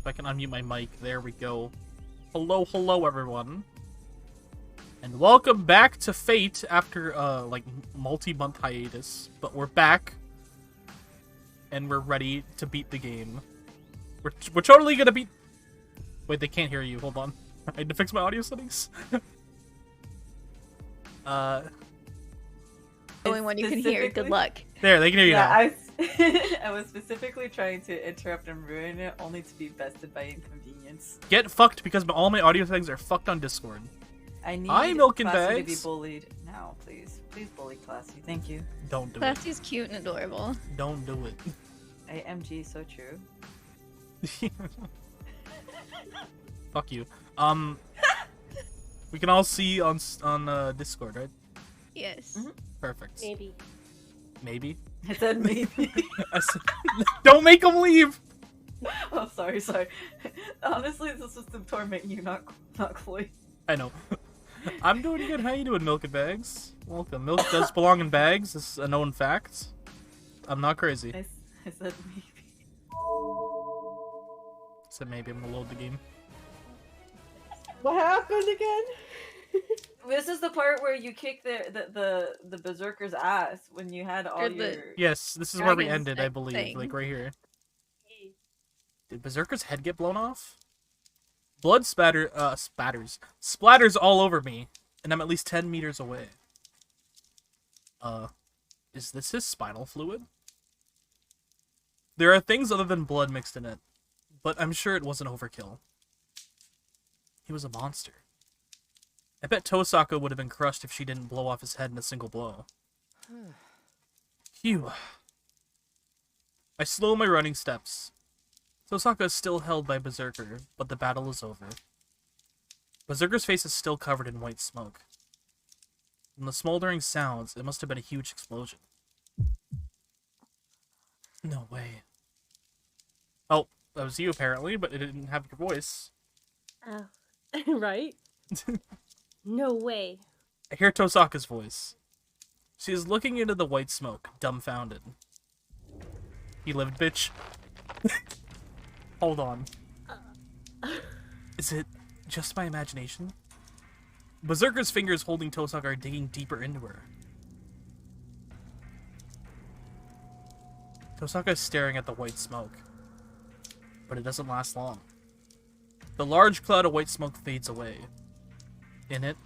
I can unmute my mic. There we go. Hello, everyone. And welcome back to Fate after, like, multi-month hiatus. But we're back. And we're ready to beat the game. We're totally gonna beat... Wait, they can't hear you. Hold on. I need to fix my audio settings. Only one you can hear. Good luck. There, they can hear you now. I was specifically trying to interrupt and ruin it, only to be bested by inconvenience. Get fucked because all my audio settings are fucked on Discord. I need Hi, Milk and Classy to be Bags. bullied now, please. Please bully Classy. Thank you. Don't do Classy's cute and adorable. it. Don't do it. AMG, so true. Fuck you. We can all see on Discord, right? Yes. Mm-hmm. Perfect. Maybe. Maybe? I said maybe. Don't make them leave! Oh, sorry. Honestly, this was to torment you, not Chloe. I know. I'm doing good. How you doing, Milk and Bags? Welcome. Milk does belong in bags. This is a known fact. I'm not crazy. I said maybe. So maybe I'm gonna load the game. What happened again? This is the part where you kick the berserker's ass when you had all your... Yes, this is where we Dragon's ended, I believe. thing. Like, right here. Did Berserker's head get blown off? Blood splatters all over me, and I'm at least 10 meters away. Is this his spinal fluid? There are things other than blood mixed in it, but I'm sure it wasn't overkill. He was a monster. I bet Tosaka would have been crushed if she didn't blow off his head in a single blow. Phew. I slow my running steps. Tosaka is still held by Berserker, but the battle is over. Berserker's face is still covered in white smoke. From the smoldering sounds, it must have been a huge explosion. No way. Oh, that was you apparently, but it didn't have your voice. Oh. Right? No way. I hear Tosaka's voice. She is looking into the white smoke, dumbfounded. You lived, bitch. Hold on. Is it just my imagination? Berserker's fingers holding Tosaka are digging deeper into her. Tosaka is staring at the white smoke. But it doesn't last long. The large cloud of white smoke fades away. In it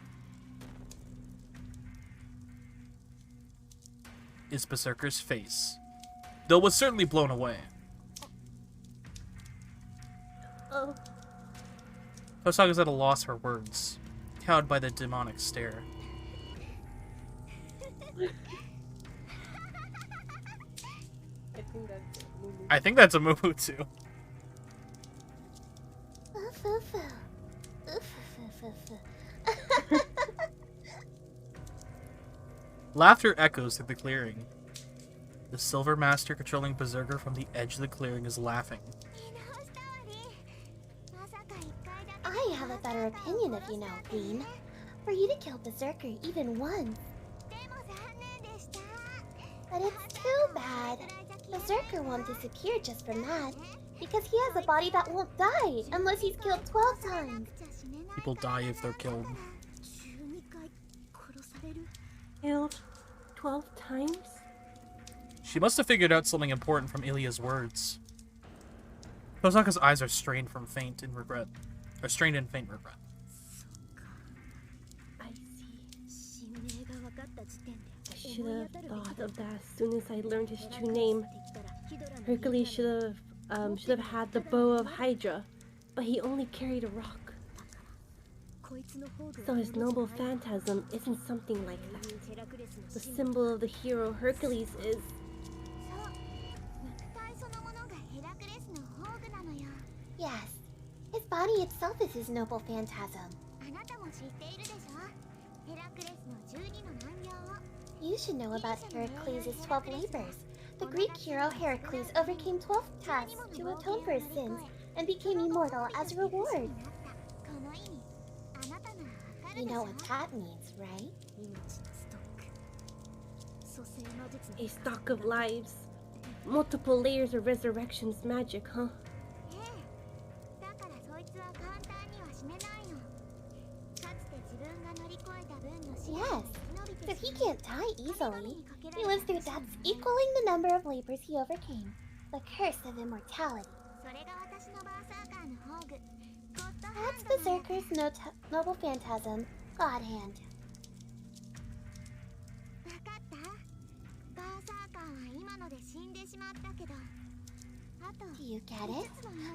is Berserker's face, though it was certainly blown away. Oh. Tosaka's at a loss for words, cowed by the demonic stare. I think that's a moo too. Laughter echoes through the clearing. The Silver Master controlling Berserker from the edge of the clearing is laughing. I have a better opinion of you now, Queen. For you to kill Berserker even once. But it's too bad. Berserker won't disappear just from that. Because he has a body that won't die unless he's killed 12 times. People die if they're killed. Killed 12 times? She must have figured out something important from Ilya's words. Tosaka's eyes are strained from faint and regret. Or strained in faint regret. I see. I should have thought of that as soon as I learned his true name. Hercules should have had the bow of Hydra, but he only carried a rock. So his noble phantasm isn't something like that. The symbol of the hero Hercules is... Yes, his body itself is his noble phantasm. You should know about Heracles' 12 labors. The Greek hero Heracles overcame 12 tasks to atone for his sins and became immortal as a reward. You know what that means, right? A stock of lives. Multiple layers of resurrection's magic, huh? Yes, so he can't die easily. He lives through deaths equaling the number of labors he overcame. The curse of immortality. That's Berserker's noble phantasm, God Hand. Do you get it?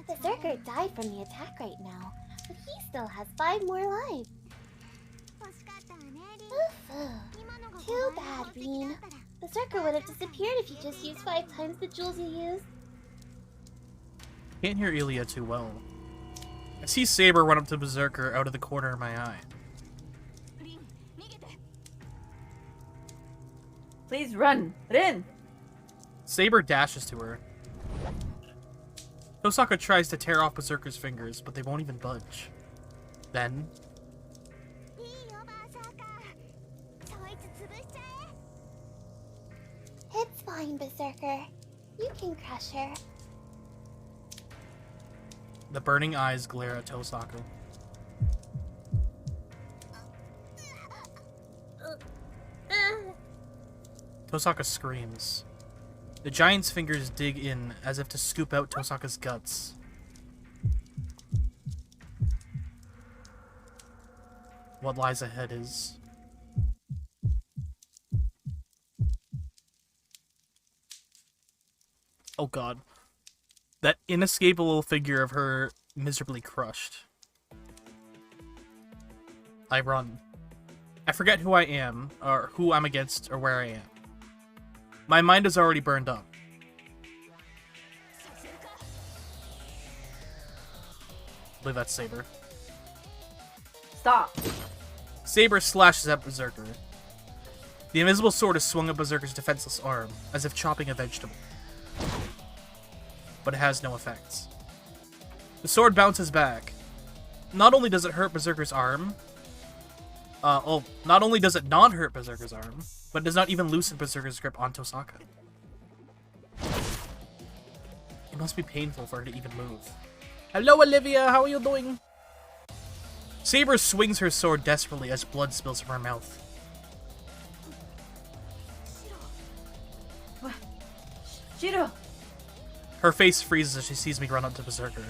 Berserker died from the attack right now, but he still has 5 more lives. Oof. Too bad, Bean. Berserker would have disappeared if you just used 5 times the jewels you used. Can't hear Ilya too well. I see Saber run up to Berserker out of the corner of my eye. Please run. Rin! Saber dashes to her. Tosaka tries to tear off Berserker's fingers, but they won't even budge. Then... It's fine, Berserker. You can crush her. The burning eyes glare at Tosaka. Tosaka screams. The giant's fingers dig in as if to scoop out Tosaka's guts. What lies ahead is... oh god. That inescapable figure of her miserably crushed. I run. I forget who I am, or who I'm against, or where I am. My mind is already burned up. I believe that's Saber. Stop. Saber slashes at Berserker. The invisible sword is swung at Berserker's defenseless arm, as if chopping a vegetable. But it has no effects. The sword bounces back. Not only does it hurt Berserker's arm, not only does it not hurt Berserker's arm, but it does not even loosen Berserker's grip on Tosaka. It must be painful for her to even move. Hello, Olivia, how are you doing? Saber swings her sword desperately as blood spills from her mouth. Shiro! Her face freezes as she sees me run up to Berserker.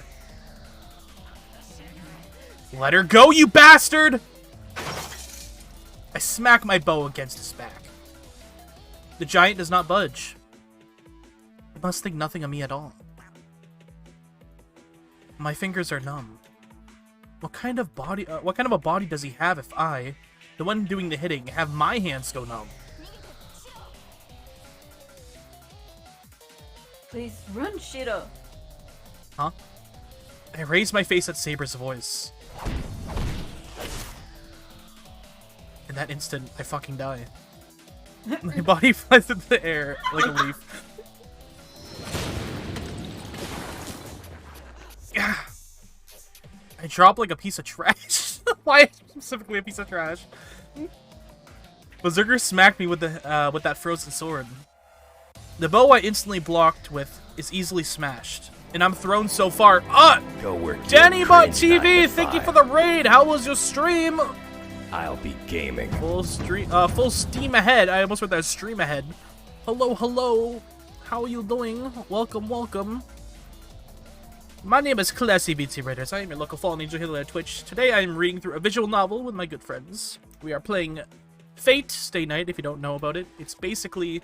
Let her go, you bastard! I smack my bow against his back. The giant does not budge. It must think nothing of me at all. My fingers are numb. What kind of a body does he have if I, the one doing the hitting, have my hands go numb? Please run, Shiro. Huh? I raise my face at Saber's voice. In that instant, I fucking die. My body flies into the air like a leaf. Yeah. I drop like a piece of trash. Why specifically a piece of trash? Berserker smacked me with that frozen sword. The bow I instantly blocked with is easily smashed, and I'm thrown so far. Go work. DannyBotTV, thank you for the raid. How was your stream? I'll be gaming. Full steam ahead. I almost wrote that stream ahead. Hello, hello. How are you doing? Welcome, welcome. My name is Classy Vtubers. I am your local fallen angel here on Twitch. Today I am reading through a visual novel with my good friends. We are playing Fate Stay Night, if you don't know about it. It's basically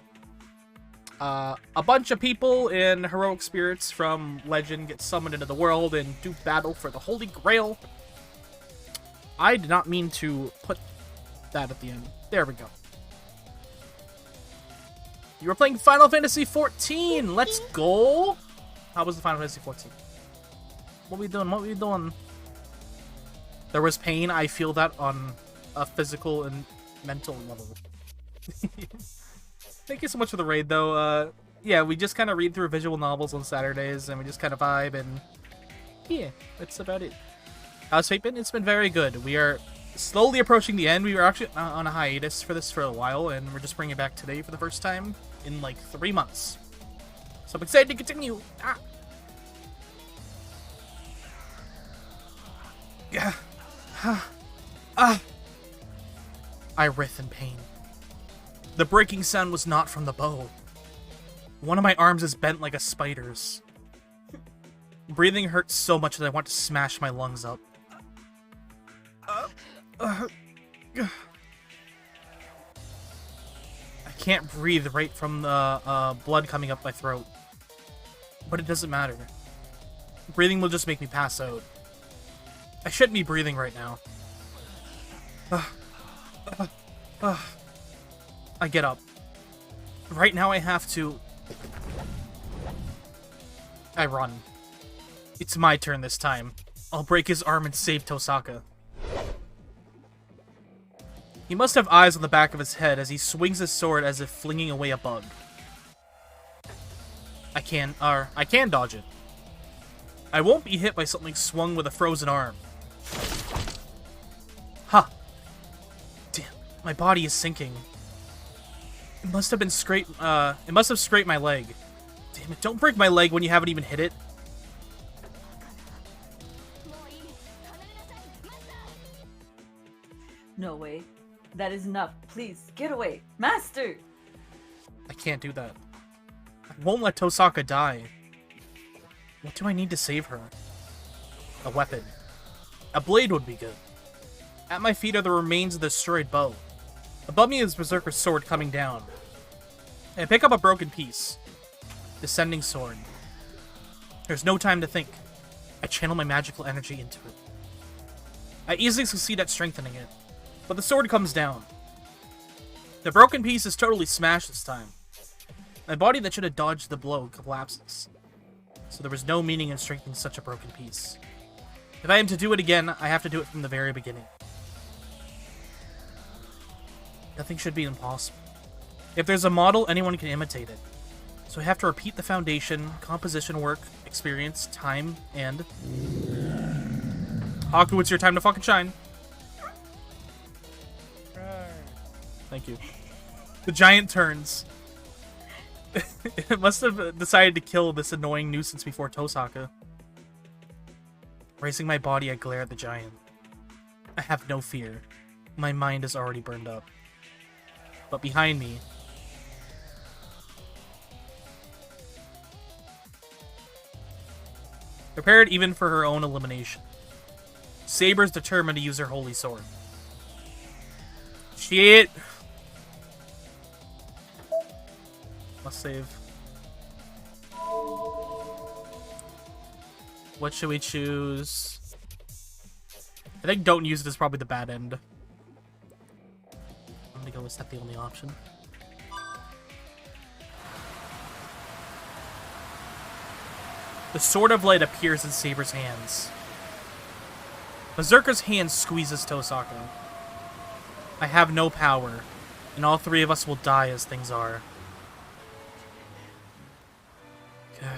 a bunch of people in heroic spirits from legend get summoned into the world and do battle for the Holy Grail. I did not mean to put that at the end. There we go. You were playing Final Fantasy XIV. Let's go. How was the Final Fantasy XIV? What we doing? What we doing? There was pain. I feel that on a physical and mental level. Thank you so much for the raid, though. Yeah, we just kind of read through visual novels on Saturdays, and we just kind of vibe, and yeah, that's about it. How's Fate been? It's been very good. We are slowly approaching the end. We were actually on a hiatus for this for a while, and we're just bringing it back today for the first time in like 3 months. So I'm excited to continue. I writhed in pain. The breaking sound was not from the bow. One of my arms is bent like a spider's. Breathing hurts so much that I want to smash my lungs up. I can't breathe right from the blood coming up my throat. But it doesn't matter. Breathing will just make me pass out. I shouldn't be breathing right now. I get up. Right now I have to... I run. It's my turn this time. I'll break his arm and save Tosaka. He must have eyes on the back of his head as he swings his sword as if flinging away a bug. I can dodge it. I won't be hit by something swung with a frozen arm. Ha! Damn, my body is sinking. It must have scraped my leg. Damn it, don't break my leg when you haven't even hit it. No way. That is enough. Please, get away. Master! I can't do that. I won't let Tosaka die. What do I need to save her? A weapon. A blade would be good. At my feet are the remains of the destroyed bow. Above me is Berserker's sword coming down. I pick up a broken piece. Descending sword. There's no time to think. I channel my magical energy into it. I easily succeed at strengthening it, but the sword comes down. The broken piece is totally smashed this time. My body that should have dodged the blow collapses. So there was no meaning in strengthening such a broken piece. If I am to do it again, I have to do it from the very beginning. Nothing should be impossible. If there's a model, anyone can imitate it. So I have to repeat the foundation, composition work, experience, time, and... Haku, it's your time to fucking shine. Thank you. The giant turns. It must have decided to kill this annoying nuisance before Tosaka. Raising my body, I glare at the giant. I have no fear. My mind is already burned up. But behind me... Prepared even for her own elimination. Saber's determined to use her holy sword. Shit! Must save. What should we choose? I think don't use it is probably the bad end. I'm gonna go with that the only option. The Sword of Light appears in Saber's hands. Berserker's hand squeezes Tosaka. I have no power, and all three of us will die as things are. Okay.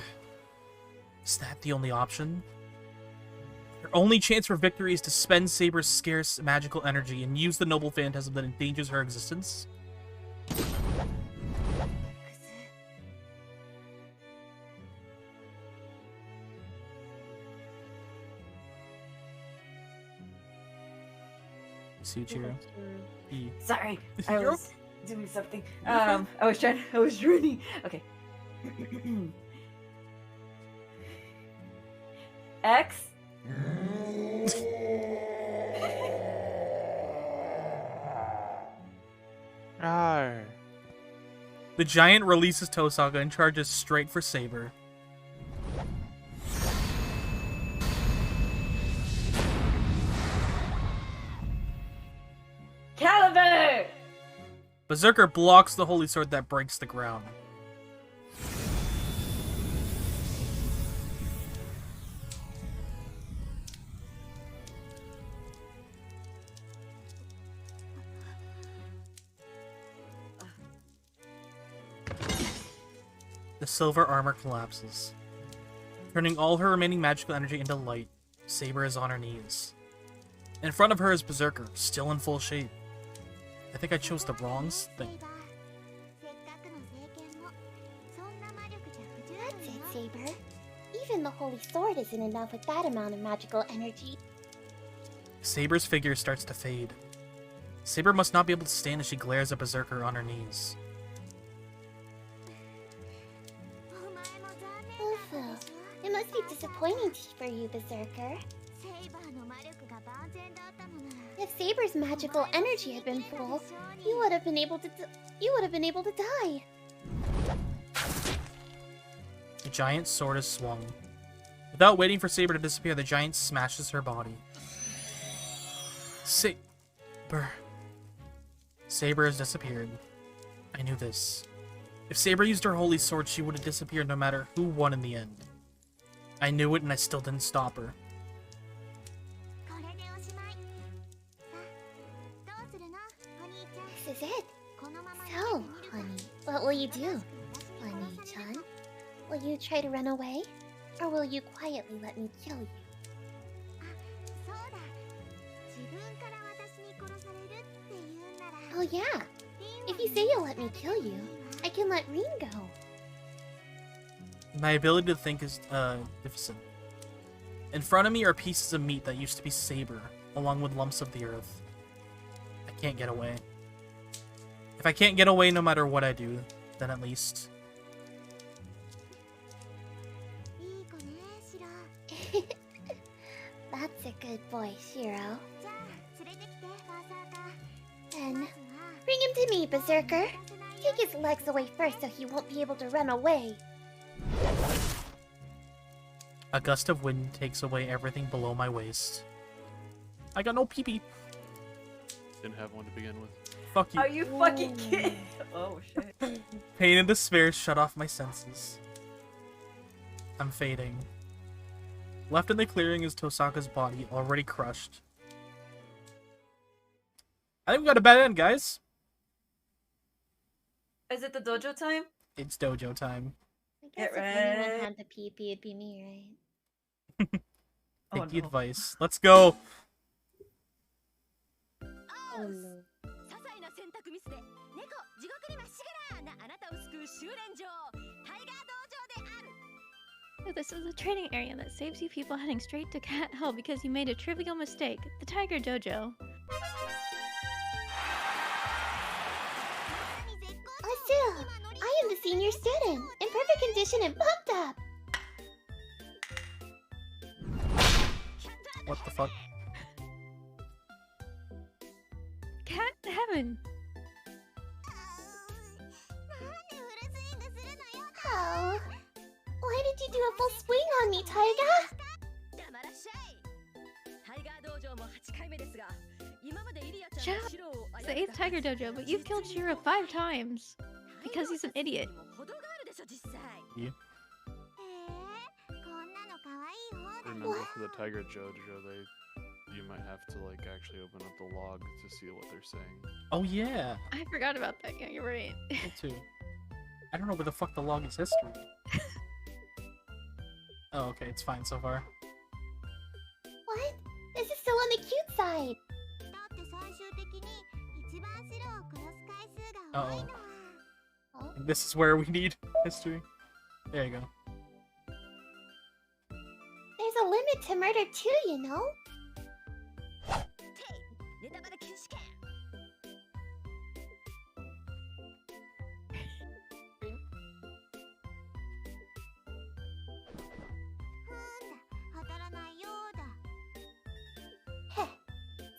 Is that the only option? Her only chance for victory is to spend Saber's scarce magical energy and use the noble phantasm that endangers her existence? Suichiro. E. Sorry, I was doing something. I was running. Okay. X. Arr. The giant releases Tosaka and charges straight for Saber. Caliber! Berserker blocks the holy sword that breaks the ground. The silver armor collapses. Turning all her remaining magical energy into light, Saber is on her knees. In front of her is Berserker, still in full shape. I think I chose the wrong thing. That's it, Saber. Even the holy sword isn't enough with that amount of magical energy. Saber's figure starts to fade. Saber must not be able to stand as she glares at Berserker on her knees. Ufu, it must be disappointing for you, Berserker. If Saber's magical energy had been full, you would have been able to die. The giant sword is swung. Without waiting for Saber to disappear, the giant smashes her body. Saber. Saber has disappeared. I knew this. If Saber used her holy sword, she would have disappeared no matter who won in the end. I knew it and I still didn't stop her. This is it. So, honey, what will you do? Honey-chan? Will you try to run away? Or will you quietly let me kill you? Oh yeah. If you say you'll let me kill you, I can let Rin go. My ability to think is, deficient. In front of me are pieces of meat that used to be Saber, along with lumps of the earth. I can't get away. If I can't get away no matter what I do, then at least... That's a good boy, Shiro. Then, bring him to me, Berserker. Take his legs away first so he won't be able to run away. A gust of wind takes away everything below my waist. I got no pee-pee. Didn't have one to begin with. Fuck you. Are you fucking kidding? Oh shit. Pain and despair shut off my senses. I'm fading. Left in the clearing is Tosaka's body, already crushed. I think we got a bad end, guys. Is it the dojo time? It's dojo time. I guess Get if anyone ready. had the pee-pee, it'd be me, right? Take Oh, the no. advice. Let's go. Oh no. So this is a training area that saves you people heading straight to cat hell because you made a trivial mistake. The Tiger Dojo. Asu, I am the senior student, in perfect condition and pumped up. What the fuck? Cat heaven. Oh, why did you do a full swing on me, Taiga? Shut up. It's the 8th Tiger Dojo, but you've killed Shiro 5 times. Because he's an idiot. Yeah. Remember for the Tiger Jojo, you might have to like actually open up the log to see what they're saying. Oh yeah. I forgot about that. Yeah, you're right. Me too. I don't know where the fuck the log is history. Oh, okay, it's fine so far. What? This is still on the cute side. Uh-oh. Oh, This is where we need history. There you go. there's a limit to murder too, you know? Heh,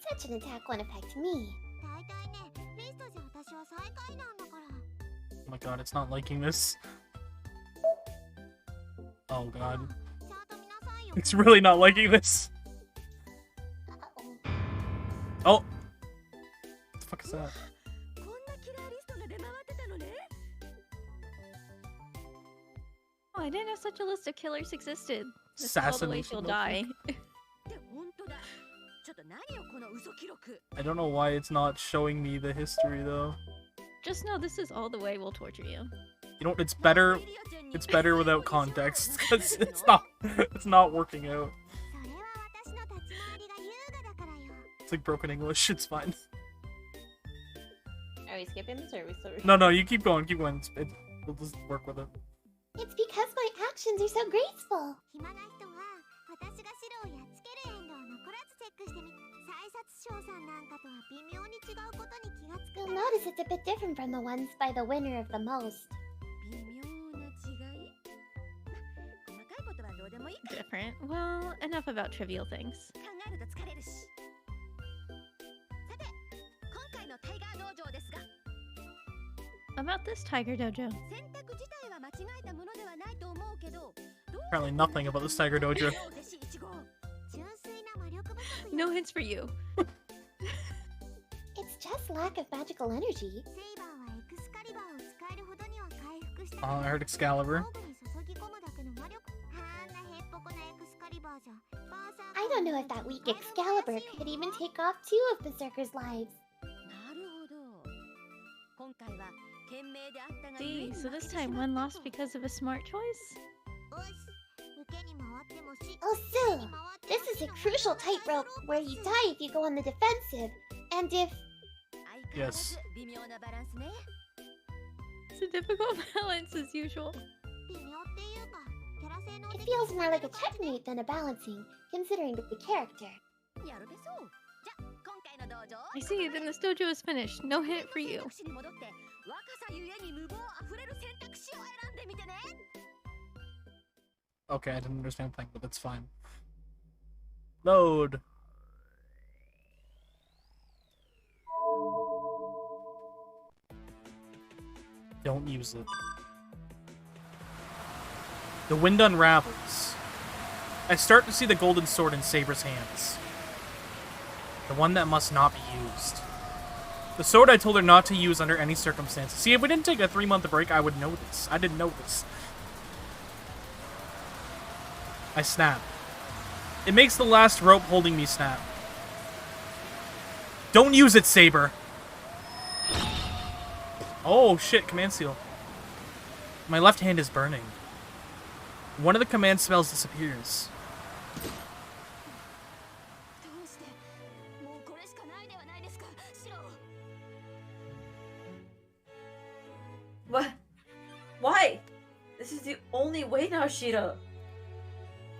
such an attack won't affect me. Oh my god, it's not liking this. Oh god. It's really not liking this. Uh-oh. Oh! What the fuck is that? Oh, I didn't know such a list of killers existed. This is all the way Assassination she'll notebook. die. I don't know why it's not showing me the history though. Just know this is all the way we'll torture you. You know what? It's better without context because it's not working out. It's like broken English. It's fine. Are we skipping this or are we still? No, you keep going. We'll just work with it. It's because my actions are so graceful. You'll notice it's a bit different from the ones by the winner of the most. Different. Well, enough about trivial things. About this Tiger Dojo. Apparently nothing about this Tiger Dojo. No hints for you. It's just lack of magical energy. I heard Excalibur. I don't know if that weak Excalibur could even take off 2 of Berserker's lives. See, so this time one lost because of a smart choice? Oh, Sue! This is a crucial tightrope where you die if you go on the defensive, and if... Yes. It's a difficult balance as usual. It feels more like a checkmate than a balancing, considering the character. I see, then this dojo is finished. No hint for you. Okay, I didn't understand the thing, but that's fine. Load. Don't use it. The wind unravels. I start to see the golden sword in Saber's hands. The one that must not be used. The sword I told her not to use under any circumstances. See, if we didn't take a 3-month break, I would know this. I didn't know this. I snap. It makes the last rope holding me snap. Don't use it, Saber! Oh, shit, command seal. My left hand is burning. One of the command spells disappears. What? Why? This is the only way now, Shida.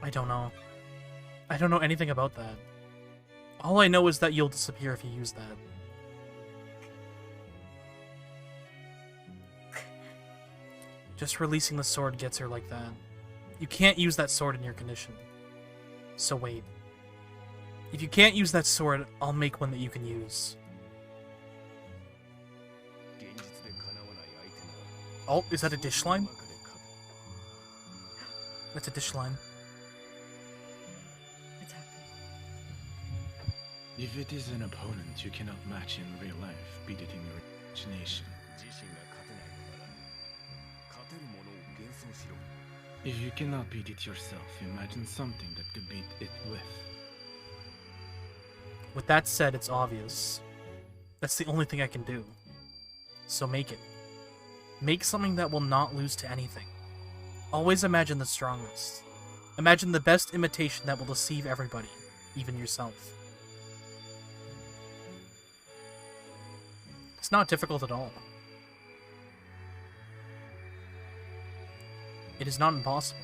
I don't know. I don't know anything about that. All I know is that you'll disappear if you use that. Just releasing the sword gets her like that. You can't use that sword in your condition. So wait. If you can't use that sword, I'll make one that you can use. Oh, is that a dish line? That's a dish line. If it is an opponent you cannot match in real life, beat it in your imagination. If you cannot beat it yourself, imagine something that could beat it with. With that said, it's obvious. That's the only thing I can do. So make it. Make something that will not lose to anything. Always imagine the strongest. Imagine the best imitation that will deceive everybody, even yourself. It's not difficult at all. It is not impossible.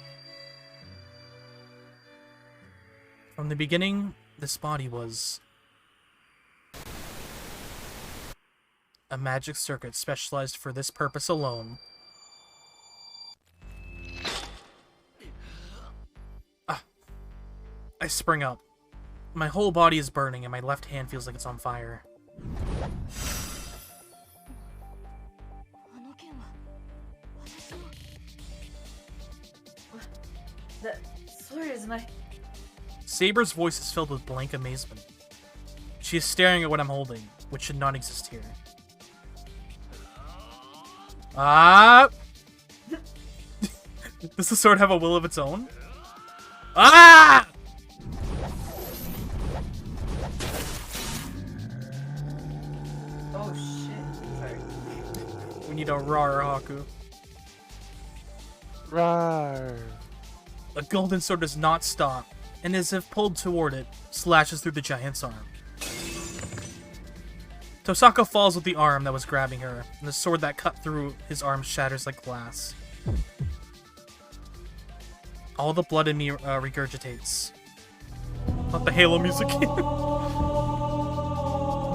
From the beginning, this body was a magic circuit specialized for this purpose alone. I spring up. My whole body is burning and my left hand feels like it's on fire. The sword is my... Saber's voice is filled with blank amazement. She is staring at what I'm holding, which should not exist here. Ah! Does the sword have a will of its own? Ah! Oh shit. Sorry. We need a rar, Haku. Rawr. The golden sword does not stop, and as if pulled toward it, slashes through the giant's arm. Tosaka falls with the arm that was grabbing her, and the sword that cut through his arm shatters like glass. All the blood in me regurgitates. Not the Halo music.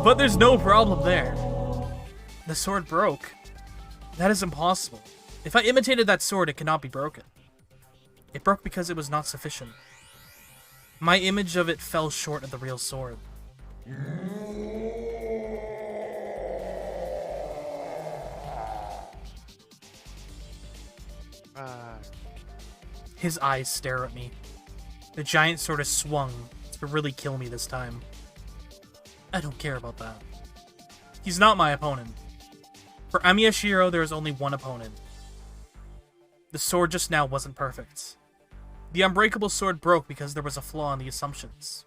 But there's no problem there. The sword broke. That is impossible. If I imitated that sword, it cannot be broken. It broke because it was not sufficient. My image of it fell short of the real sword. His eyes stare at me. The giant sword has swung to really kill me this time. I don't care about that. He's not my opponent. For Amiyashiro, there is only one opponent. The sword just now wasn't perfect. The unbreakable sword broke because there was a flaw in the assumptions.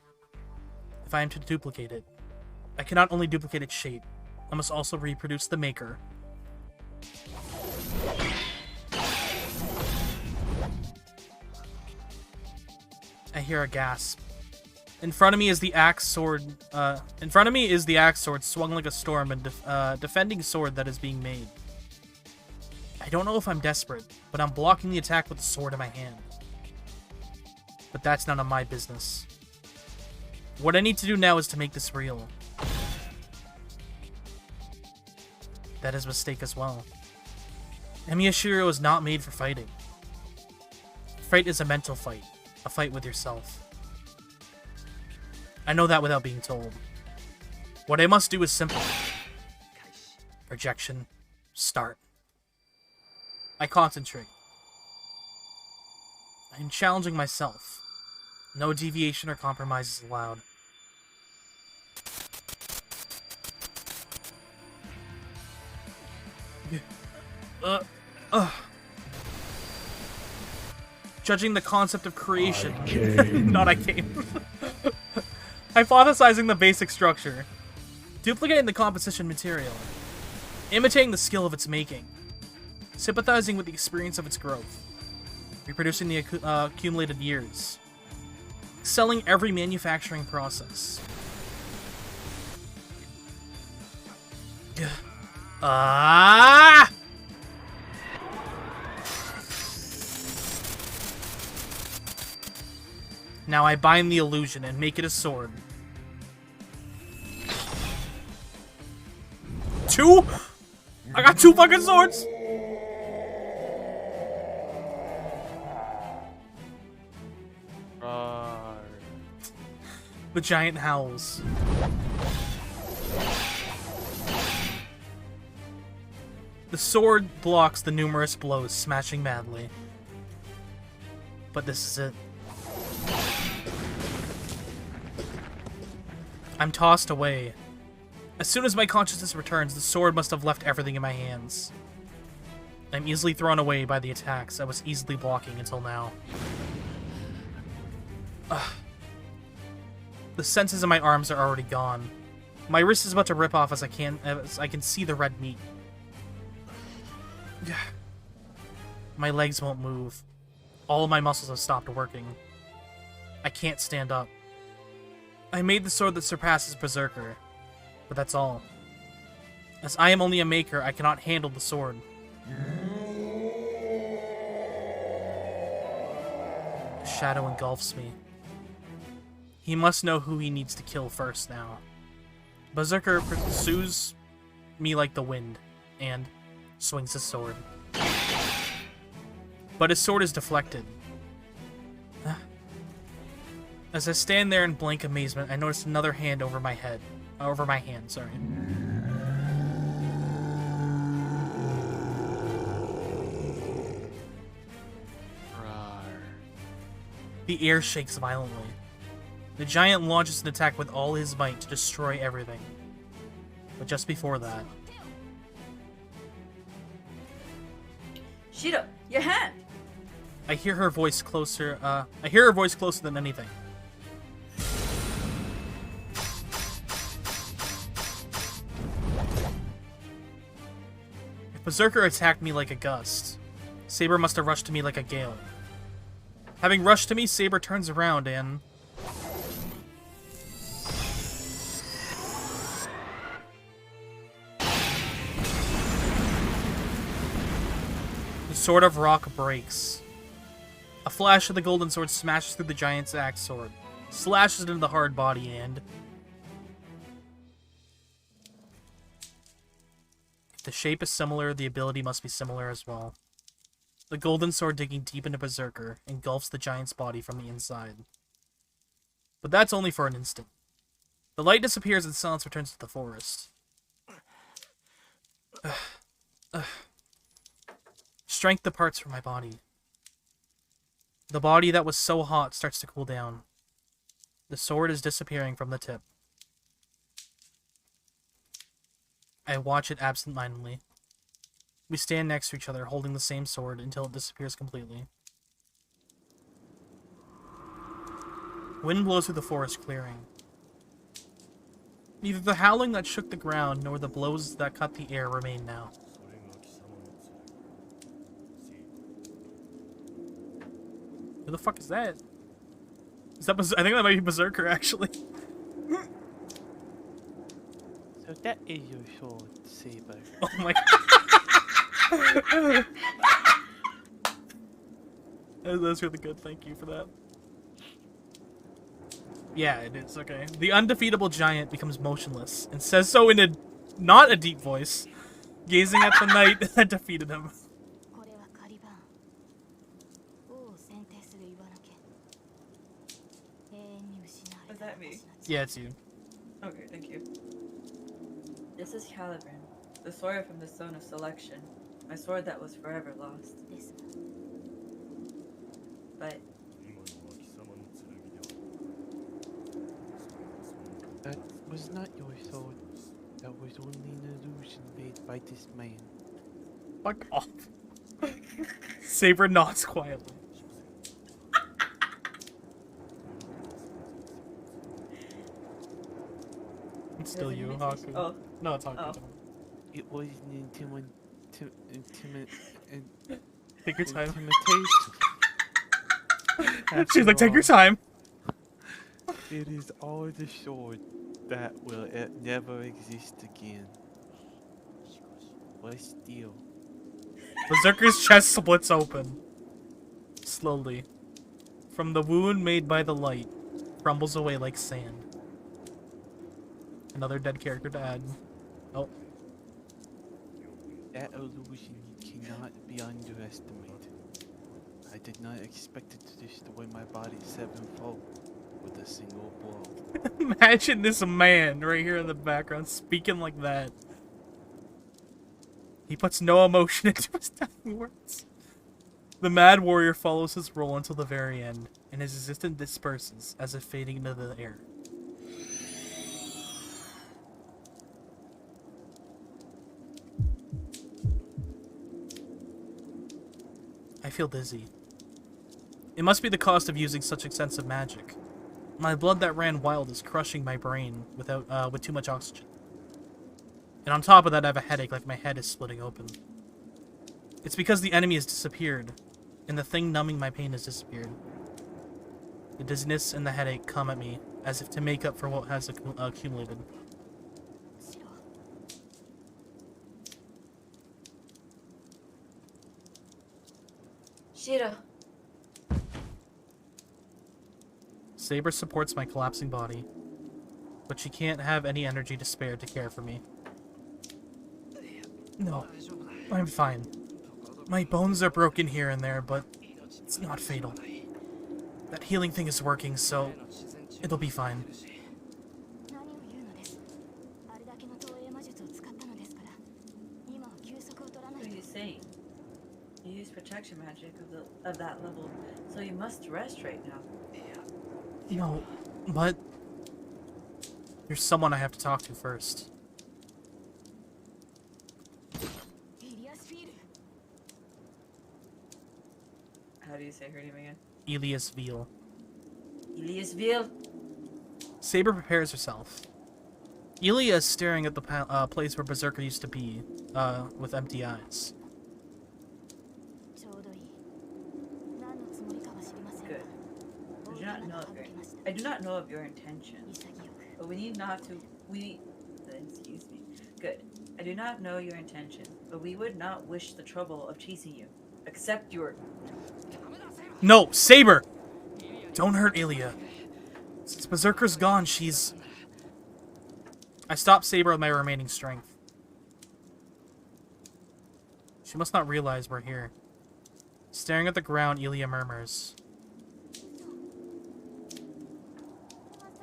If I am to duplicate it, I cannot only duplicate its shape, I must also reproduce the maker. I hear a gasp. In front of me is the axe sword. Swung like a storm and defending sword that is being made. I don't know if I'm desperate, but I'm blocking the attack with the sword in my hand. But that's none of my business. What I need to do now is to make this real. That is a mistake as well. Amiyashiro is not made for fighting. Fight is a mental fight. A fight with yourself. I know that without being told. What I must do is simple. Projection. Start. I concentrate. I am challenging myself. No deviation or compromise is allowed. Judging the concept of creation. Not I came. Hypothesizing the basic structure. Duplicating the composition material. Imitating the skill of its making. Sympathizing with the experience of its growth. Reproducing the accumulated years. Selling every manufacturing process. Ah! Now I bind the illusion and make it a sword. 2? I got 2 fucking swords! The giant howls. The sword blocks the numerous blows, smashing madly. But this is it. I'm tossed away. As soon as my consciousness returns, the sword must have left everything in my hands. I'm easily thrown away by the attacks I was easily blocking until now. Ugh. The senses in my arms are already gone. My wrist is about to rip off as I can see the red meat. My legs won't move. All of my muscles have stopped working. I can't stand up. I made the sword that surpasses Berserker, but that's all. As I am only a maker, I cannot handle the sword. A shadow engulfs me. He must know who he needs to kill first now. Berserker pursues me like the wind, and swings his sword. But his sword is deflected. As I stand there in blank amazement, I notice another hand over my head. Over my hand, sorry. The air shakes violently. The giant launches an attack with all his might to destroy everything. But just before that... Shida, your hand! I hear her voice closer, than anything. If Berserker attacked me like a gust, Saber must have rushed to me like a gale. Having rushed to me, Saber turns around and... the sword of rock breaks. A flash of the golden sword smashes through the giant's axe sword, slashes into the hard body, and if the shape is similar, the ability must be similar as well. The golden sword digging deep into Berserker engulfs the giant's body from the inside. But that's only for an instant. The light disappears and silence returns to the forest. Strength departs from my body. The body that was so hot starts to cool down. The sword is disappearing from the tip. I watch it absent-mindedly. We stand next to each other, holding the same sword until it disappears completely. Wind blows through the forest clearing. Neither the howling that shook the ground nor the blows that cut the air remain now. Who the fuck is that? Is that I think that might be Berserker, actually. So that is your sword, Saber. Oh my god. That's really good, thank you for that. Yeah, it is, okay. The undefeatable giant becomes motionless, and says so in a not a deep voice, gazing at the knight that defeated him. Is that me? Yeah, it's you. Okay, thank you. This is Caliban, the sword from the Stone of Selection. My sword that was forever lost. But That was not your sword. That was only an illusion made by this man. Fuck off. Saber nods quietly. It's still you, Haku. oh, No, it's Haku. Oh. It was an Take your time. intimidation. She's like, take your time. It is all the sword that will never exist again. But still. Berserker's chest splits open. Slowly. From the wound made by the light, crumbles away like sand. Another dead character to add. Oh. That illusion cannot be underestimated. I did not expect it to destroy my body sevenfold with a single blow. Imagine this man right here in the background speaking like that. He puts no emotion into his dying words. The mad warrior follows his role until the very end, and his existence disperses as if fading into the air. I feel dizzy. It must be the cost of using such extensive magic. My blood that ran wild is crushing my brain with too much oxygen. And on top of that, I have a headache like my head is splitting open. It's because the enemy has disappeared, and the thing numbing my pain has disappeared. The dizziness and the headache come at me, as if to make up for what has accumulated. Shira. Saber supports my collapsing body, but she can't have any energy to spare to care for me. No, I'm fine. My bones are broken here and there, but it's not fatal. That healing thing is working, so it'll be fine. What are you saying? You use protection magic of that level, so you must rest right now. No, but there's someone I have to talk to first. How do you say her name again? Elias Veal. Eliasville. Saber prepares herself. Elia is staring at the place where Berserker used to be, with empty eyes. Good. I do not know of your intention, but we need not to. Excuse me. Good. I do not know your intention, but we would not wish the trouble of chasing you. Accept your. No, Saber! Don't hurt Elia. Since Berserker's gone, she's... I stopped Saber with my remaining strength. She must not realize we're here. Staring at the ground, Ilya murmurs.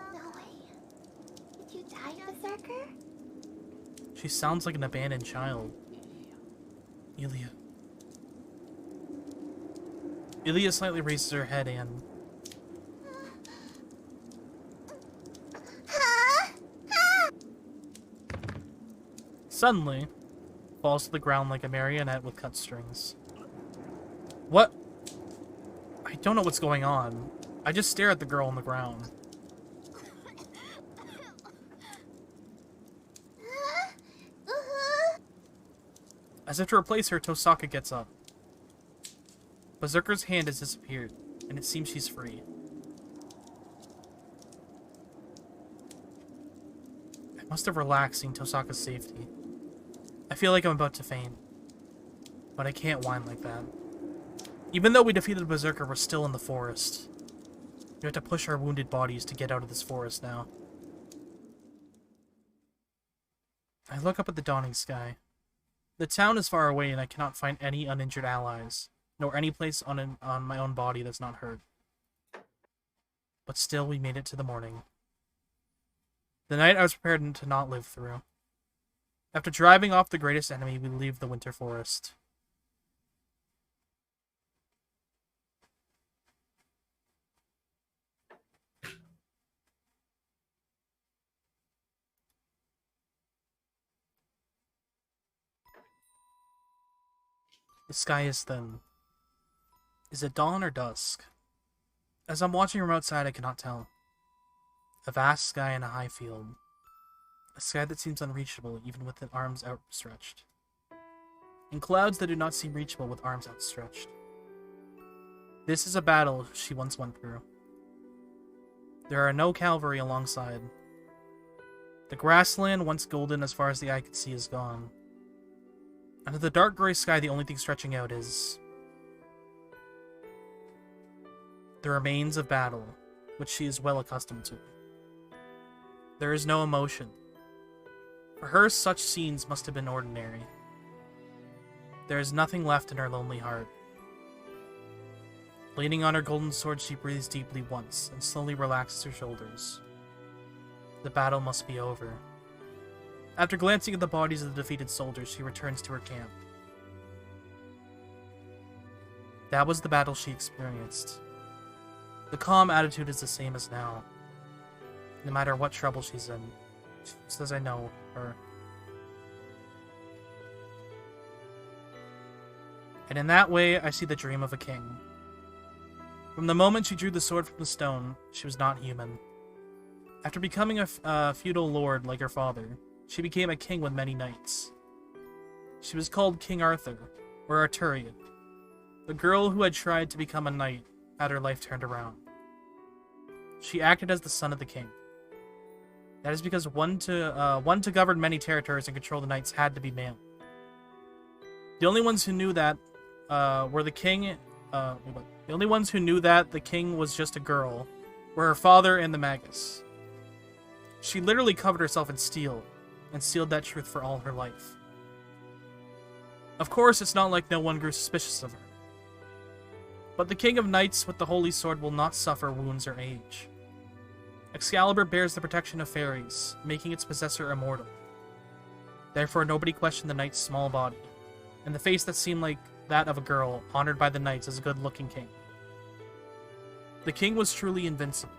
No way. Did you die, Berserker? She sounds like an abandoned child. Ilya. Ilya slightly raises her head and... Suddenly, falls to the ground like a marionette with cut strings. What? I don't know what's going on. I just stare at the girl on the ground. As if to replace her, Tosaka gets up. Berserker's hand has disappeared, and it seems she's free. I must have relaxed seeing Tosaka's safety. I feel like I'm about to faint. But I can't whine like that. Even though we defeated Berserker, we're still in the forest. We have to push our wounded bodies to get out of this forest now. I look up at the dawning sky. The town is far away and I cannot find any uninjured allies, nor any place on my own body that's not hurt. But still, we made it to the morning. The night I was prepared to not live through. After driving off the greatest enemy, we leave the winter forest. The sky is thin. Is it dawn or dusk? As I'm watching from outside, I cannot tell. A vast sky and a high field. A sky that seems unreachable, even with the arms outstretched. And clouds that do not seem reachable with arms outstretched. This is a battle she once went through. There are no cavalry alongside. The grassland, once golden as far as the eye could see, is gone. Under the dark gray sky, the only thing stretching out is... the remains of battle, which she is well accustomed to. There is no emotion. For her, such scenes must have been ordinary. There is nothing left in her lonely heart. Leaning on her golden sword, she breathes deeply once, and slowly relaxes her shoulders. The battle must be over. After glancing at the bodies of the defeated soldiers, she returns to her camp. That was the battle she experienced. The calm attitude is the same as now. No matter what trouble she's in. She says I know her. And in that way, I see the dream of a king. From the moment she drew the sword from the stone, she was not human. After becoming a feudal lord like her father, she became a king with many knights. She was called King Arthur, or Arturian. The girl who had tried to become a knight had her life turned around. She acted as the son of the king. That is because one to govern many territories and control the knights had to be male. The only ones who knew that were the king. The only ones who knew that the king was just a girl were her father and the magus. She literally covered herself in steel and sealed that truth for all her life. Of course, it's not like no one grew suspicious of her. But the king of knights with the holy sword will not suffer wounds or age. Excalibur bears the protection of fairies, making its possessor immortal. Therefore, nobody questioned the knight's small body, and the face that seemed like that of a girl honored by the knights as a good-looking king. The king was truly invincible.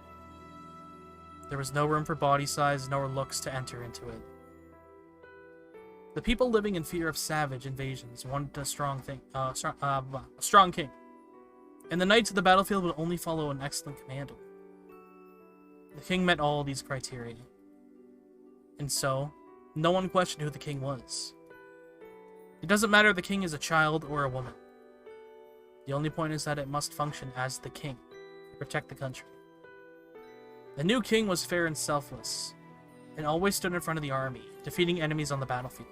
There was no room for body size nor looks to enter into it. The people living in fear of savage invasions wanted a strong king. And the knights of the battlefield would only follow an excellent commander. The king met all these criteria. And so, no one questioned who the king was. It doesn't matter if the king is a child or a woman. The only point is that it must function as the king to protect the country. The new king was fair and selfless, and always stood in front of the army, defeating enemies on the battlefield.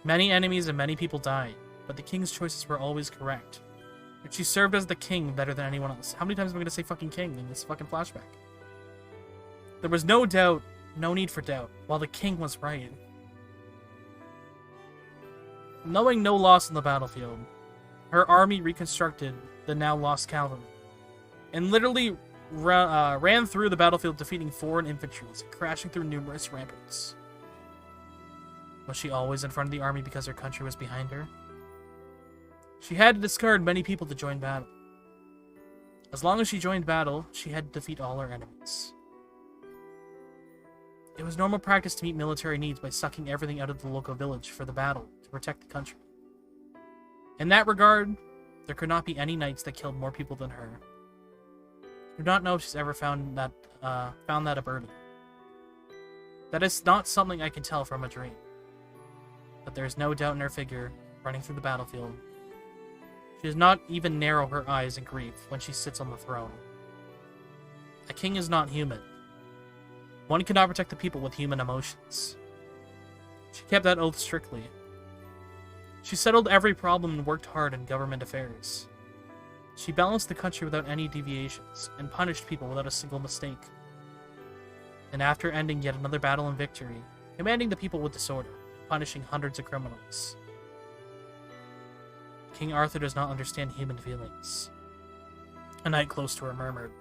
Many enemies and many people died, but the king's choices were always correct. And she served as the king better than anyone else. How many times am I going to say fucking king in this fucking flashback? There was no doubt, no need for doubt, while the king was right. Knowing no loss on the battlefield, her army reconstructed the now lost cavalry, and literally ran through the battlefield, defeating foreign infantry and crashing through numerous ramparts. Was she always in front of the army because her country was behind her? She had to discard many people to join battle. As long as she joined battle, she had to defeat all her enemies. It was normal practice to meet military needs by sucking everything out of the local village for the battle to protect the country. In that regard, there could not be any knights that killed more people than her. I do not know if she's ever found that a burden. That is not something I can tell from a dream. But there is no doubt in her figure, running through the battlefield. She does not even narrow her eyes in grief when she sits on the throne. A king is not human. One cannot protect the people with human emotions. She kept that oath strictly. She settled every problem and worked hard in government affairs. She balanced the country without any deviations, and punished people without a single mistake. And after ending yet another battle and victory, commanding the people with disorder, punishing hundreds of criminals. King Arthur does not understand human feelings. A knight close to her murmured.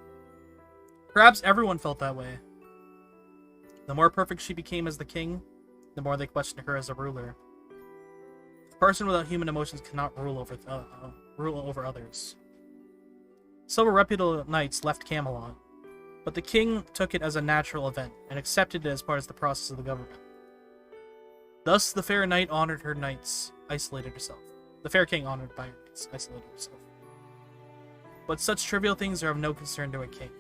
Perhaps everyone felt that way. The more perfect she became as the king, the more they questioned her as a ruler. A person without human emotions cannot rule over others. Several reputable knights left Camelot, but the king took it as a natural event and accepted it as part of the process of the government. Thus, the fair knight honored her knights, isolated herself. The fair king honored by her knights, isolated herself. But such trivial things are of no concern to a king.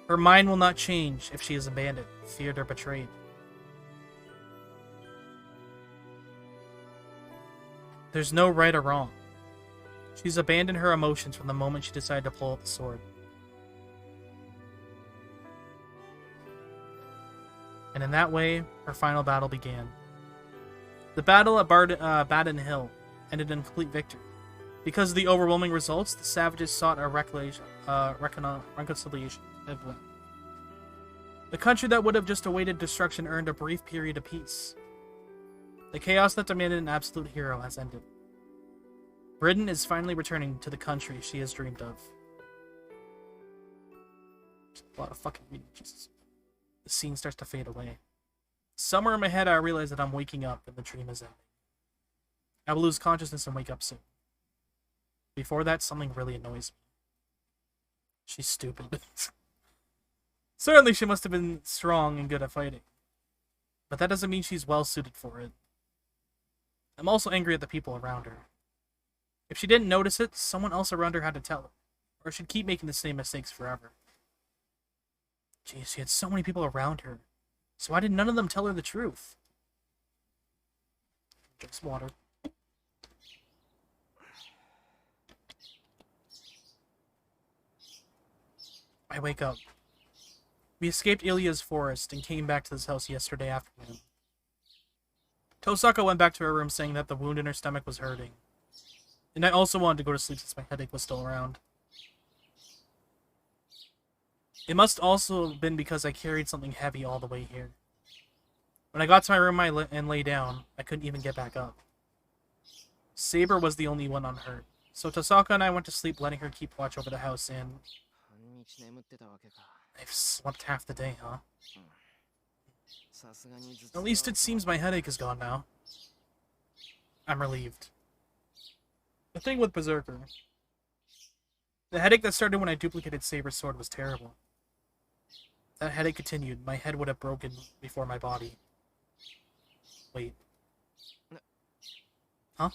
Her mind will not change if she is abandoned, feared, or betrayed. There's no right or wrong. She's abandoned her emotions from the moment she decided to pull out the sword. And in that way, her final battle began. The battle at Badon Hill ended in complete victory. Because of the overwhelming results, the savages sought a reconciliation. The country that would have just awaited destruction earned a brief period of peace. The chaos that demanded an absolute hero has ended. Britain is finally returning to the country she has dreamed of. A lot of fucking reading, Jesus. The scene starts to fade away. Somewhere in my head I realize that I'm waking up and the dream is ending. I will lose consciousness and wake up soon. Before that, something really annoys me. She's stupid. Certainly she must have been strong and good at fighting. But that doesn't mean she's well suited for it. I'm also angry at the people around her. If she didn't notice it, someone else around her had to tell her. Or she'd keep making the same mistakes forever. Jeez, she had so many people around her. So why did none of them tell her the truth? Just water. I wake up. We escaped Ilya's forest and came back to this house yesterday afternoon. Tosaka went back to her room saying that the wound in her stomach was hurting. And I also wanted to go to sleep since my headache was still around. It must also have been because I carried something heavy all the way here. When I got to my room and lay down, I couldn't even get back up. Saber was the only one unhurt, so Tosaka and I went to sleep letting her keep watch over the house and... I've slept half the day, huh? At least it seems my headache is gone now. I'm relieved. The thing with Berserker... The headache that started when I duplicated Saber's sword was terrible. If that headache continued, my head would have broken before my body. Wait. Huh?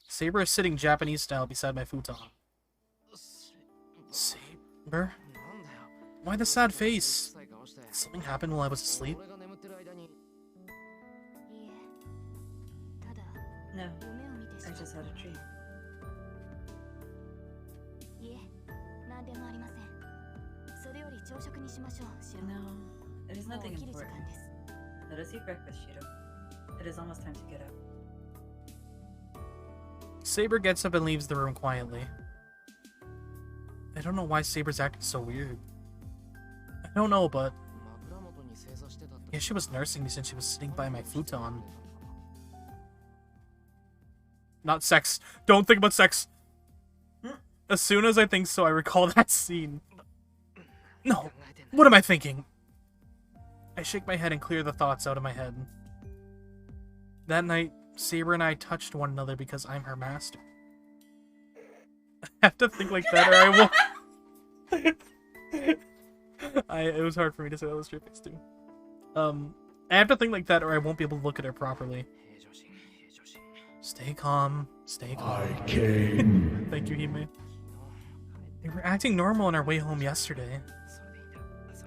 Saber is sitting Japanese style beside my futon. Saber? Why the sad face? Did something happen while I was asleep? No, I just had a dream. No, it is nothing important. Let us eat breakfast, Shiro. It is almost time to get up. Saber gets up and leaves the room quietly. I don't know why Saber's acting so weird. I don't know, but yeah, she was nursing me since she was sitting by my futon. Not sex. Don't think about sex. As soon as I think so, I recall that scene. No. What am I thinking? I shake my head and clear the thoughts out of my head. That night, Saber and I touched one another because I'm her master. I have to think like that or I won't. It was hard for me to say that with a straight face too. I have to think like that or I won't be able to look at her properly. Stay calm. Stay calm. I came. Thank you, Hime. They were acting normal on our way home yesterday.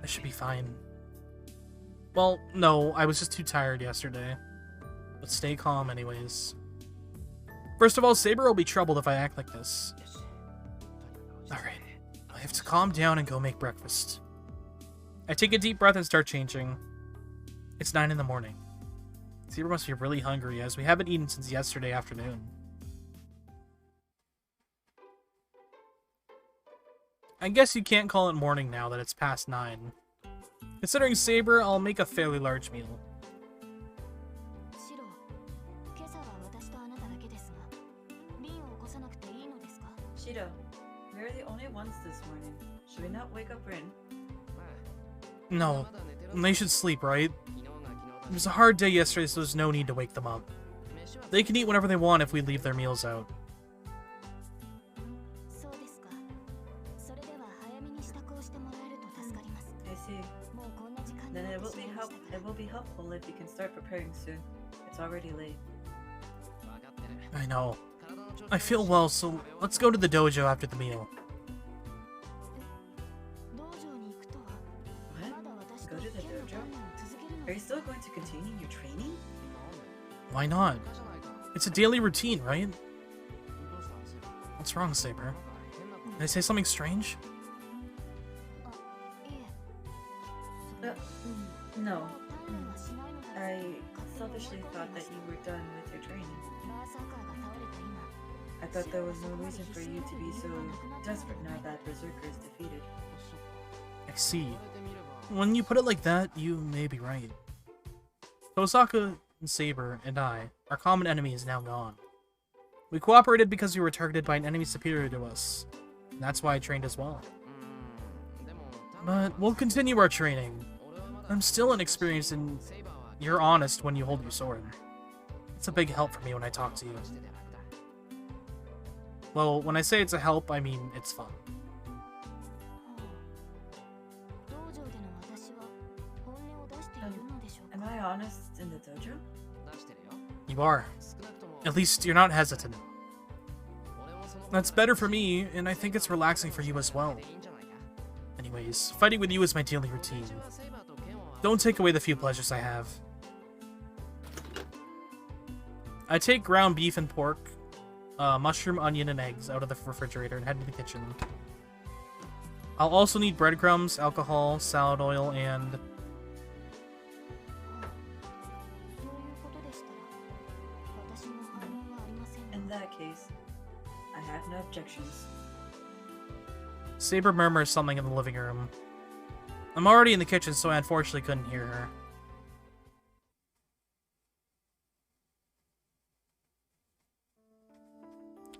I should be fine. Well, no, I was just too tired yesterday. But stay calm anyways. First of all, Saber will be troubled if I act like this. Alright, I have to calm down and go make breakfast. I take a deep breath and start changing. It's 9 in the morning. Saber must be really hungry as we haven't eaten since yesterday afternoon. I guess you can't call it morning now that it's past 9. Considering Saber, I'll make a fairly large meal. Shido, we are the only ones this morning. Should we not wake up Rin? No, they should sleep, right? It was a hard day yesterday, so there's no need to wake them up. They can eat whenever they want if we leave their meals out. I see. Then it will be helpful if you can start preparing soon. It's already late. I know. I feel well, so let's go to the dojo after the meal. What? Go to the dojo? Are you still going to continue your training? Why not? It's a daily routine, right? What's wrong, Saber? Did I say something strange? No. I selfishly thought that you were done with your training. I thought there was no reason for you to be so desperate now that Berserker is defeated. I see. When you put it like that, you may be right. Tosaka and Saber and I, our common enemy, is now gone. We cooperated because we were targeted by an enemy superior to us. And that's why I trained as well. But we'll continue our training. I'm still inexperienced and you're honest when you hold your sword. It's a big help for me when I talk to you. Well, when I say it's a help, I mean it's fun. Am I honest in the dojo? You are. At least you're not hesitant. That's better for me, and I think it's relaxing for you as well. Anyways, fighting with you is my daily routine. Don't take away the few pleasures I have. I take ground beef and pork, mushroom, onion, and eggs out of the refrigerator and head to the kitchen. I'll also need breadcrumbs, alcohol, salad oil, and... In that case, I have no objections. Saber murmurs something in the living room. I'm already in the kitchen, so I unfortunately couldn't hear her.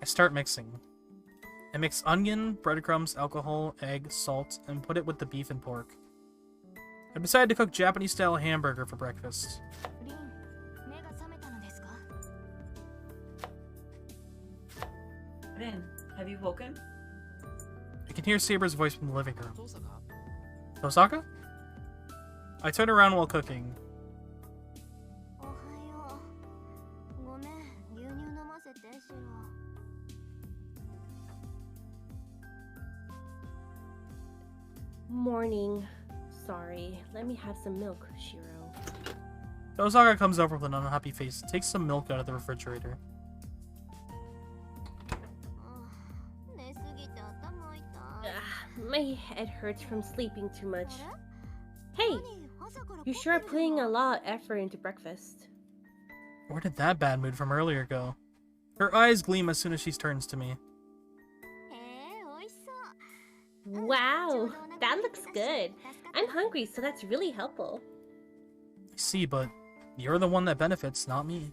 I start mixing. I mix onion, breadcrumbs, alcohol, egg, salt, and put it with the beef and pork. I decided to cook Japanese-style hamburger for breakfast. Rin, have you woken? I can hear Saber's voice from the living room. Tosaka? I turn around while cooking. Morning. Sorry. Let me have some milk, Shiro. Tosaka comes over with an unhappy face and takes some milk out of the refrigerator. My head hurts from sleeping too much. Hey! You sure are putting a lot of effort into breakfast. Where did that bad mood from earlier go? Her eyes gleam as soon as she turns to me. Wow, that looks good. I'm hungry, so that's really helpful. I see, but you're the one that benefits, not me.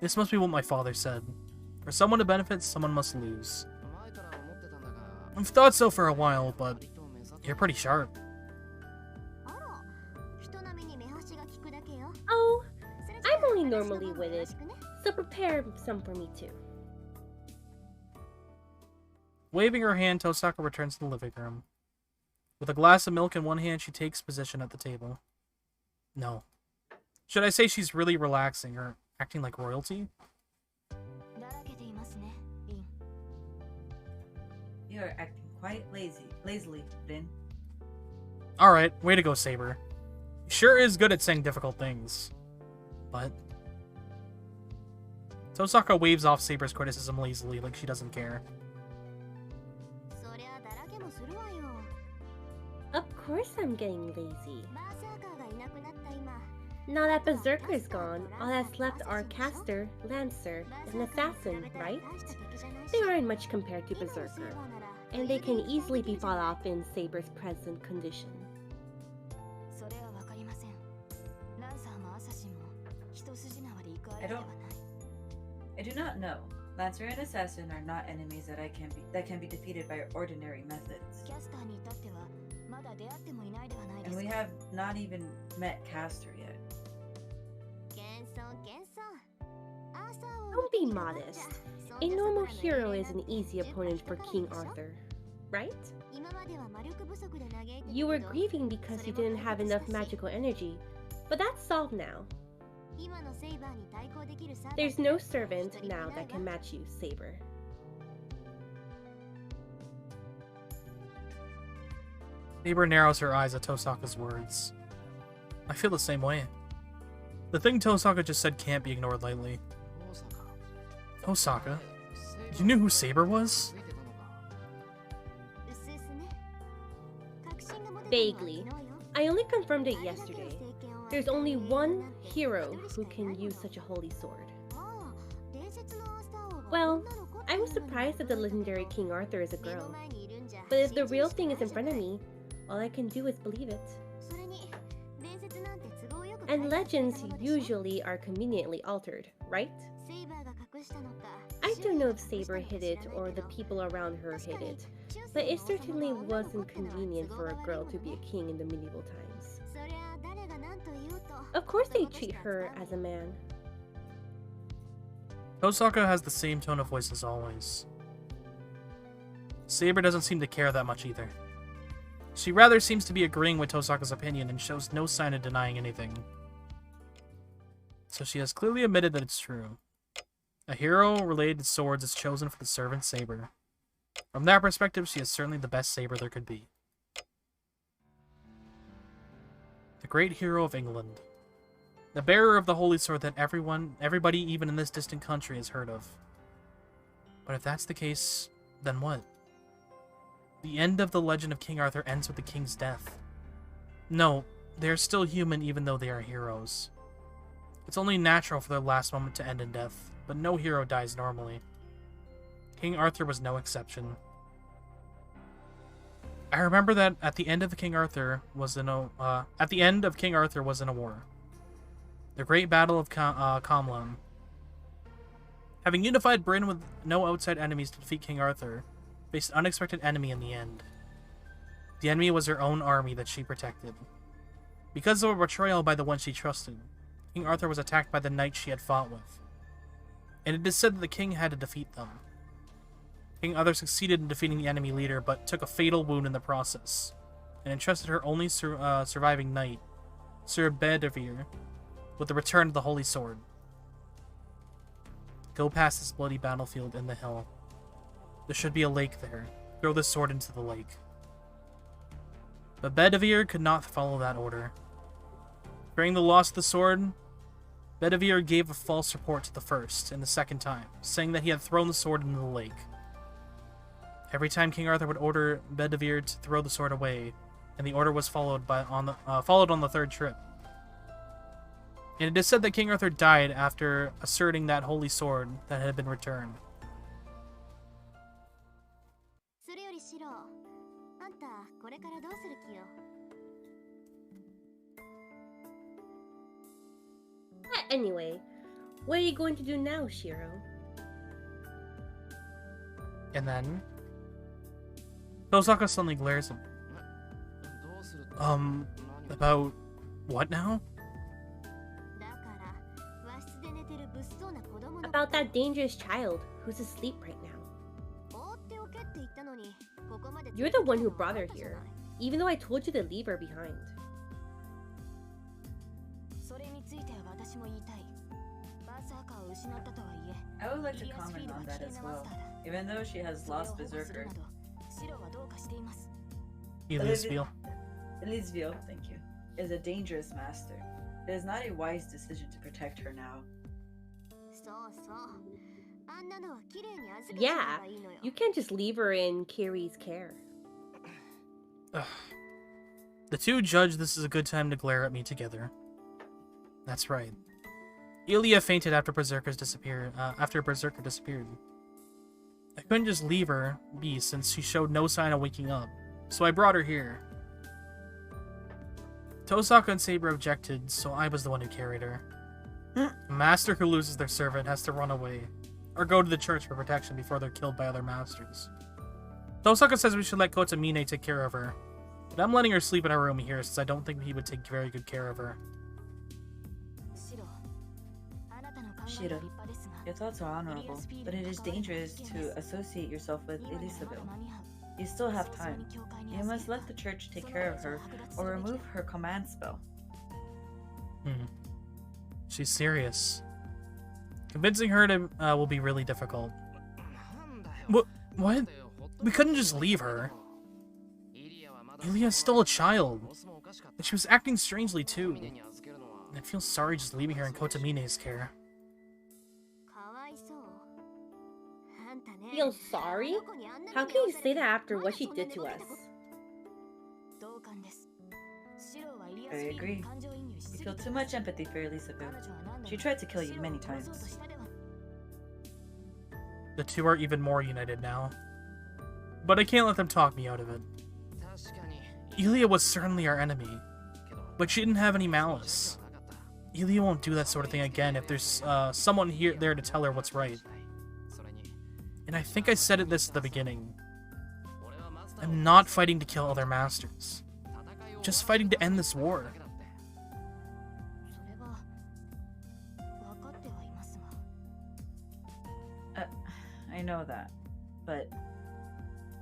This must be what my father said. For someone to benefit, someone must lose. I've thought so for a while, but you're pretty sharp. Oh, I'm only normally witted, so prepare some for me too. Waving her hand, Tosaka returns to the living room. With a glass of milk in one hand, she takes position at the table. No. Should I say she's really relaxing or acting like royalty? You are acting quite lazily, Lin. Alright, way to go, Saber. Sure is good at saying difficult things. But... Tosaka waves off Saber's criticism lazily, like she doesn't care. Of course I'm getting lazy. Now that Berserker's gone, all that's left are Caster, Lancer, and Assassin, right? They aren't much compared to Berserker, and they can easily be fought off in Saber's present condition. I do not know. Lancer and Assassin are not enemies that can be defeated by ordinary methods. And we have not even met Caster yet. Don't be modest. A normal hero is an easy opponent for King Arthur, right? You were grieving because you didn't have enough magical energy, but that's solved now. There's no servant now that can match you, Saber. Saber narrows her eyes at Tosaka's words. I feel the same way. The thing Tosaka just said can't be ignored lightly. Tosaka? You knew who Saber was? Vaguely. I only confirmed it yesterday. There's only one hero who can use such a holy sword. Well, I was surprised that the legendary King Arthur is a girl. But if the real thing is in front of me, all I can do is believe it. And legends usually are conveniently altered, right? I don't know if Saber hid it or the people around her hid it, but it certainly wasn't convenient for a girl to be a king in the medieval times. Of course they treat her as a man. Tosaka has the same tone of voice as always. Saber doesn't seem to care that much either. She rather seems to be agreeing with Tosaka's opinion and shows no sign of denying anything. So she has clearly admitted that it's true. A hero related to swords is chosen for the servant Saber. From that perspective, she is certainly the best Saber there could be. The great hero of England. The bearer of the holy sword that everybody even in this distant country has heard of. But if that's the case, then what? The end of the legend of King Arthur ends with the king's death. No, they are still human even though they are heroes. It's only natural for their last moment to end in death, but no hero dies normally. King Arthur was no exception. I remember that at the end of King Arthur was in a war. The Great Battle of Comlan. Having unified Britain with no outside enemies to defeat King Arthur, faced an unexpected enemy in the end. The enemy was her own army that she protected. Because of a betrayal by the one she trusted, King Arthur was attacked by the knights she had fought with. And it is said that the king had to defeat them. King Arthur succeeded in defeating the enemy leader, but took a fatal wound in the process, and entrusted her only surviving knight, Sir Bedivere, with the return of the Holy Sword. Go past this bloody battlefield in the hill. There should be a lake there. Throw the sword into the lake. But Bedivere could not follow that order. Fearing the loss of the sword, Bedivere gave a false report to the first and the second time, saying that he had thrown the sword into the lake. Every time King Arthur would order Bedivere to throw the sword away, and the order was followed on the third trip. And it is said that King Arthur died after asserting that holy sword that had been returned. Anyway, what are you going to do now, Shiro? And then Tosaka suddenly glares at him. About what now? About that dangerous child who's asleep right now. You're the one who brought her here, even though I told you to leave her behind. I would like to comment on that as well. Even though she has lost Berserker. Eliasville. Eliasville, thank you, is a dangerous master. It is not a wise decision to protect her now. Yeah, you can't just leave her in Kiri's care. The two judge this is a good time to glare at me together. That's right. Ilia fainted after Berserker disappeared. I couldn't just leave her be since she showed no sign of waking up, so I brought her here. Tosaka and Saber objected, so I was the one who carried her. A master who loses their servant has to run away, or go to the church for protection before they're killed by other masters. Tosaka says we should let Kotamine take care of her, but I'm letting her sleep in her room here since I don't think he would take very good care of her. Shiro, your thoughts are honorable, but it is dangerous to associate yourself with Elisabel. You still have time. You must let the church take care of her, or remove her command spell. She's serious. Convincing her to will be really difficult. What? We couldn't just leave her. Ilia's still a child, and she was acting strangely too. I feel sorry just leaving her in Kotamine's care. Feel sorry? How can you say that after what she did to us? I agree. You feel too much empathy for Elisabel. She tried to kill you many times. The two are even more united now. But I can't let them talk me out of it. Ilia was certainly our enemy, but she didn't have any malice. Ilia won't do that sort of thing again if there's someone there to tell her what's right. And I think I said this at the beginning. I'm not fighting to kill other masters. Just fighting to end this war. I know that, but...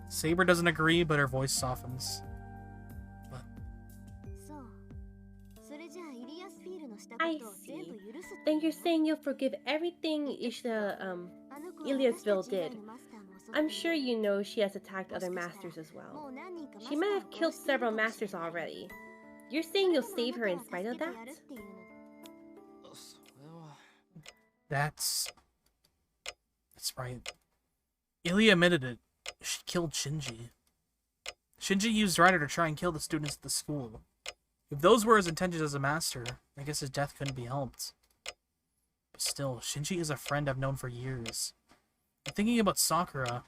Saber doesn't agree, but her voice softens. I see. Then you're saying you'll forgive everything Eliasville did. I'm sure you know she has attacked other masters as well. She might have killed several masters already. You're saying you'll save her in spite of that? That's right. Ilia admitted it. She killed Shinji. Shinji used Rider to try and kill the students at the school. If those were his intentions as a master, I guess his death couldn't be helped. But still, Shinji is a friend I've known for years. And thinking about Sakura,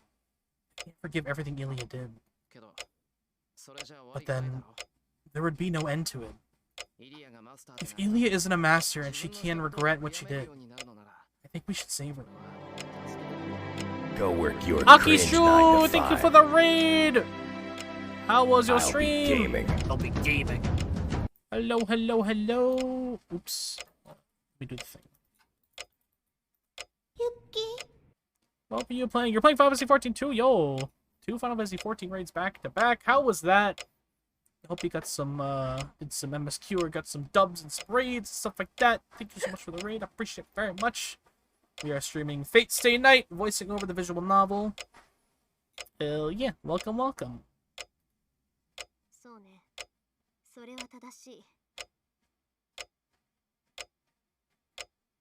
I can't forgive everything Ilia did. But then, there would be no end to it. If Ilia isn't a master and she can regret what she did, I think we should save her. Go work your Akishu, thank you for the raid! How was your I'll stream? be gaming. I'll be gaming. Hello, hello, hello. Oops. Let me do the thing. Yuki. What were you playing? You're playing Final Fantasy 14 too? Yo. 2 Final Fantasy 14 raids back to back. How was that? I hope you got some, did some MSQ or got some dubs and sprays and stuff like that. Thank you so much for the raid. I appreciate it very much. We are streaming Fate Stay Night, voicing over the visual novel. Hell yeah. Welcome, welcome.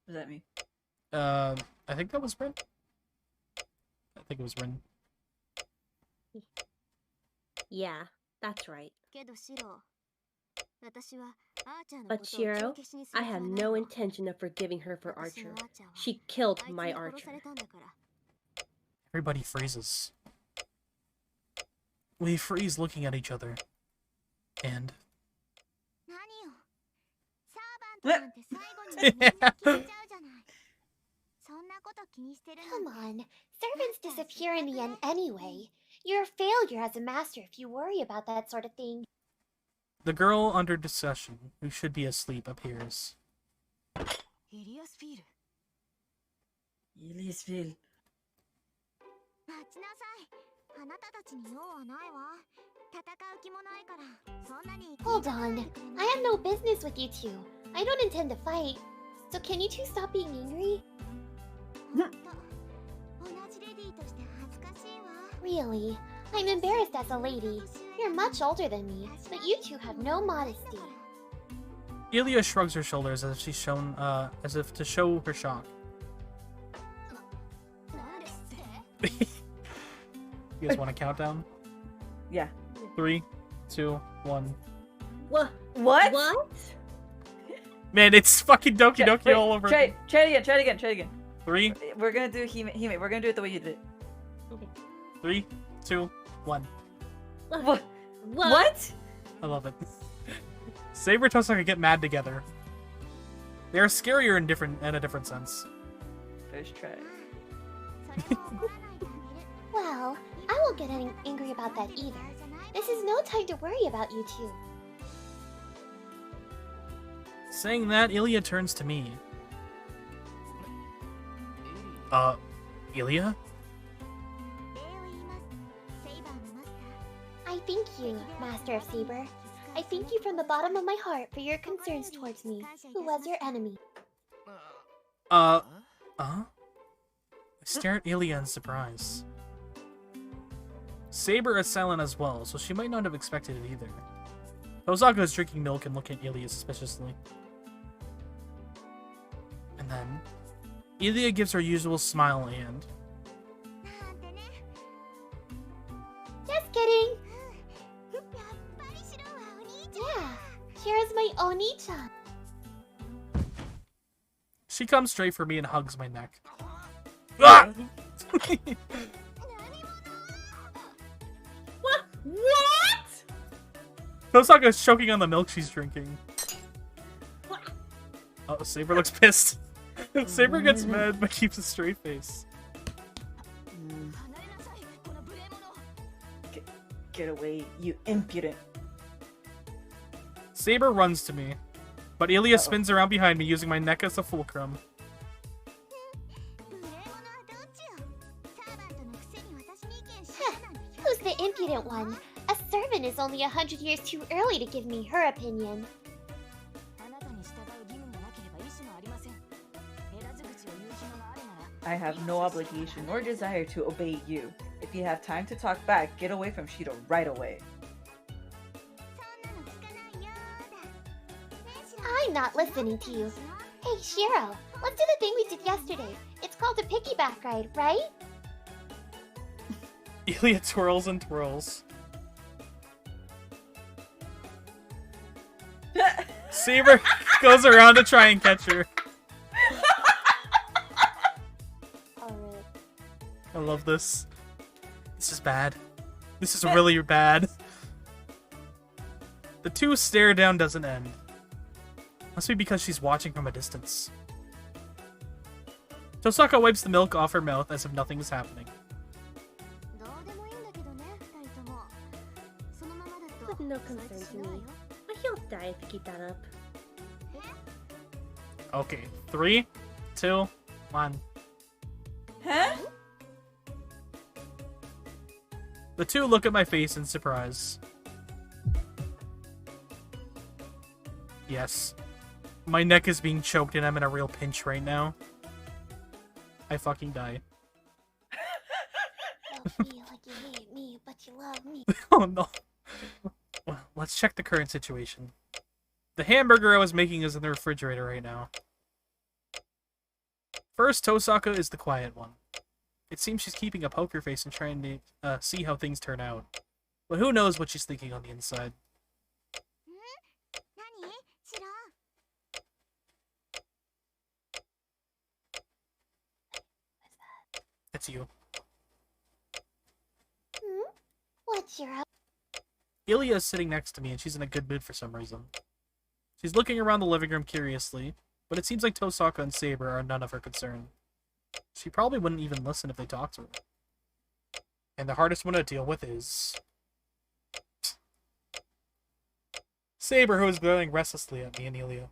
Was that me? I think that was Rin. I think it was Rin. Yeah, that's right. But Shiro, I have no intention of forgiving her for Archer. She killed my Archer. Everybody freezes. We freeze looking at each other. And... Come on, servants disappear in the end anyway. You're a failure as a master if you worry about that sort of thing. The girl under discussion, who should be asleep, appears. Eliasville. Hold on, I have no business with you two. I don't intend to fight. So can you two stop being angry? Really, I'm embarrassed as a lady. You're much older than me, but you two have no modesty. Ilya shrugs her shoulders as if to show her shock. You guys want a countdown? Yeah. 3, 2, 1. What? What? Man, it's fucking Doki Doki Wait, all over. Try it again. 3. We're gonna do Hime. We're gonna do it the way you did it. Okay. 3, 2, 1. What? I love it. Saber and Tosaka get mad together. They are scarier in a different sense. First try. Well, I won't get any angry about that either. This is no time to worry about you two. Saying that, Ilya turns to me. Ilya? I thank you, Master of Saber. I thank you from the bottom of my heart for your concerns towards me, who was your enemy. I stare at Ilya in surprise. Saber is silent as well, so she might not have expected it either. Tosaka is drinking milk and looking at Ilya suspiciously. And then, Ilya gives her usual smile and... Just kidding! Yeah, here's my Oni-chan. She comes straight for me and hugs my neck. Ah! What? Tosaka is choking on the milk she's drinking. Oh, Saber looks pissed. Saber gets mad but keeps a straight face. Get away, you impudent. Saber runs to me, but Ilya spins around behind me using my neck as a fulcrum. Who's the impudent one? A servant is only 100 years too early to give me her opinion. I have no obligation nor desire to obey you. If you have time to talk back, get away from Shido right away. I'm not listening to you. Hey, Shiro, let's do the thing we did yesterday. It's called a piggyback ride, right? Ilya twirls and twirls. Saber goes around to try and catch her. I love this. This is bad. This is really bad. The two stare down doesn't end. Must be because she's watching from a distance. Tosaka wipes the milk off her mouth as if nothing is happening. Of no concern to me. But he'll die if you keep that up. Okay, 3, 2, 1. Huh? The two look at my face in surprise. Yes. My neck is being choked and I'm in a real pinch right now. I fucking die. Love me like you hate me, but you love me. Oh no. Well, let's check the current situation. The hamburger I was making is in the refrigerator right now. First, Tosaka is the quiet one. It seems she's keeping a poker face and trying to see how things turn out. But who knows what she's thinking on the inside. It's you. What good, Shiro. Ilya is sitting next to me, and she's in a good mood for some reason. She's looking around the living room curiously, but it seems like Tosaka and Saber are none of her concern. She probably wouldn't even listen if they talked to her. And the hardest one to deal with is Saber, who is glaring restlessly at me and Ilya.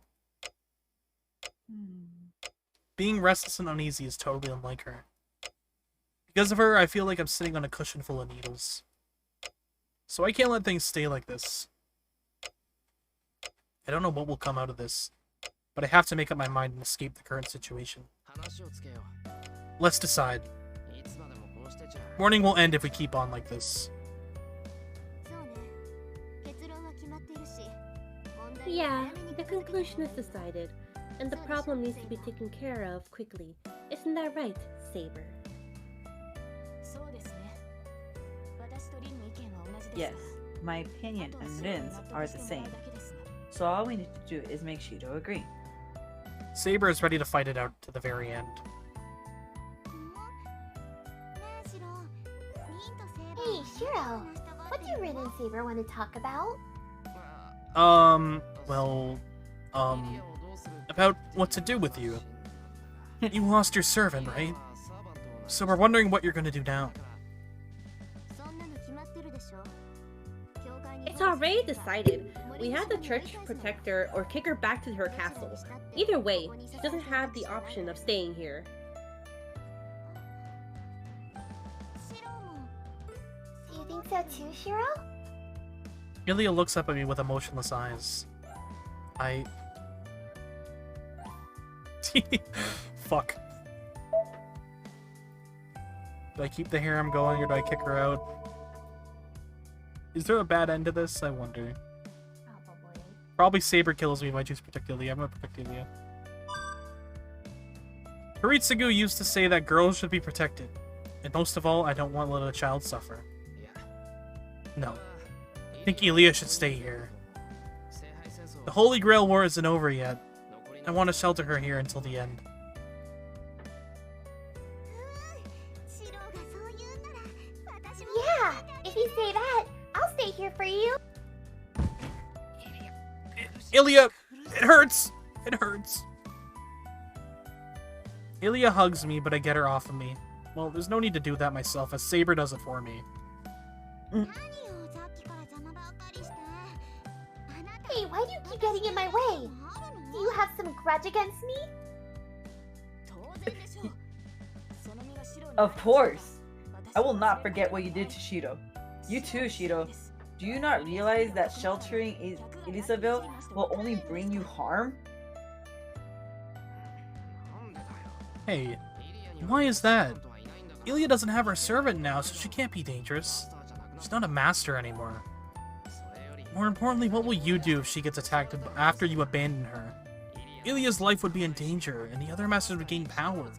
Being restless and uneasy is totally unlike her. Because of her, I feel like I'm sitting on a cushion full of needles. So I can't let things stay like this. I don't know what will come out of this, but I have to make up my mind and escape the current situation. Let's decide. Morning will end if we keep on like this. Yeah, the conclusion is decided, and the problem needs to be taken care of quickly. Isn't that right, Saber? Yes, my opinion and Rin's are the same. So all we need to do is make Shido agree. Saber is ready to fight it out to the very end. Hey, Shiro. What do Rin and Saber want to talk about? About what to do with you. You lost your servant, right? So we're wondering what you're gonna do now. It's already decided. We have the church protect her or kick her back to her castle. Either way, she doesn't have the option of staying here. Do you think so too, Shiro? Ilya looks up at me with emotionless eyes. Fuck. Do I keep the harem going or do I kick her out? Is there a bad end to this? I wonder. Probably Saber kills me if I choose protect Ilya. I'm gonna protect Ilya. Haritsugu used to say that girls should be protected. And most of all, I don't want to let a child suffer. No. I think Ilya should stay here. The Holy Grail War isn't over yet. I want to shelter her here until the end. Yeah, if you say that, I'll stay here for you. Ilya! It hurts! It hurts. Ilya hugs me, but I get her off of me. Well, there's no need to do that myself, as Saber does it for me. Hey, why do you keep getting in my way? Do you have some grudge against me? Of course! I will not forget what you did to Shido. You too, Shido. Do you not realize that sheltering Elisabel will only bring you harm? Hey, why is that? Ilya doesn't have her servant now, so she can't be dangerous. She's not a master anymore. More importantly, what will you do if she gets attacked after you abandon her? Ilya's life would be in danger, and the other masters would gain power.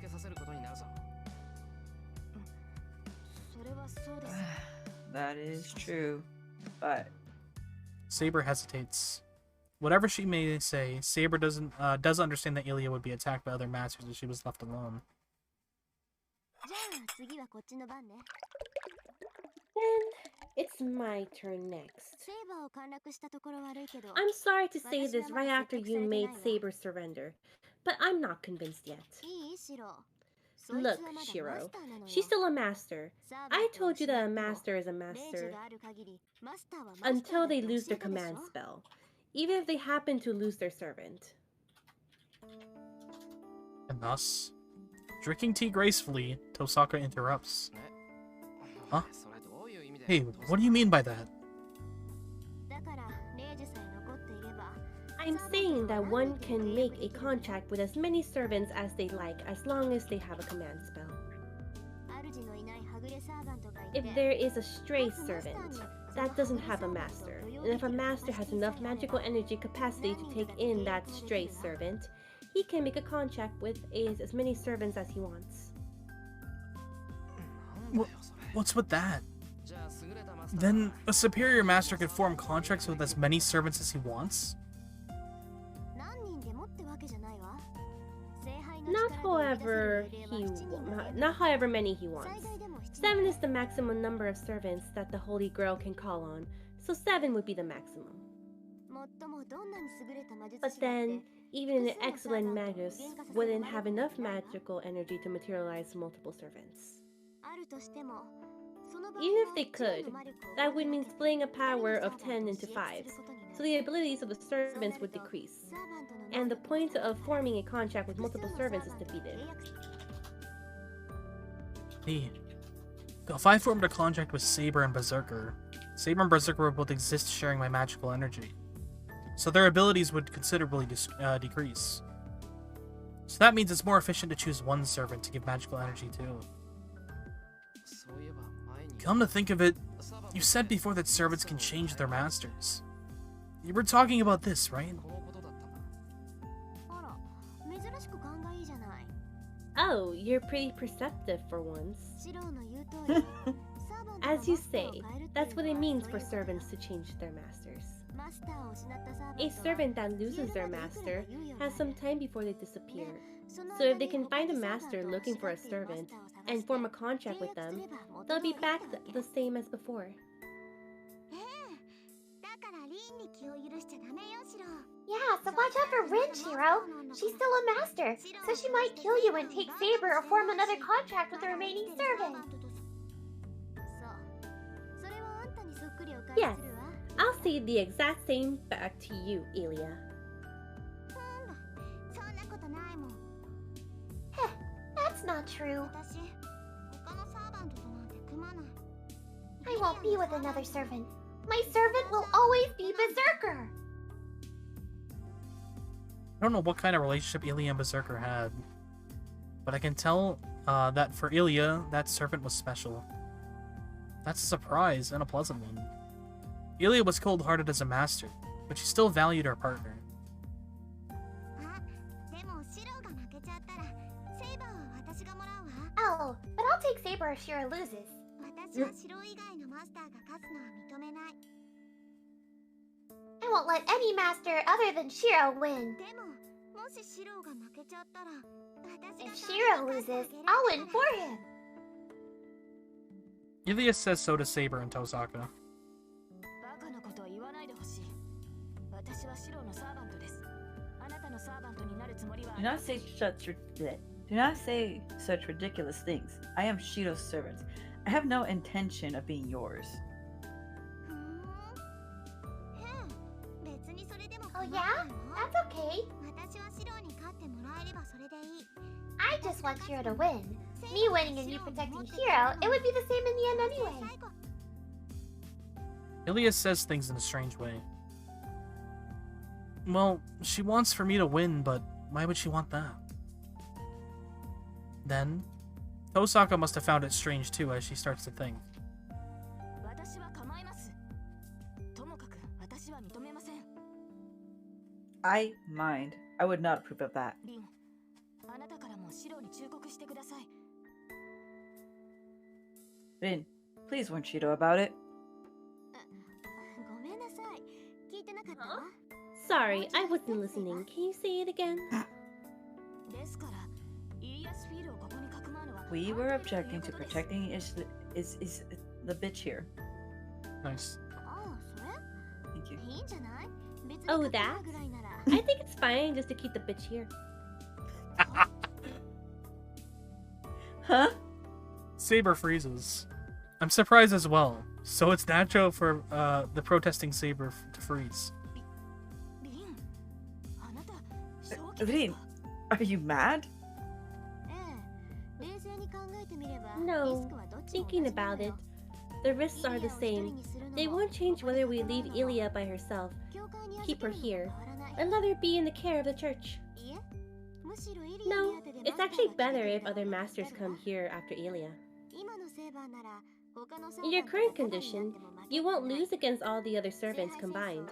That is true, but... Saber hesitates. Whatever she may say, Saber does understand that Ilya would be attacked by other masters if she was left alone. Then it's my turn next. I'm sorry to say this right after you made Saber surrender, but I'm not convinced yet. Look, Shiro, she's still a master. I told you that a master is a master until they lose their command spell, even if they happen to lose their servant. And thus, drinking tea gracefully, Tosaka interrupts. Huh? Hey, what do you mean by that? I'm saying that one can make a contract with as many servants as they like, as long as they have a command spell. If there is a stray servant, that doesn't have a master, and if a master has enough magical energy capacity to take in that stray servant, he can make a contract with as many servants as he wants. What's with that? Then a superior master could form contracts with as many servants as he wants? Not however many he wants. 7 is the maximum number of servants that the Holy Grail can call on, so 7 would be the maximum. But then, even an excellent magus wouldn't have enough magical energy to materialize multiple servants. Even if they could, that would mean splitting a power of 10 into 5, so the abilities of the servants would decrease, and the point of forming a contract with multiple servants is defeated. Hey, if I formed a contract with Saber and Berserker, Saber and Berserker would both exist sharing my magical energy, so their abilities would considerably decrease. So that means it's more efficient to choose one servant to give magical energy to. Come to think of it, you said before that servants can change their masters. You were talking about this, right? Oh, you're pretty perceptive for once. As you say, that's what it means for servants to change their masters. A servant that loses their master has some time before they disappear. So if they can find a master looking for a servant and form a contract with them, they'll be back the same as before. Yeah, so watch out for Rin, Shiro. She's still a master, so she might kill you and take Saber or form another contract with the remaining servant. Yes, I'll say the exact same back to you, Ilya. Heh, that's not true. I won't be with another servant. My servant will always be Berserker. I don't know what kind of relationship Ilya and Berserker had, but I can tell that for Ilya, that servant was special. That's a surprise and a pleasant one. Ilya was cold-hearted as a master, but she still valued her partner. Oh, but I'll take Saber if Shiro loses. I won't let any master other than Shiro win. If Shiro loses, I'll win for him. Ilya says so to Saber and Tosaka. Do not say such ridiculous things. I am Shiro's servant. I have no intention of being yours. Oh yeah? That's okay. I just want Shiro to win. Me winning and you protecting Shiro, it would be the same in the end anyway. Ilya says things in a strange way. Well, she wants for me to win, but why would she want that? Then, Tosaka must have found it strange too as she starts to think. I mind. I would not approve of that. Rin, please warn Shiro about it. Huh? Sorry, I wasn't listening. Can you say it again? We were objecting to protecting is the bitch here. Nice. Thank you. Oh, that? I think it's fine just to keep the bitch here. Huh? Saber freezes. I'm surprised as well. So it's natural for the protesting Saber to freeze. Rin, are you mad? No, thinking about it, the risks are the same. They won't change whether we leave Ilya by herself, keep her here, or let her be in the care of the church. No, it's actually better if other masters come here after Ilya. In your current condition, you won't lose against all the other servants combined.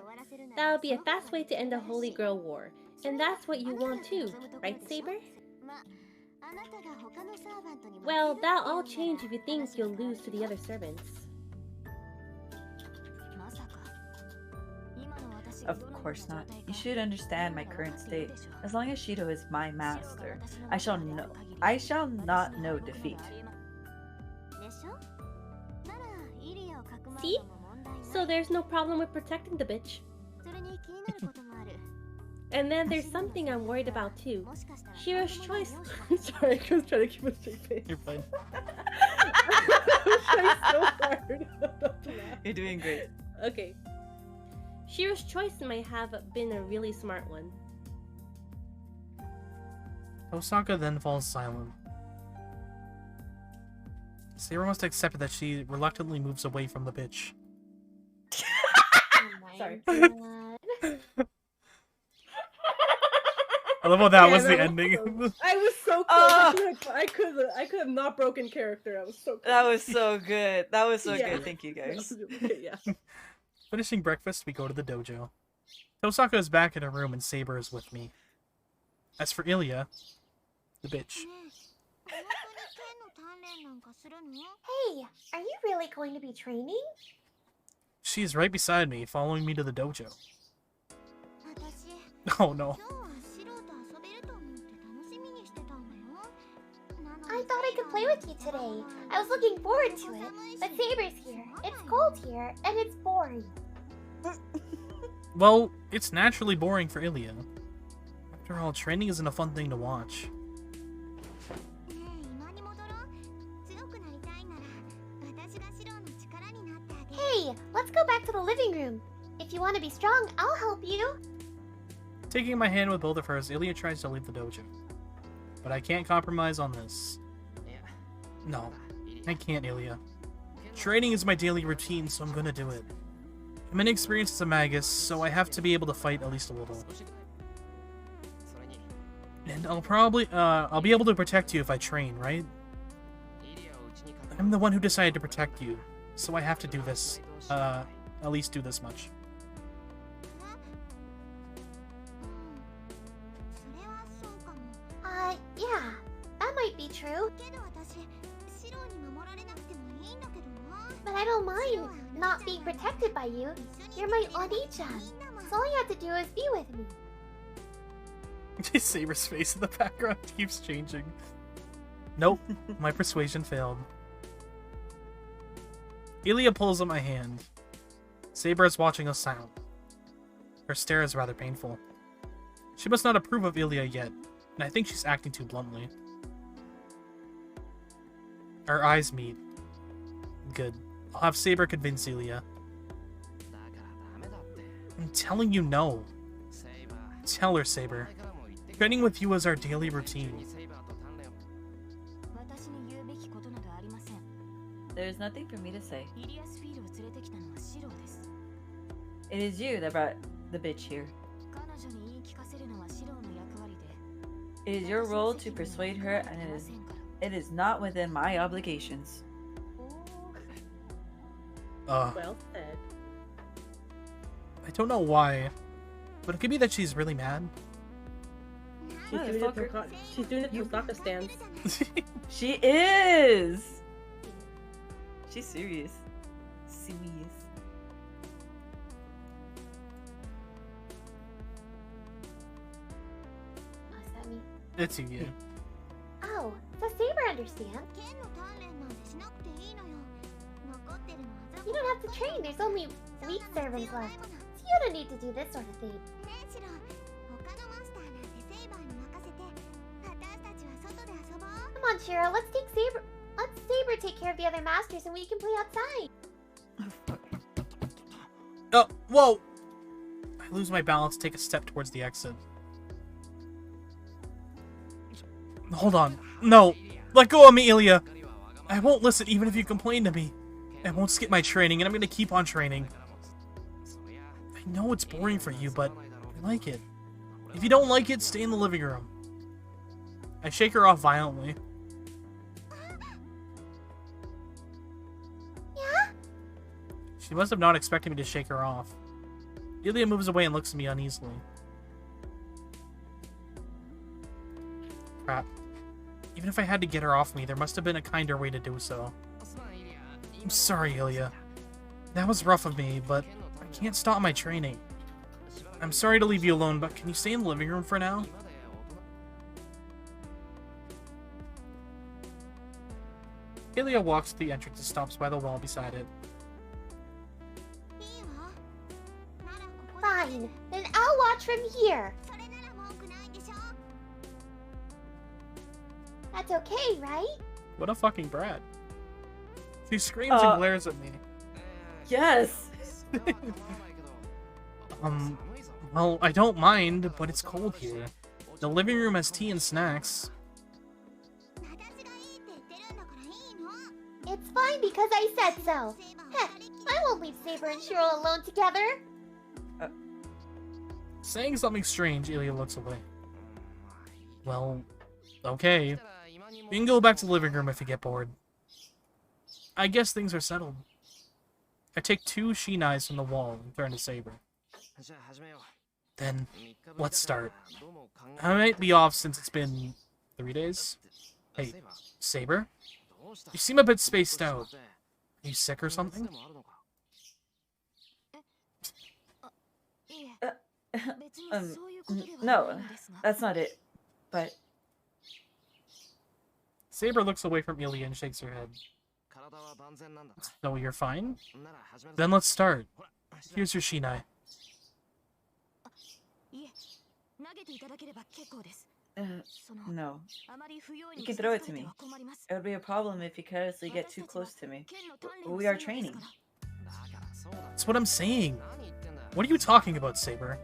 That would be a fast way to end the Holy Grail War, and that's what you want too, right, Saber? Well, that'll all change if you think you'll lose to the other servants. Of course not. You should understand my current state. As long as Shiro is my master, I shall not know defeat. So there's no problem with protecting the bitch. And then there's something I'm worried about too. Shira's choice. Sorry, I was trying to keep a straight face. You're fine. I was trying so hard. You're doing great. Okay. Shira's choice might have been a really smart one. Osaka then falls silent. Sarah must accept that she reluctantly moves away from the bitch. Sorry. I love how that Yeah, was the that ending. I was so close. I could have not broken character. I was so close. That was so good. That was so Yeah. good. Thank you, guys. Yeah. Finishing breakfast, we go to the dojo. Osaka is back in her room and Saber is with me. As for Ilya, the bitch. Hey, are you really going to be training? She is right beside me, following me to the dojo. Oh no. I thought I could play with you today. I was looking forward to it. But Saber's here. It's cold here, and it's boring. Well, it's naturally boring for Ilya. After all, training isn't a fun thing to watch. Hey, let's go back to the living room. If you want to be strong, I'll help you. Taking my hand with both of hers, Ilya tries to leave the dojo. But I can't compromise on this. No, I can't, Ilya. Training is my daily routine, so I'm gonna do it. I'm inexperienced as a magus, so I have to be able to fight at least a little. And I'll be able to protect you if I train, right? I'm the one who decided to protect you, so I have to do this. At least do this much. Yeah, that might be true. But I don't mind not being protected by you. You're my Oni-chan. So all you have to do is be with me. Saber's face in the background keeps changing. Nope, my persuasion failed. Ilya pulls at my hand. Saber is watching us silent. Her stare is rather painful. She must not approve of Ilya yet, and I think she's acting too bluntly. Our eyes meet. Good. I'll have Saber convince Ilya. I'm telling you no. Tell her, Saber. Training with you is our daily routine. There's nothing for me to say. It is you that brought the bitch here. It is your role to persuade her, and it is not within my obligations. Well said. I don't know why, but it could be that she's really mad. She's doing it to soccer stands. She is! She's serious. Serious. What's that mean? It's you, yeah. Oh, so Saber understands. You don't have to train. There's only weak servants left. So you don't need to do this sort of thing. Come on, Shiro. Let's Saber take care of the other masters and we can play outside. Oh, whoa! I lose my balance, take a step towards the exit. Hold on. No! Let go of me, Ilya! I won't listen even if you complain to me. I won't skip my training, and I'm gonna keep on training. I know it's boring for you, but I like it. If you don't like it, stay in the living room. I shake her off violently. Yeah? She must have not expected me to shake her off. Ilya moves away and looks at me uneasily. Crap. Even if I had to get her off me, there must have been a kinder way to do so. I'm sorry, Ilya. That was rough of me, but I can't stop my training. I'm sorry to leave you alone, but can you stay in the living room for now? Ilya walks to the entrance and stops by the wall beside it. Fine, then I'll watch from here. That's okay, right? What a fucking brat. She screams and glares at me. Yes. Well, I don't mind, but it's cold here. The living room has tea and snacks. It's fine because I said so. Heck, I won't leave Saber and Shiro alone together. Saying something strange, Ilya looks away. Well, okay. We can go back to the living room if you get bored. I guess things are settled. I take 2 shinais from the wall and turn to Saber. Then, let's start. I might be off since it's been 3 days. Hey, Saber? You seem a bit spaced out. Are you sick or something? No, that's not it. But Saber looks away from Ilya and shakes her head. So you're fine? Then let's start. Here's your shinai. No. You can throw it to me. It would be a problem if you carelessly get too close to me. We are training. That's what I'm saying. What are you talking about, Saber?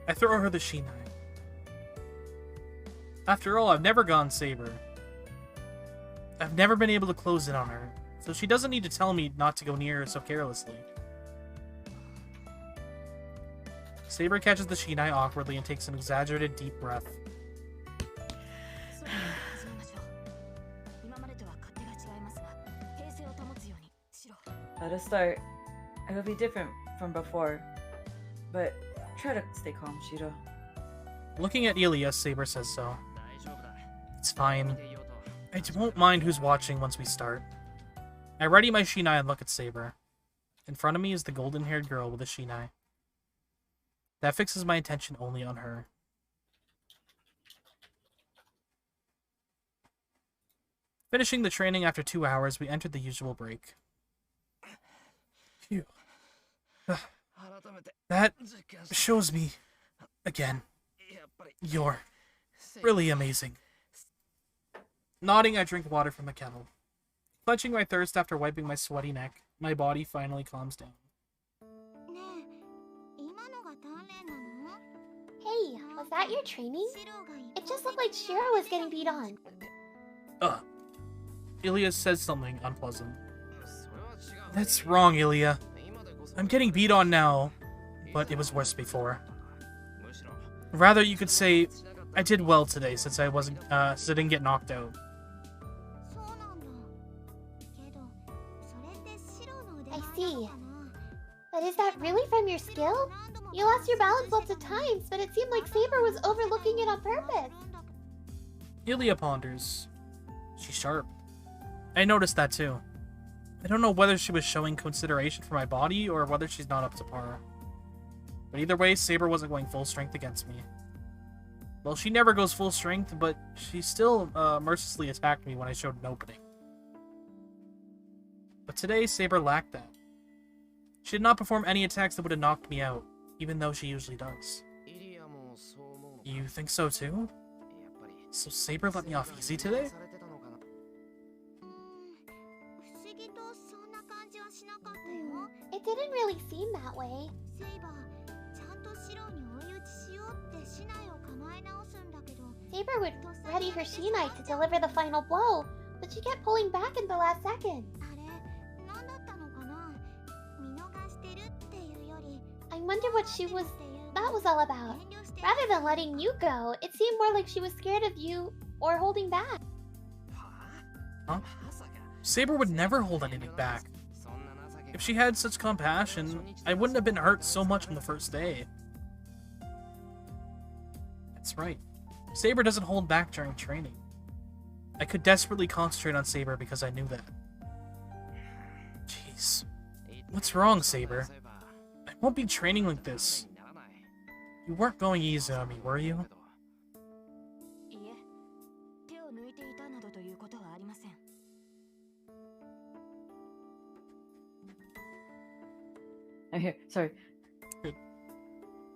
I throw her the shinai. After all, I've never gone Saber. I've never been able to close in on her, so she doesn't need to tell me not to go near her so carelessly. Saber catches the shinai awkwardly and takes an exaggerated deep breath. Let us start. It'll be different from before, but try to stay calm, Shiro. Looking at Ilya, Saber says so. It's fine. I won't mind who's watching once we start. I ready my shinai and look at Saber. In front of me is the golden-haired girl with a shinai. That fixes my attention only on her. Finishing the training after 2 hours, we entered the usual break. Phew. That shows me, again, you're really amazing. Nodding, I drink water from the kettle. Clutching my thirst after wiping my sweaty neck, my body finally calms down. Hey, was that your training? It just looked like Shiro was getting beat on. Ilya says something unpleasant. That's wrong, Ilya. I'm getting beat on now, but it was worse before. Rather, you could say I did well today since I didn't get knocked out. I see. But is that really from your skill? You lost your balance lots of times, but it seemed like Saber was overlooking it on purpose. Ilya ponders. She's sharp. I noticed that too. I don't know whether she was showing consideration for my body or whether she's not up to par. But either way, Saber wasn't going full strength against me. Well, she never goes full strength, but she still mercilessly attacked me when I showed an opening. But today, Saber lacked that. She did not perform any attacks that would have knocked me out, even though she usually does. You think so too? So Saber let me off easy today? It didn't really seem that way. Saber would ready her shinai to deliver the final blow, but she kept pulling back in the last second. I wonder what that was all about. Rather than letting you go, it seemed more like she was scared of you or holding back. Huh? Saber would never hold anything back. If she had such compassion, I wouldn't have been hurt so much on the first day. That's right. Saber doesn't hold back during training. I could desperately concentrate on Saber because I knew that. Jeez. What's wrong, Saber? I won't be training like this. You weren't going easy on me, were you? I'm here. Sorry.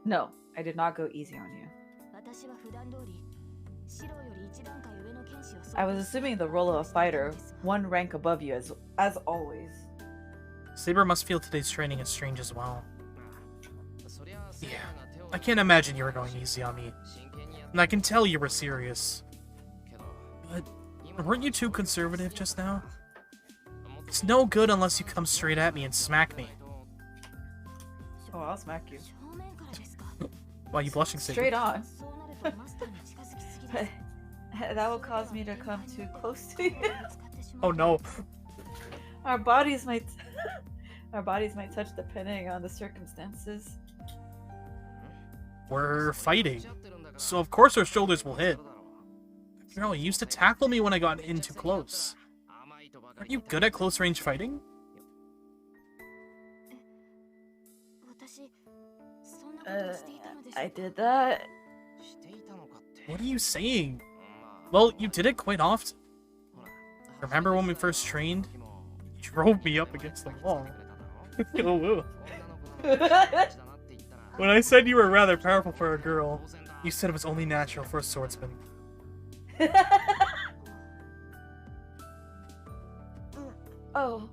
No, I did not go easy on you. I was assuming the role of a fighter, one rank above you as always. Saber must feel today's training is strange as well. Yeah, I can't imagine you were going easy on me. And I can tell you were serious. But weren't you too conservative just now? It's no good unless you come straight at me and smack me. Oh, I'll smack you. Why are you blushing, Saber? Straight on. That will cause me to come too close to you. Oh no. Our bodies might touch depending on the circumstances. We're fighting, so of course our shoulders will hit. After all, you used to tackle me when I got in too close. Aren't you good at close range fighting? I did that. What are you saying? Well, you did it quite often. Remember when we first trained? You drove me up against the wall. Oh, whoa. When I said you were rather powerful for a girl, you said it was only natural for a swordsman. Oh.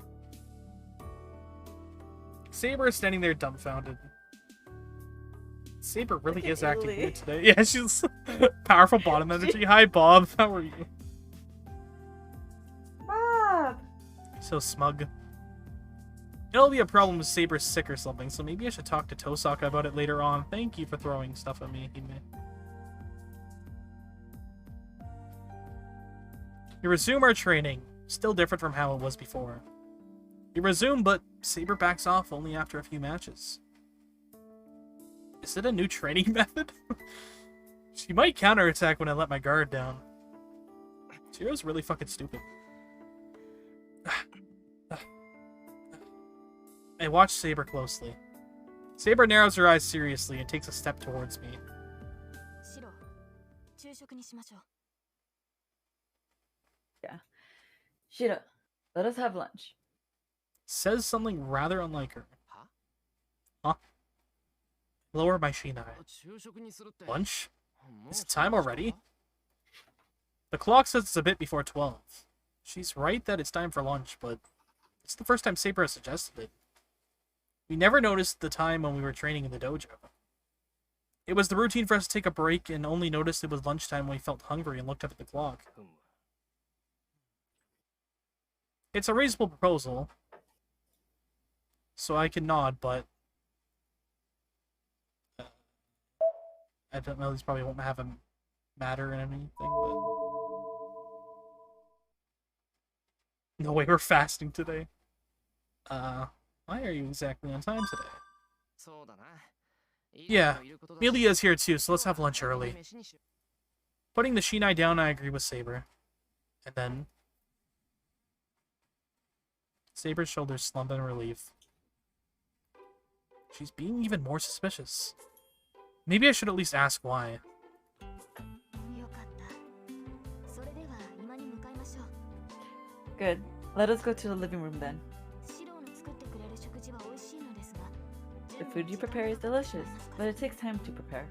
Saber is standing there dumbfounded. Saber really is acting weird today. Yeah, she's powerful bottom energy. Hi, Bob. How are you? Bob! So smug. It'll be a problem if Saber's sick or something, so maybe I should talk to Tosaka about it later on. Thank you for throwing stuff at me, Hime. We resume our training. Still different from how it was before. We resume, but Saber backs off only after a few matches. Is it a new training method? She might counterattack when I let my guard down. Chiro's really fucking stupid. I watch Saber closely. Saber narrows her eyes seriously and takes a step towards me. Yeah. Shiro, let us have lunch. Says something rather unlike her. Huh? Lower my shinai. Lunch? Is it time already? The clock says it's a bit before 12. She's right that it's time for lunch, but it's the first time Saber has suggested it. We never noticed the time when we were training in the dojo. It was the routine for us to take a break and only noticed it was lunchtime when we felt hungry and looked up at the clock. It's a reasonable proposal, so I can nod, but I don't know, these probably won't have a matter in anything, but no way we're fasting today. Why are you exactly on time today? Yeah, Milia's here too, so let's have lunch early. Putting the shinai down, I agree with Saber. And then Saber's shoulders slump in relief. She's being even more suspicious. Maybe I should at least ask why. Good. Let us go to the living room then. The food you prepare is delicious, but it takes time to prepare.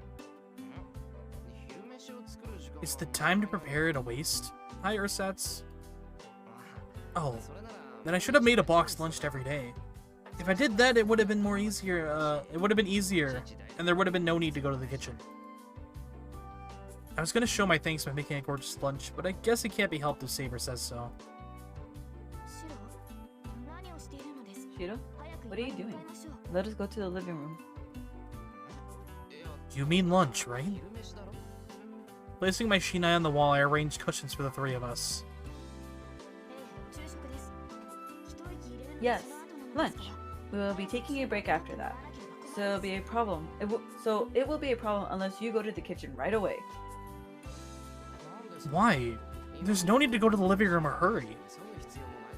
Is the time to prepare it a waste? Hi, Ursats. Oh, then I should have made a boxed lunch every day. If I did that, it would have been more easier. It would have been easier, and there would have been no need to go to the kitchen. I was gonna show my thanks by making a gorgeous lunch, but I guess it can't be helped if Saber says so. Shiro, what are you doing? Let us go to the living room. You mean lunch, right? Placing my shinai on the wall, I arranged cushions for the three of us. Yes, lunch. We will be taking a break after that. So it'll be a problem. It will be a problem unless you go to the kitchen right away. Why? There's no need to go to the living room or hurry.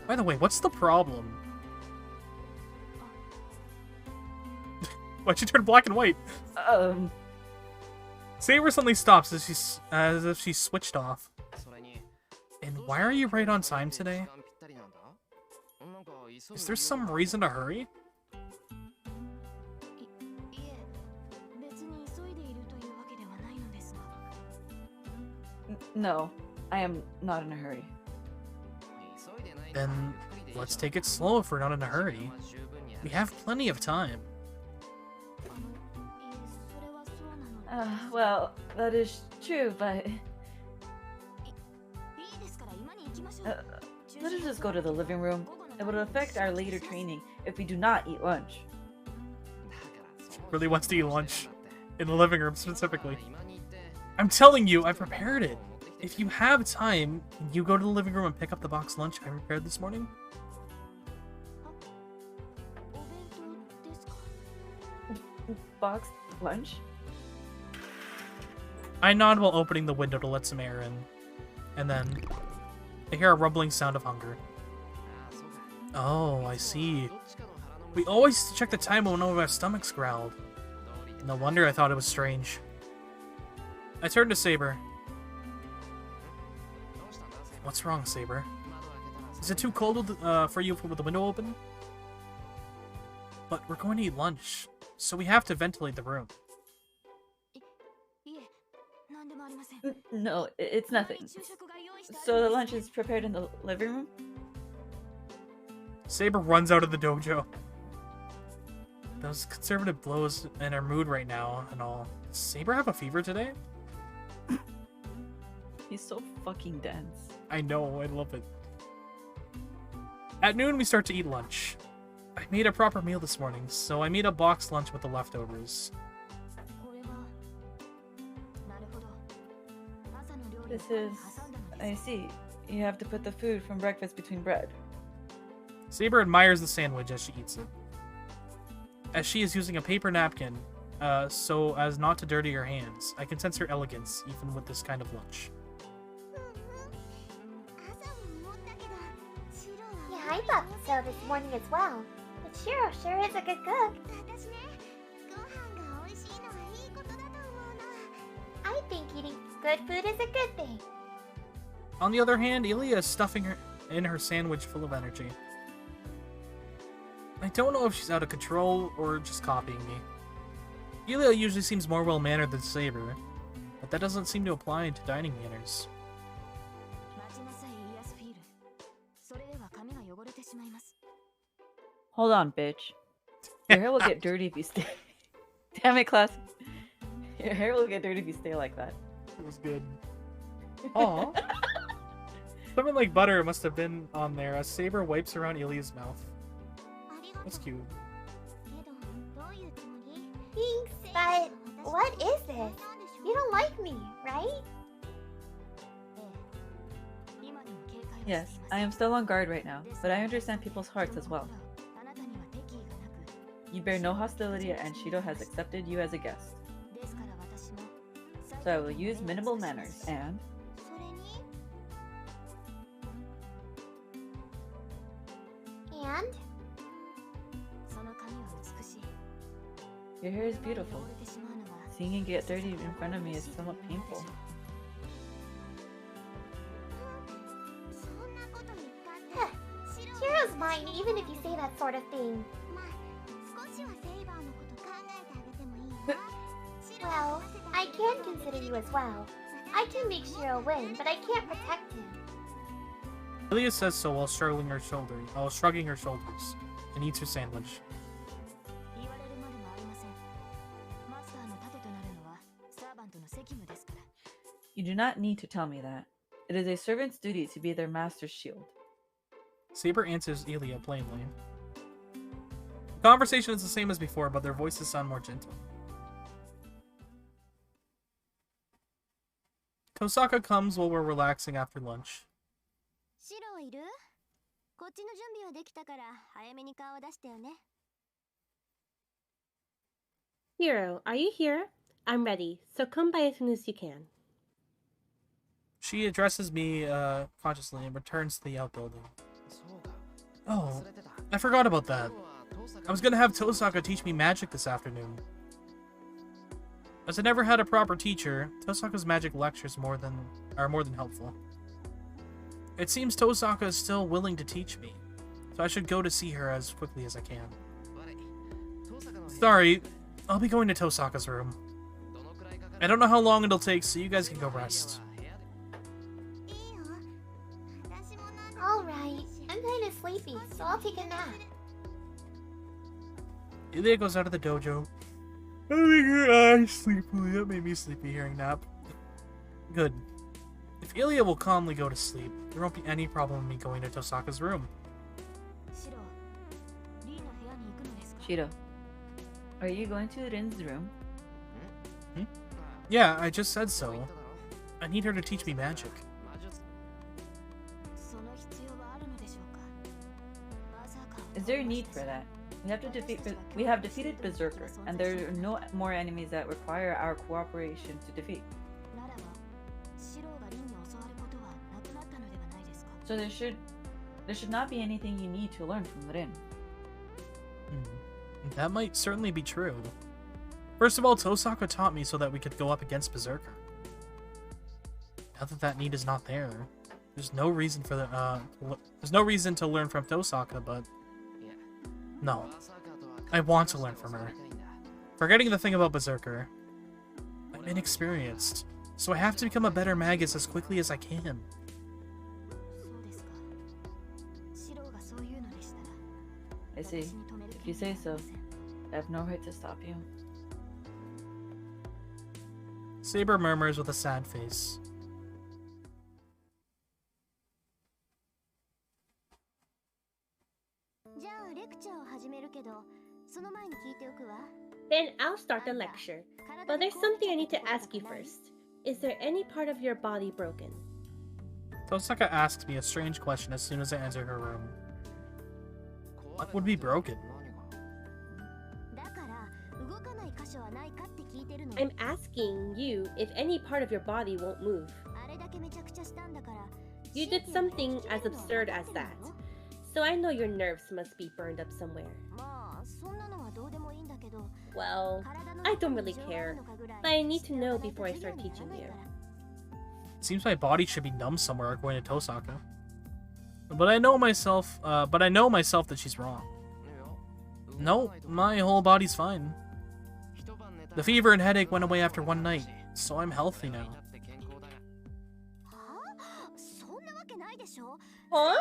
By the way, what's the problem? Why'd you turn black and white? Saber suddenly stops as if she's switched off. And why are you right on time today? Is there some reason to hurry? No, I am not in a hurry. Then let's take it slow if we're not in a hurry. We have plenty of time. Well, that is true, but... let us just go to the living room. It will affect our later training if we do not eat lunch. Really wants to eat lunch. In the living room, specifically. I'm telling you, I prepared it. If you have time, can you go to the living room and pick up the box lunch I prepared this morning? Box lunch? I nod while opening the window to let some air in. And then, I hear a rumbling sound of hunger. Oh, I see. We always used to check the time when one of our stomachs growled. No wonder I thought it was strange. I turned to Saber. What's wrong, Saber? Is it too cold for you with the window open? But we're going to eat lunch, so we have to ventilate the room. No, it's nothing. So the lunch is prepared in the living room? Saber runs out of the dojo. Those conservative blows and our mood right now and all. Does Saber have a fever today? He's so fucking dense. I know, I love it. At noon, we start to eat lunch. I made a proper meal this morning, so I made a box lunch with the leftovers. This is... I see. You have to put the food from breakfast between bread. Saber admires the sandwich as she eats it. As she is using a paper napkin, so as not to dirty her hands. I can sense her elegance, even with this kind of lunch. Yeah, I thought so this morning as well. But Shiro sure is a good cook. I think eating good food is a good thing. On the other hand, Ilya is stuffing her in her sandwich full of energy. I don't know if she's out of control or just copying me. Ilya usually seems more well-mannered than Saber, but that doesn't seem to apply to dining manners. Hold on, bitch. Your hair will get dirty if you stay. Damn it, class. Your hair will get dirty if you stay like that. It was good. Aw. Something like butter must have been on there as Saber wipes around Ilya's mouth. That's cute. Thanks, but what is this? You don't like me, right? Yes, I am still on guard right now, but I understand people's hearts as well. You bear no hostility and Shido has accepted you as a guest. So I will use minimal manners and... And? Your hair is beautiful. Seeing it get dirty in front of me is somewhat painful. Shiro's mine even if you say that sort of thing. Well, I can consider you as well. I can make Shiro win, but I can't protect him. Ilya says so while shrugging her shoulders, and eats her sandwich. You do not need to tell me that. It is a servant's duty to be their master's shield. Saber answers Ilya plainly. The conversation is the same as before, but their voices sound more gentle. Tosaka comes while we're relaxing after lunch. Hiro, are you here? I'm ready, so come by as soon as you can. She addresses me consciously and returns to the outbuilding. Oh, I forgot about that. I was gonna have Tosaka teach me magic this afternoon. As I never had a proper teacher, Tosaka's magic lectures are more than helpful. It seems Tosaka is still willing to teach me, so I should go to see her as quickly as I can. Sorry, I'll be going to Tosaka's room. I don't know how long it'll take, so you guys can go rest. sleepy, so I'll take a nap. Ilya goes out of the dojo. I make her eyes sleepy. That made me sleepy hearing nap. Good. If Ilya will calmly go to sleep, there won't be any problem with me going to Tosaka's room. Shiro, are you going to Rin's room? Yeah, I just said so. I need her to teach me magic. Is there a need for that? We have defeated Berserker, and there are no more enemies that require our cooperation to defeat. So there should not be anything you need to learn from Rin. That might certainly be true. First of all, Tosaka taught me so that we could go up against Berserker. Now that that need is not there, there's no reason for there's no reason to learn from Tosaka, but no. I want to learn from her. Forgetting the thing about Berserker, I'm inexperienced, so I have to become a better magus as quickly as I can. I see. If you say so, I have no right to stop you. Saber murmurs with a sad face. Then I'll start the lecture. But there's something I need to ask you first. Is there any part of your body broken? Tosaka asks me a strange question as soon as I enter her room. What would be broken? I'm asking you if any part of your body won't move. You did something as absurd as that, so I know your nerves must be burned up somewhere. Well, I don't really care, but I need to know before I start teaching you. Seems my body should be numb somewhere according to Tosaka. But I know myself that she's wrong. No, my whole body's fine. The fever and headache went away after one night, so I'm healthy now. Huh?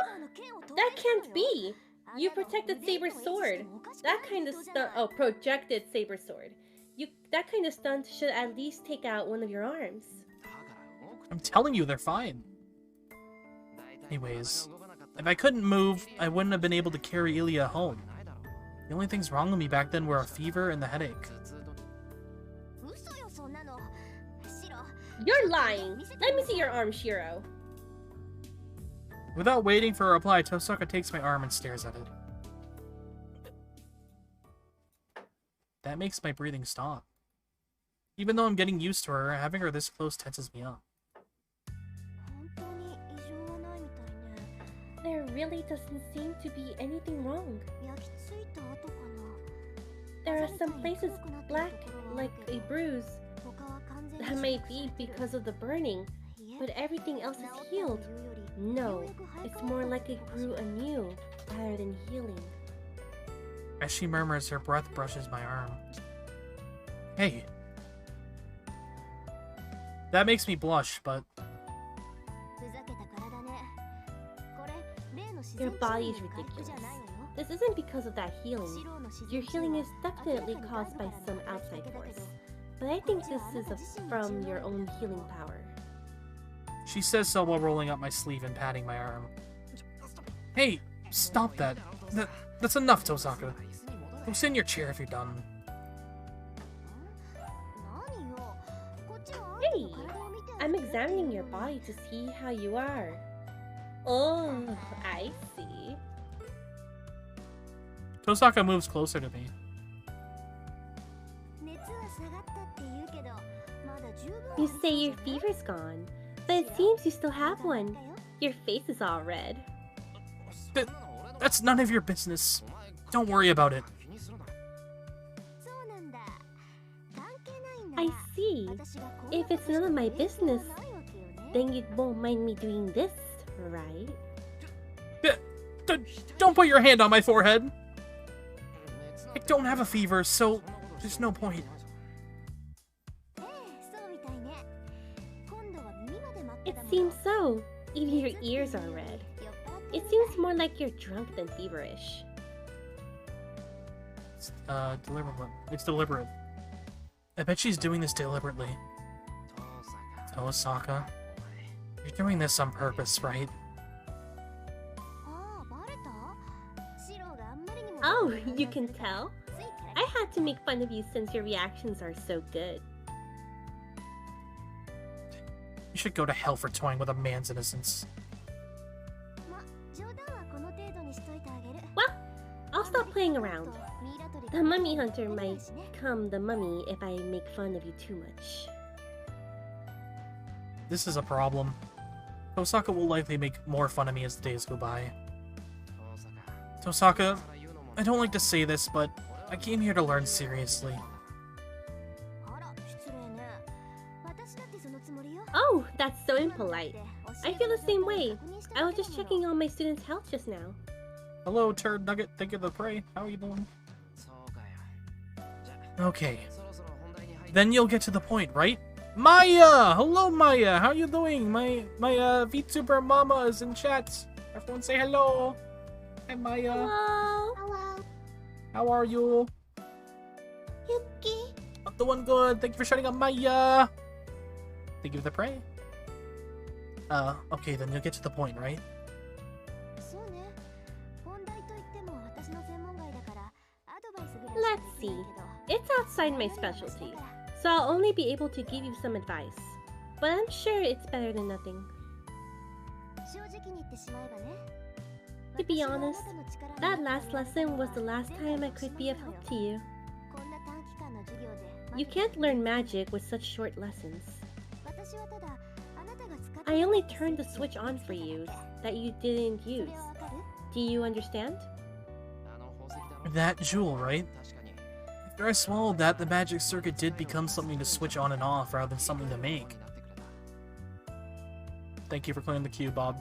That can't be! You protected Saber's sword. That kind of stunt— oh, projected Saber's sword. That kind of stunt should at least take out one of your arms. I'm telling you, they're fine. Anyways, if I couldn't move, I wouldn't have been able to carry Ilya home. The only things wrong with me back then were a fever and the headache. You're lying! Let me see your arm, Shiro. Without waiting for a reply, Tosaka takes my arm and stares at it. That makes my breathing stop. Even though I'm getting used to her, having her this close tenses me up. There really doesn't seem to be anything wrong. There are some places black, like a bruise. That might be because of the burning, but everything else is healed. No, it's more like it grew anew, rather than healing. As she murmurs, her breath brushes my arm. Hey. That makes me blush, but... Your body is ridiculous. This isn't because of that healing. Your healing is definitely caused by some outside force. But I think this is from your own healing power. She says so while rolling up my sleeve and patting my arm. Hey, stop that. That's enough, Tosaka. Go sit in your chair if you're done. Hey, I'm examining your body to see how you are. Oh, I see. Tosaka moves closer to me. You say your fever's gone, but it seems you still have one. Your face is all red. That's none of your business. Don't worry about it. I see. If it's none of my business, then you won't mind me doing this, right? Don't put your hand on my forehead. I don't have a fever, so there's no point. It seems so. Even your ears are red. It seems more like you're drunk than feverish. It's, deliberate. It's deliberate. I bet she's doing this deliberately. Osaka, you're doing this on purpose, right? Oh, you can tell? I had to make fun of you since your reactions are so good. You should go to hell for toying with a man's innocence. Well, I'll stop playing around. The mummy hunter might become the mummy if I make fun of you too much. This is a problem. Osaka will likely make more fun of me as the days go by. Osaka, I don't like to say this, but I came here to learn seriously. Oh, that's so impolite. I feel the same way. I was just checking on my students' health just now. Hello, Turd Nugget, think of the prey. How are you doing? Okay. Then you'll get to the point, right? Maya! Hello, Maya! How you doing? My VTuber mama is in chat. Everyone say hello. Hi, Maya. Hello. Hello. How are you? Yuki. I'm doing good. Thank you for shutting up, Maya. Thank you for the prey. Okay, then you'll get to the point, right? Let's see. It's outside my specialty, so I'll only be able to give you some advice. But I'm sure it's better than nothing. To be honest, that last lesson was the last time I could be of help to you. You can't learn magic with such short lessons. I only turned the switch on for you that you didn't use. Do you understand? That jewel, right? After I swallowed that, the magic circuit did become something to switch on and off rather than something to make. Thank you for clearing the queue, Bob.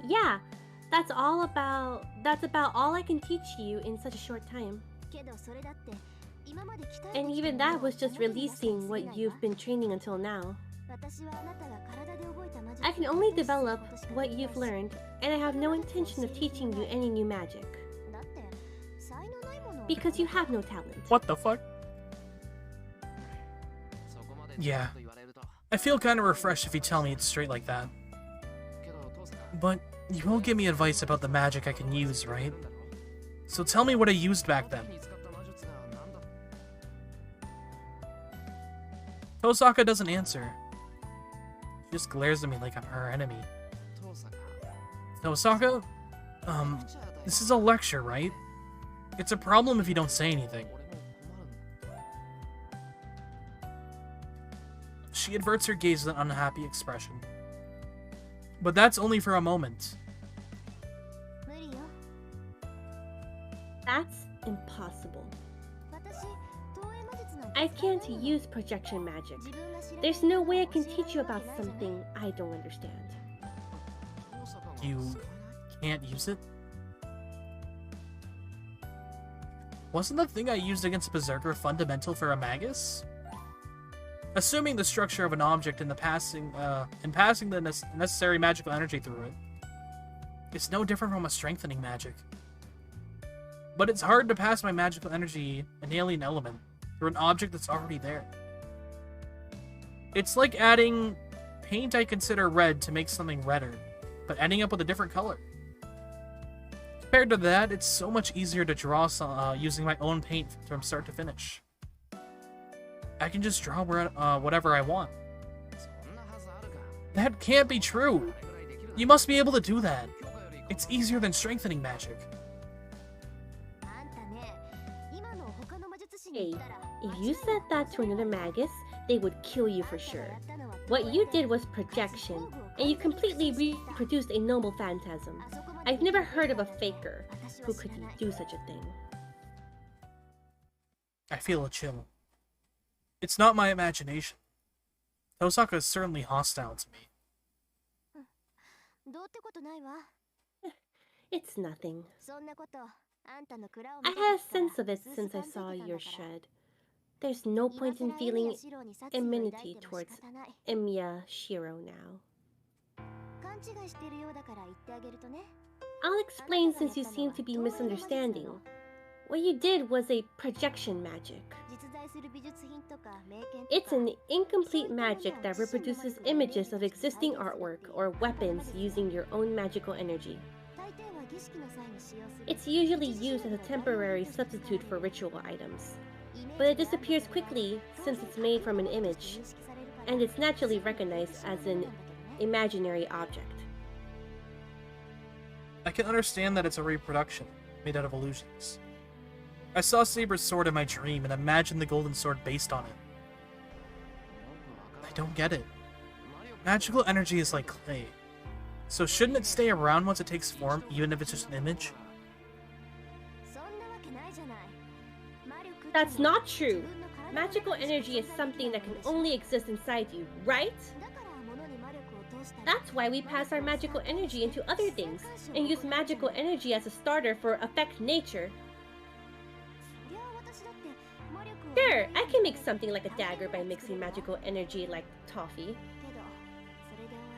Yeah, that's about all I can teach you in such a short time. And even that was just releasing what you've been training until now. I can only develop what you've learned, and I have no intention of teaching you any new magic. Because you have no talent. What the fuck? Yeah. I feel kind of refreshed if you tell me it's straight like that. But you will give me advice about the magic I can use, right? So tell me what I used back then. Tosaka doesn't answer. She just glares at me like I'm her enemy. Tosaka? This is a lecture, right? It's a problem if you don't say anything. She averts her gaze with an unhappy expression. But that's only for a moment. That's impossible. I can't use projection magic. There's no way I can teach you about something I don't understand. You can't use it? Wasn't the thing I used against Berserker fundamental for a Magus? Assuming the structure of an object and passing the necessary magical energy through it, it's no different from a strengthening magic. But it's hard to pass my magical energy, an alien element, through an object that's already there. It's like adding paint I consider red to make something redder, but ending up with a different color. Compared to that, it's so much easier to draw using my own paint from start to finish. I can just draw whatever I want. That can't be true! You must be able to do that. It's easier than strengthening magic. Hey, if you said that to another Magus, they would kill you for sure. What you did was projection, and you completely reproduced a noble phantasm. I've never heard of a faker who could do such a thing. I feel a chill. It's not my imagination. Tosaka is certainly hostile to me. It's nothing. I had a sense of it since I saw your shed. There's no point in feeling enmity towards Emiya Shiro now. I'll explain since you seem to be misunderstanding. What you did was a projection magic. It's an incomplete magic that reproduces images of existing artwork or weapons using your own magical energy. It's usually used as a temporary substitute for ritual items, but it disappears quickly since it's made from an image, and it's naturally recognized as an imaginary object. I can understand that it's a reproduction, made out of illusions. I saw Saber's sword in my dream and imagined the golden sword based on it. I don't get it. Magical energy is like clay. So shouldn't it stay around once it takes form, even if it's just an image? That's not true! Magical energy is something that can only exist inside you, right? That's why we pass our magical energy into other things, and use magical energy as a starter for affect nature. Sure, I can make something like a dagger by mixing magical energy like toffee.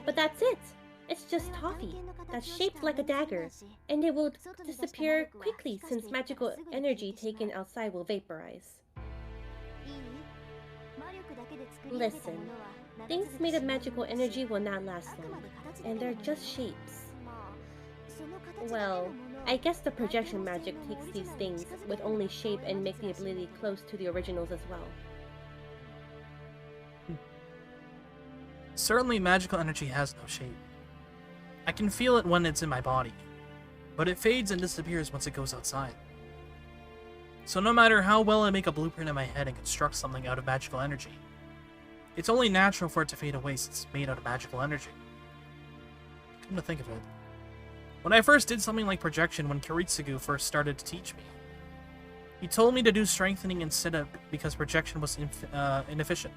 But that's it! It's just toffee, that's shaped like a dagger, and it will disappear quickly since magical energy taken outside will vaporize. Listen, things made of magical energy will not last long, and they're just shapes. Well, I guess the projection magic takes these things with only shape and make the ability close to the originals as well. Certainly magical energy has no shape. I can feel it when it's in my body, but it fades and disappears once it goes outside. So no matter how well I make a blueprint in my head and construct something out of magical energy, it's only natural for it to fade away since it's made out of magical energy. Come to think of it, when I first did something like projection when Kiritsugu first started to teach me, he told me to do strengthening instead of because projection was inefficient.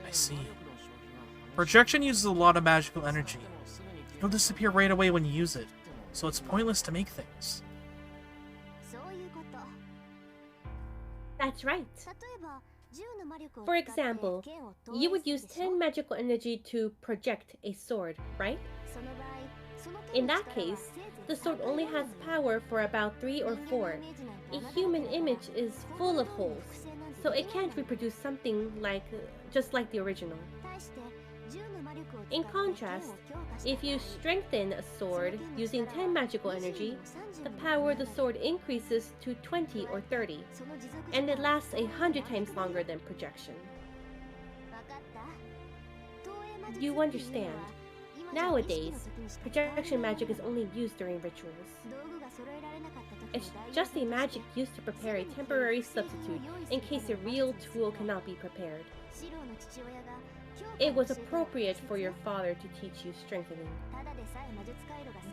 I see. Projection uses a lot of magical energy. It'll disappear right away when you use it, so it's pointless to make things. That's right. For example, you would use 10 magical energy to project a sword, right? In that case, the sword only has power for about 3 or 4. A human image is full of holes, so it can't reproduce something just like the original. In contrast, if you strengthen a sword using 10 magical energy, the power of the sword increases to 20 or 30, and it lasts 100 times longer than projection. You understand. Nowadays, projection magic is only used during rituals. It's just a magic used to prepare a temporary substitute in case a real tool cannot be prepared. It was appropriate for your father to teach you strengthening.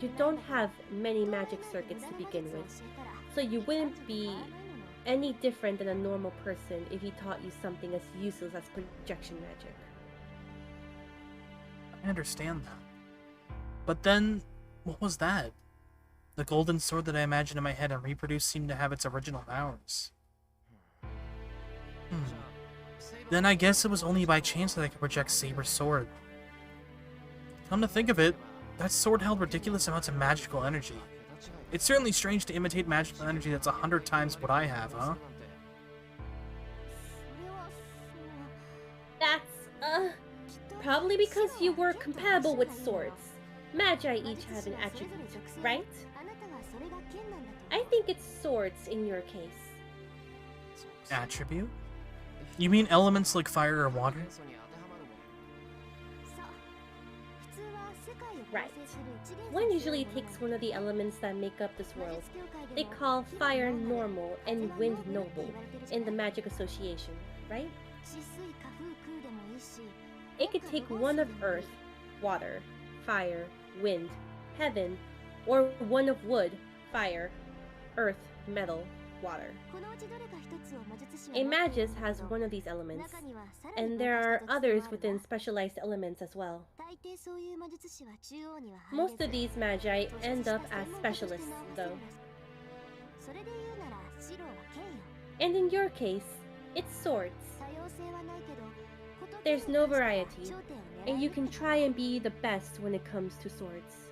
You don't have many magic circuits to begin with, so you wouldn't be any different than a normal person if he taught you something as useless as projection magic. I understand that. But then, what was that? The golden sword that I imagined in my head and reproduced seemed to have its original powers. Then I guess it was only by chance that I could project Saber's sword. Come to think of it, that sword held ridiculous amounts of magical energy. It's certainly strange to imitate magical energy that's 100 times what I have, huh? That's, probably because you were compatible with swords. Magi each have an attribute, right? I think it's swords in your case. Attribute? You mean elements like fire or water? Right. One usually takes one of the elements that make up this world. They call fire normal and wind noble in the magic association, right? It could take one of earth, water, fire, wind, heaven, or one of wood, fire, earth, metal, water. A magus has one of these elements, and there are others within specialized elements as well. Most of these magi end up as specialists, though. And in your case, it's swords. There's no variety, and you can try and be the best when it comes to swords.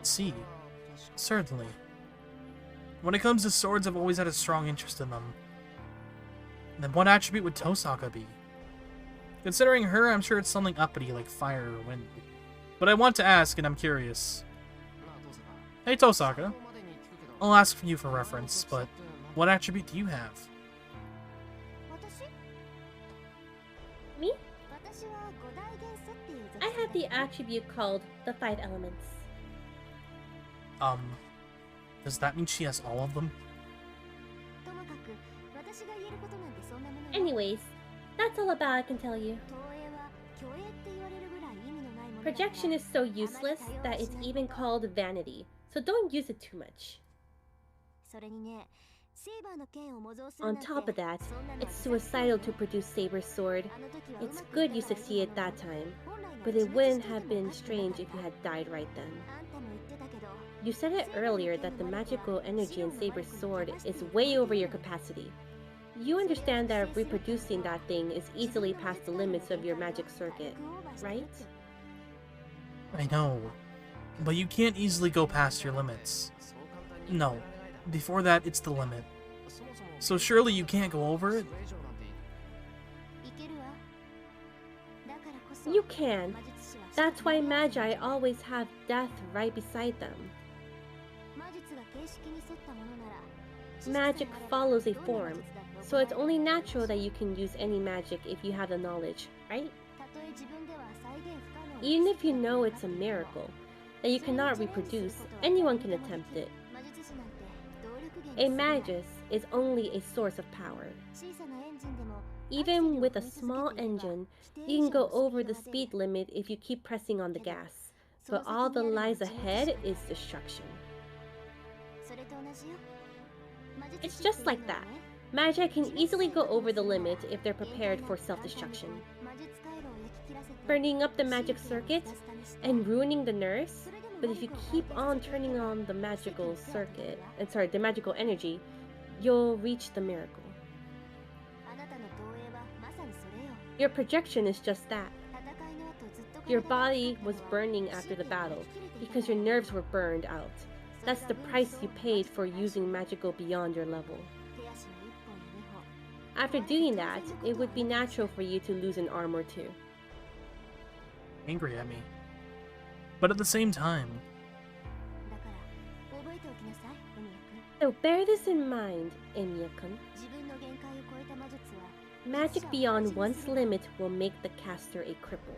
See, certainly. When it comes to swords, I've always had a strong interest in them. And then what attribute would Tosaka be? Considering her, I'm sure it's something uppity like fire or wind. But I want to ask, and I'm curious. Hey Tosaka, I'll ask for you for reference, but what attribute do you have? Me? I have the attribute called the 5 elements. Does that mean she has all of them? Anyways, that's all about I can tell you. Projection is so useless that it's even called vanity, so don't use it too much. On top of that, it's suicidal to produce Saber's sword. It's good you succeeded that time, but it wouldn't have been strange if you had died right then. You said it earlier that the magical energy in Saber's sword is way over your capacity. You understand that reproducing that thing is easily past the limits of your magic circuit, right? I know, but you can't easily go past your limits. No, before that, it's the limit. So surely you can't go over it? You can. That's why magi always have death right beside them. Magic follows a form, so it's only natural that you can use any magic if you have the knowledge, right? Even if you know it's a miracle, that you cannot reproduce, anyone can attempt it. A magus is only a source of power. Even with a small engine, you can go over the speed limit if you keep pressing on the gas, but all that lies ahead is destruction. It's just like that. Magi can easily go over the limit if they're prepared for self-destruction. Burning up the magic circuit and ruining the nurse, but if you keep on turning on the magical circuit, the magical energy, you'll reach the miracle. Your projection is just that. Your body was burning after the battle because your nerves were burned out. That's the price you paid for using magical beyond your level. After doing that, it would be natural for you to lose an arm or two. Angry at me. But at the same time... So bear this in mind, Emiya-kun. Magic beyond one's limit will make the caster a cripple.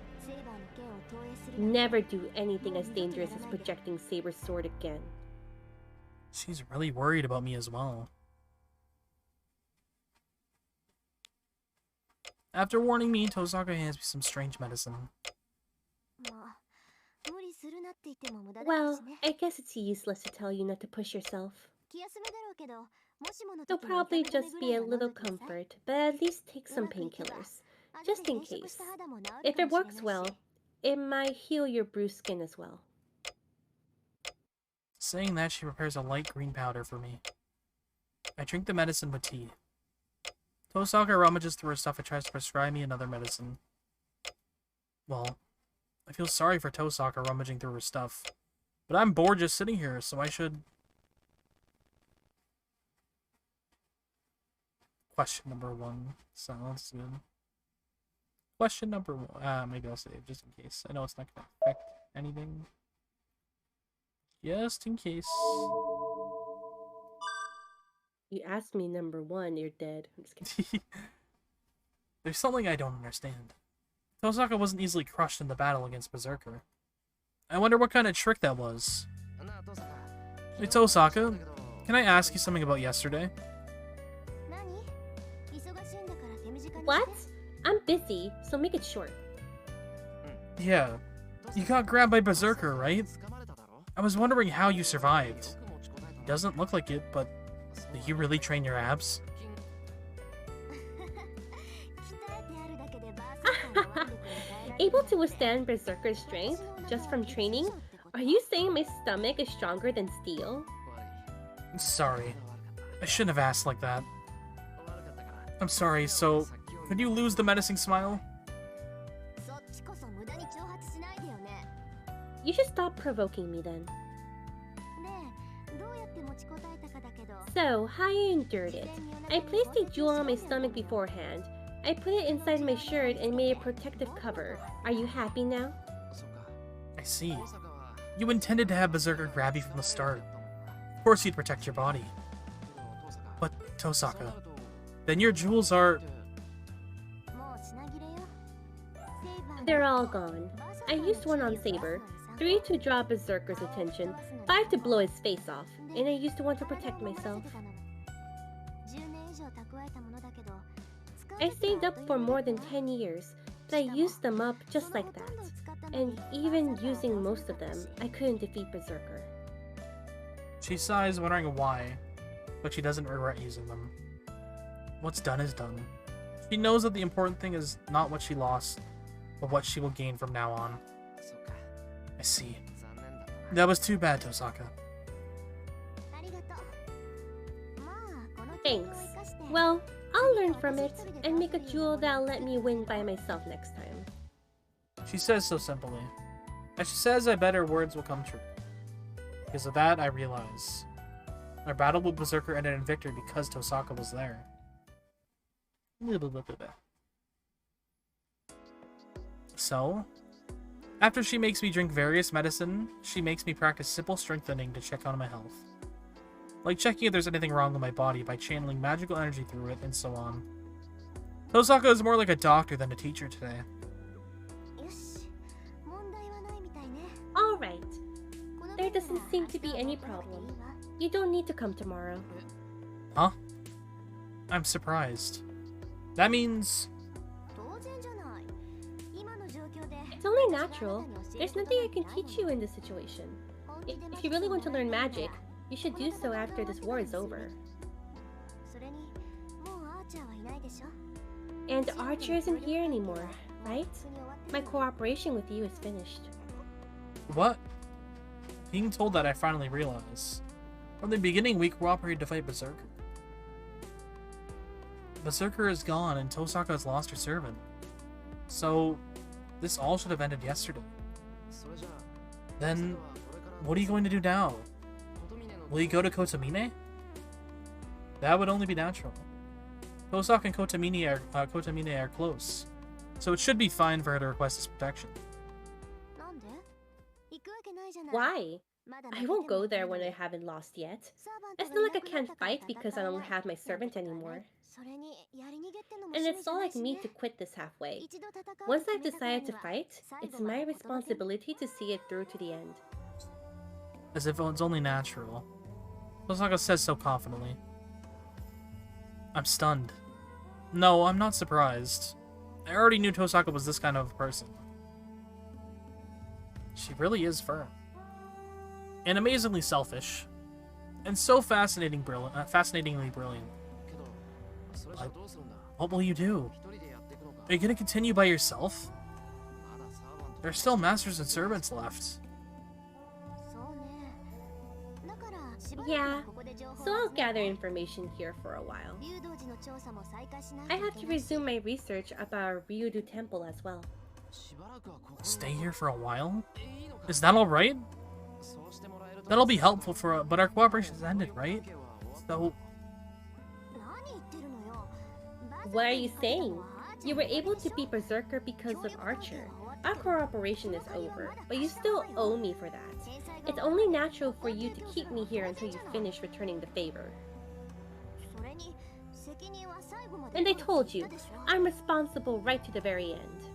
Never do anything as dangerous as projecting Saber's sword again. She's really worried about me as well. After warning me, Tosaka hands me some strange medicine. Well, I guess it's useless to tell you not to push yourself. It'll probably just be a little comfort, but at least take some painkillers, just in case. If it works well, it might heal your bruised skin as well. Saying that, she prepares a light green powder for me. I drink the medicine with tea. Tosaka rummages through her stuff and tries to prescribe me another medicine. Well, I feel sorry for Tosaka rummaging through her stuff, but I'm bored just sitting here, so I should... Question number 1. Sounds good. Question number 1. Maybe I'll save just in case. I know it's not going to affect anything. Just in case. You asked me number 1, you're dead. I'm just kidding. There's something I don't understand. Tosaka wasn't easily crushed in the battle against Berserker. I wonder what kind of trick that was. Hey Tosaka, can I ask you something about yesterday? What? I'm busy, so make it short. Yeah. You got grabbed by Berserker, right? I was wondering how you survived. Doesn't look like it, but did you really train your abs? Able to withstand Berserker's strength just from training? Are you saying my stomach is stronger than steel? Sorry. I shouldn't have asked like that. I'm sorry, so could you lose the menacing smile? You should stop provoking me then. So, how I endured it. I placed a jewel on my stomach beforehand. I put it inside my shirt and made a protective cover. Are you happy now? I see. You intended to have Berserker grab you from the start. Of course you'd protect your body. But, Tosaka, then your jewels are... They're all gone. I used one on Saber, 3 to draw Berserker's attention, 5 to blow his face off, and I used one to protect myself. I saved up for more than 10 years, but I used them up just like that. And even using most of them, I couldn't defeat Berserker. She sighs, wondering why, but she doesn't regret using them. What's done is done. She knows that the important thing is not what she lost, but what she will gain from now on. I see. That was too bad, Tosaka. Thanks. Well, I'll learn from it, and make a jewel that'll let me win by myself next time. She says so simply. As she says, I bet her words will come true. Because of that, I realize. Our battle with Berserker ended in victory because Tosaka was there. So, after she makes me drink various medicine, she makes me practice simple strengthening to check on my health. Like checking if there's anything wrong with my body by channeling magical energy through it, and so on. Tosaka is more like a doctor than a teacher today. Alright. There doesn't seem to be any problem. You don't need to come tomorrow. Huh? I'm surprised. That means... It's only natural. There's nothing I can teach you in this situation. If you really want to learn magic, you should do so after this war is over. And Archer isn't here anymore, right? My cooperation with you is finished. What? Being told that, I finally realize. From the beginning, we cooperated to fight Berserker. Berserker is gone, and Tosaka has lost her servant. So, this all should have ended yesterday. Then, what are you going to do now? Will you go to Kotomine? That would only be natural. Tosaka and Kotomine are close, so it should be fine for her to request this protection. Why? I won't go there when I haven't lost yet. It's not like I can't fight because I don't have my servant anymore. And it's not like me to quit this halfway. Once I've decided to fight, it's my responsibility to see it through to the end. As if it's only natural. Tosaka says so confidently. I'm stunned. No, I'm not surprised. I already knew Tosaka was this kind of person. She really is firm. And amazingly selfish. And so fascinatingly brilliant. But what will you do? Are you going to continue by yourself? There are still masters and servants left. Yeah, so I'll gather information here for a while. I have to resume my research about Ryudu Temple as well. Stay here for a while? Is that alright? That'll be helpful but our cooperation's ended, right? So... What are you saying? You were able to beat Berserker because of Archer. Our cooperation is over, but you still owe me for that. It's only natural for you to keep me here until you finish returning the favor. And I told you, I'm responsible right to the very end.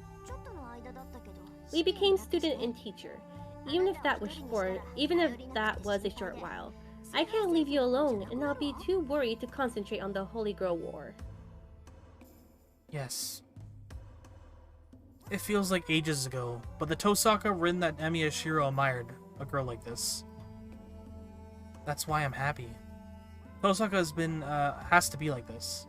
We became student and teacher, even if that was a short while. I can't leave you alone, and I'll be too worried to concentrate on the Holy Grail War. Yes. It feels like ages ago, but the Tosaka Rin that Emiyashiro admired, a girl like this. That's why I'm happy. Tosaka has to be like this.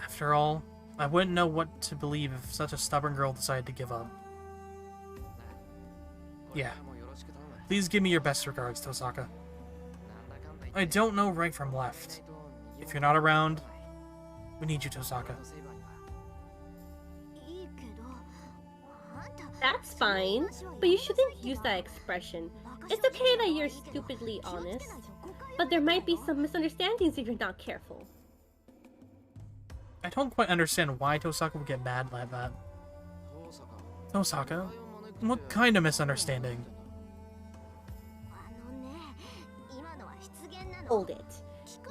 After all, I wouldn't know what to believe if such a stubborn girl decided to give up. Yeah. Please give me your best regards, Tosaka. I don't know right from left. If you're not around, we need you, Tosaka. That's fine, but you shouldn't use that expression. It's okay that you're stupidly honest, but there might be some misunderstandings if you're not careful. I don't quite understand why Tosaka would get mad like that. Tosaka? What kind of misunderstanding? Hold it.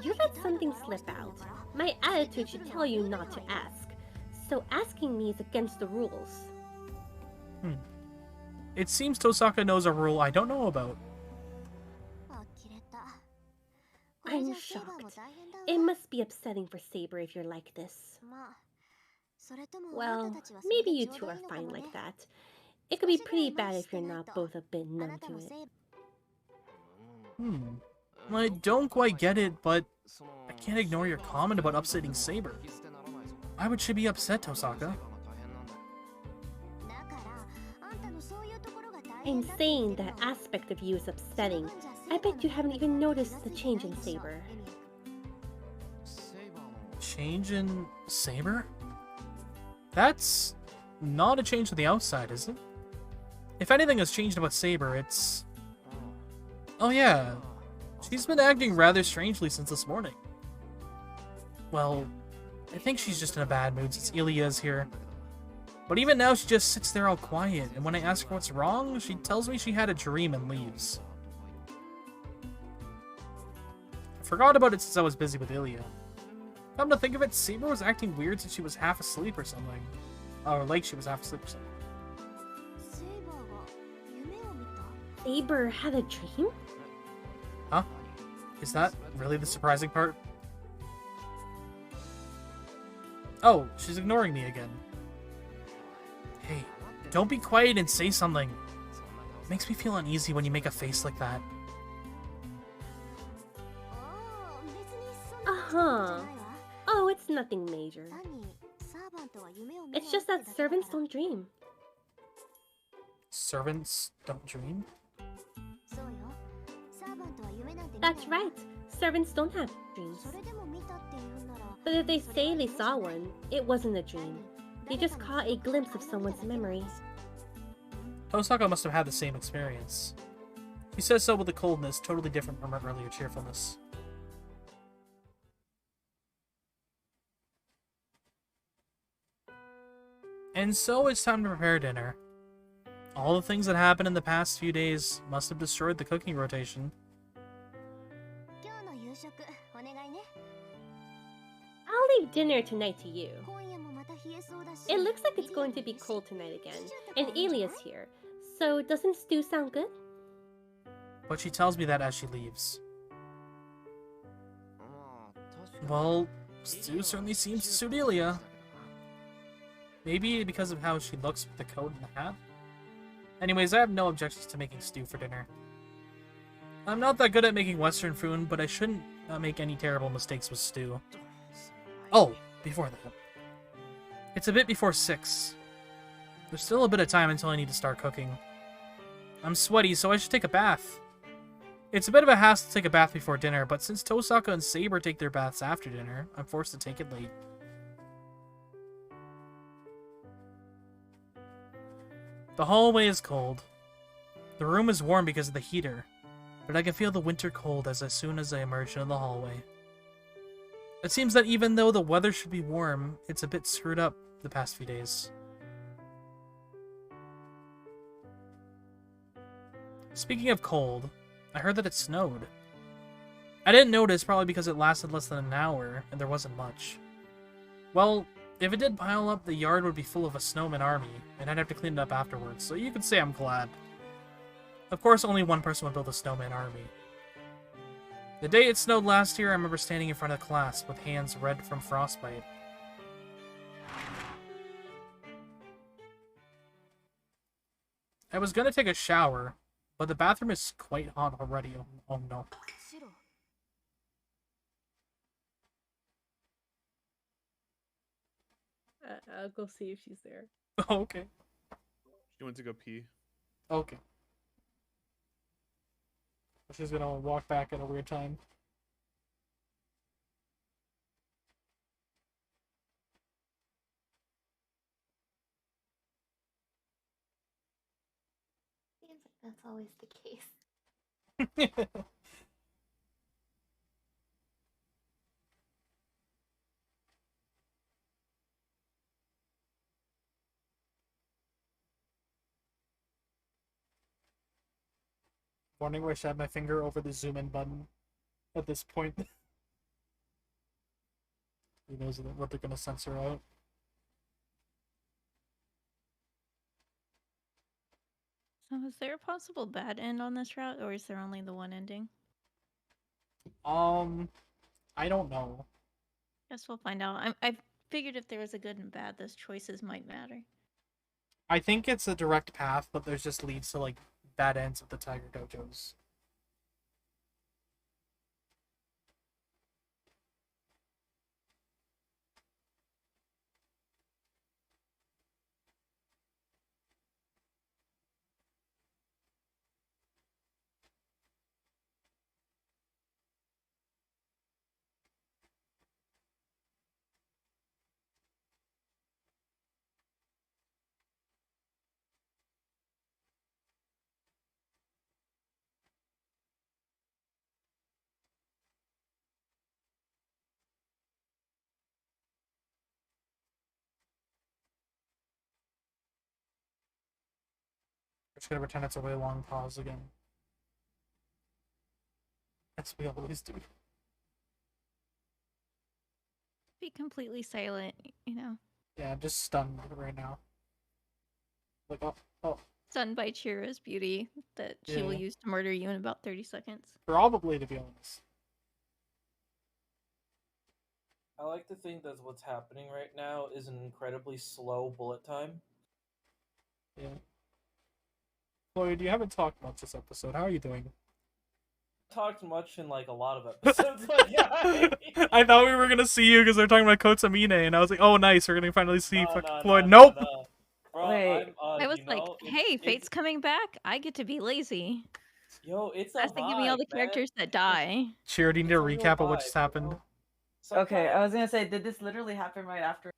You let something slip out. My attitude should tell you not to ask. So asking me is against the rules. It seems Tosaka knows a rule I don't know about. I'm shocked. It must be upsetting for Saber if you're like this. Well, maybe you two are fine like that. It could be pretty bad if you're not both a bit numb to it. I don't quite get it, but I can't ignore your comment about upsetting Saber. Why would she be upset, Tosaka? I'm saying that aspect of you is upsetting. I bet you haven't even noticed the change in Saber. Change in Saber? That's not a change to the outside, is it? If anything has changed about Saber, it's... Oh yeah, she's been acting rather strangely since this morning. Well, I think she's just in a bad mood since Ilia's here. But even now, she just sits there all quiet, and when I ask her what's wrong, she tells me she had a dream and leaves. I forgot about it since I was busy with Ilia. Come to think of it, Saber was acting weird since she was half asleep or something. Or like she was half asleep or something. Saber had a dream? Huh? Is that really the surprising part? Oh, she's ignoring me again. Hey, don't be quiet and say something. It makes me feel uneasy when you make a face like that. Uh-huh. Oh, it's nothing major. It's just that servants don't dream. Servants don't dream? That's right. Servants don't have dreams. But if they say they saw one, it wasn't a dream. They just caught a glimpse of someone's memory. Tosaka must have had the same experience. She says so with a coldness totally different from her earlier cheerfulness. And so it's time to prepare dinner. All the things that happened in the past few days must have destroyed the cooking rotation. I'll leave dinner tonight to you. It looks like it's going to be cold tonight again, and Ilia's here, so doesn't stew sound good? But she tells me that as she leaves. Well, stew certainly seems to suit Ilia. Maybe because of how she looks with the coat and the hat? Anyways, I have no objections to making stew for dinner. I'm not that good at making Western food, but I shouldn't make any terrible mistakes with stew. Oh, before that. It's a bit before 6. There's still a bit of time until I need to start cooking. I'm sweaty, so I should take a bath. It's a bit of a hassle to take a bath before dinner, but since Tosaka and Saber take their baths after dinner, I'm forced to take it late. The hallway is cold. The room is warm because of the heater, but I can feel the winter cold as soon as I emerge into the hallway. It seems that even though the weather should be warm, it's a bit screwed up the past few days. Speaking of cold, I heard that it snowed. I didn't notice, probably because it lasted less than an hour, and there wasn't much. Well, if it did pile up, the yard would be full of a snowman army, and I'd have to clean it up afterwards, so you could say I'm glad. Of course, only one person would build a snowman army. The day it snowed last year, I remember standing in front of the class with hands red from frostbite. I was gonna take a shower, but the bathroom is quite hot already. Oh no. I'll go see if she's there. Okay. She went to go pee. Okay. She's gonna walk back at a weird time. Seems like that's always the case. Wondering where I should have my finger over the zoom in button at this point. Who knows what they're gonna censor out. So is there a possible bad end on this route, or is there only the one ending? I don't know. Guess we'll find out. I figured if there was a good and bad, those choices might matter. I think it's a direct path, but there's just leads to like bad ends of the Tiger Dojos. We're just gonna pretend it's a really long pause again. As we always do. Be completely silent, you know. Yeah, I'm just stunned right now. Like, oh. Stunned by Chira's beauty that she will Yeah. use to murder you in about 30 seconds. Probably, to be honest. I like to think that what's happening right now is an incredibly slow bullet time. Yeah. Floyd, you haven't talked much this episode. How are you doing? Talked much in like a lot of episodes. Like, yeah. I thought we were gonna see you because they're talking about Kotsamine, and I was like, oh, nice, we're gonna finally see Floyd. Nope! Bro, Wait. I'm, I was you like, know, hey, Fate's coming back. I get to be lazy. Yo, it's a Has to give me all the vibe, man. characters that die. Cheer, do you need a It's a real recap of what vibe, just happened? Okay, I was gonna say, did this literally happen right after?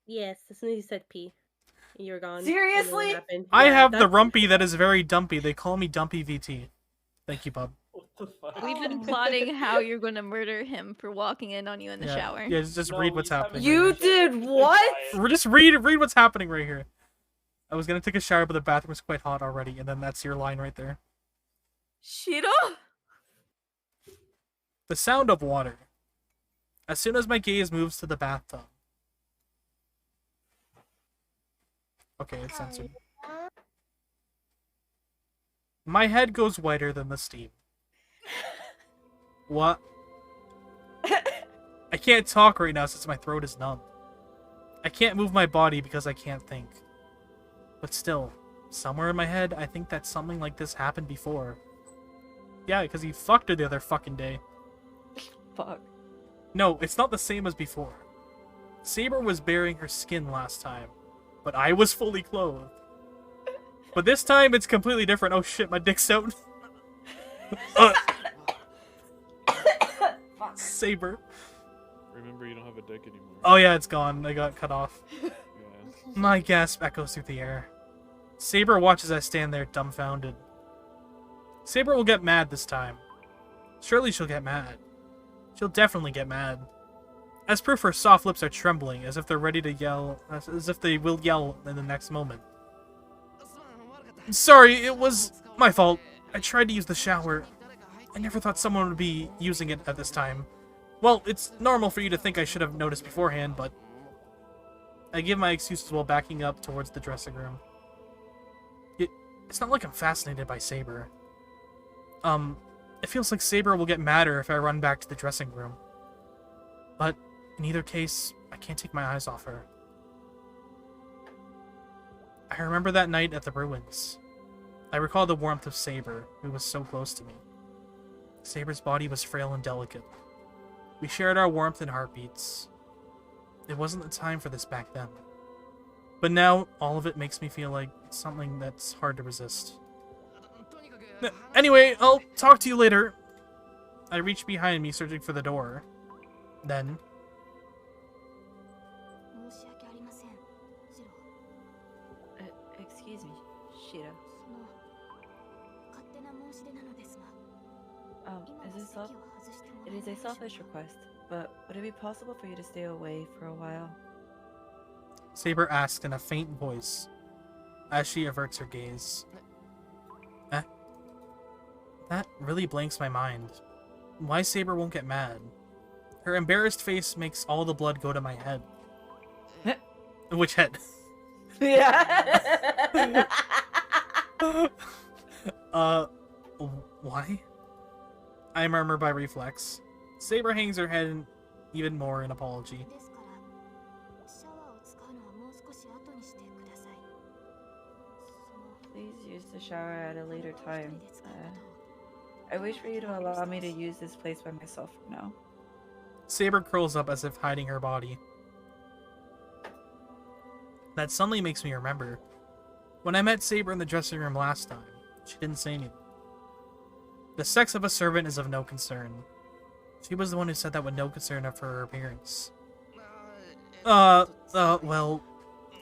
Yes, as soon as you said P, you were gone. Seriously? And then it happened. I Yeah, have the that's- rumpy that is very dumpy. They call me Dumpy VT. Thank you, bub. What the fuck? We've been plotting how you're going to murder him for walking in on you in the shower. Yeah, just read what's happening. You right here. did what? Just read what's happening right here. I was gonna take a shower, but the bathroom was quite hot already, and then that's your line right there. Shira? The sound of water. As soon as my gaze moves to the bathtub. Okay, it's censored. My head goes whiter than the steam. What? I can't talk right now since my throat is numb. I can't move my body because I can't think. But still, somewhere in my head, I think that something like this happened before. Yeah, because he fucked her the other fucking day. Fuck. No, it's not the same as before. Saber was bearing her skin last time, but I was fully clothed. But this time, it's completely different. Oh shit, my dick's out. Saber. Remember, you don't have a dick anymore. Oh yeah, it's gone. I got cut off. Yeah. My gasp echoes through the air. Saber watches us stand there dumbfounded. Saber will get mad this time. Surely she'll get mad. She'll definitely get mad. As proof, her soft lips are trembling, as if they're ready to yell, as if they will yell in the next moment. Sorry, it was my fault. I tried to use the shower. I never thought someone would be using it at this time. Well, it's normal for you to think I should have noticed beforehand, but... I give my excuses while backing up towards the dressing room. It's not like I'm fascinated by Saber. It feels like Saber will get madder if I run back to the dressing room. But, in either case, I can't take my eyes off her. I remember that night at the ruins. I recall the warmth of Saber, who was so close to me. Saber's body was frail and delicate. We shared our warmth and heartbeats. It wasn't the time for this back then. But now, all of it makes me feel like something that's hard to resist. Anyway, I'll talk to you later. I reach behind me, searching for the door. Then... Excuse me, Shira. It is a selfish request, but would it be possible for you to stay away for a while? Saber asked in a faint voice, as she averts her gaze. That really blanks my mind. Why Saber won't get mad? Her embarrassed face makes all the blood go to my head. Which head? Yeah. Why? I murmur by reflex. Saber hangs her head in even more in apology. Please use the shower at a later time. I wish for you to allow me to use this place by myself for now. Saber curls up as if hiding her body. That suddenly makes me remember. When I met Saber in the dressing room last time, she didn't say anything. The sex of a servant is of no concern. She was the one who said that with no concern of her appearance. Well,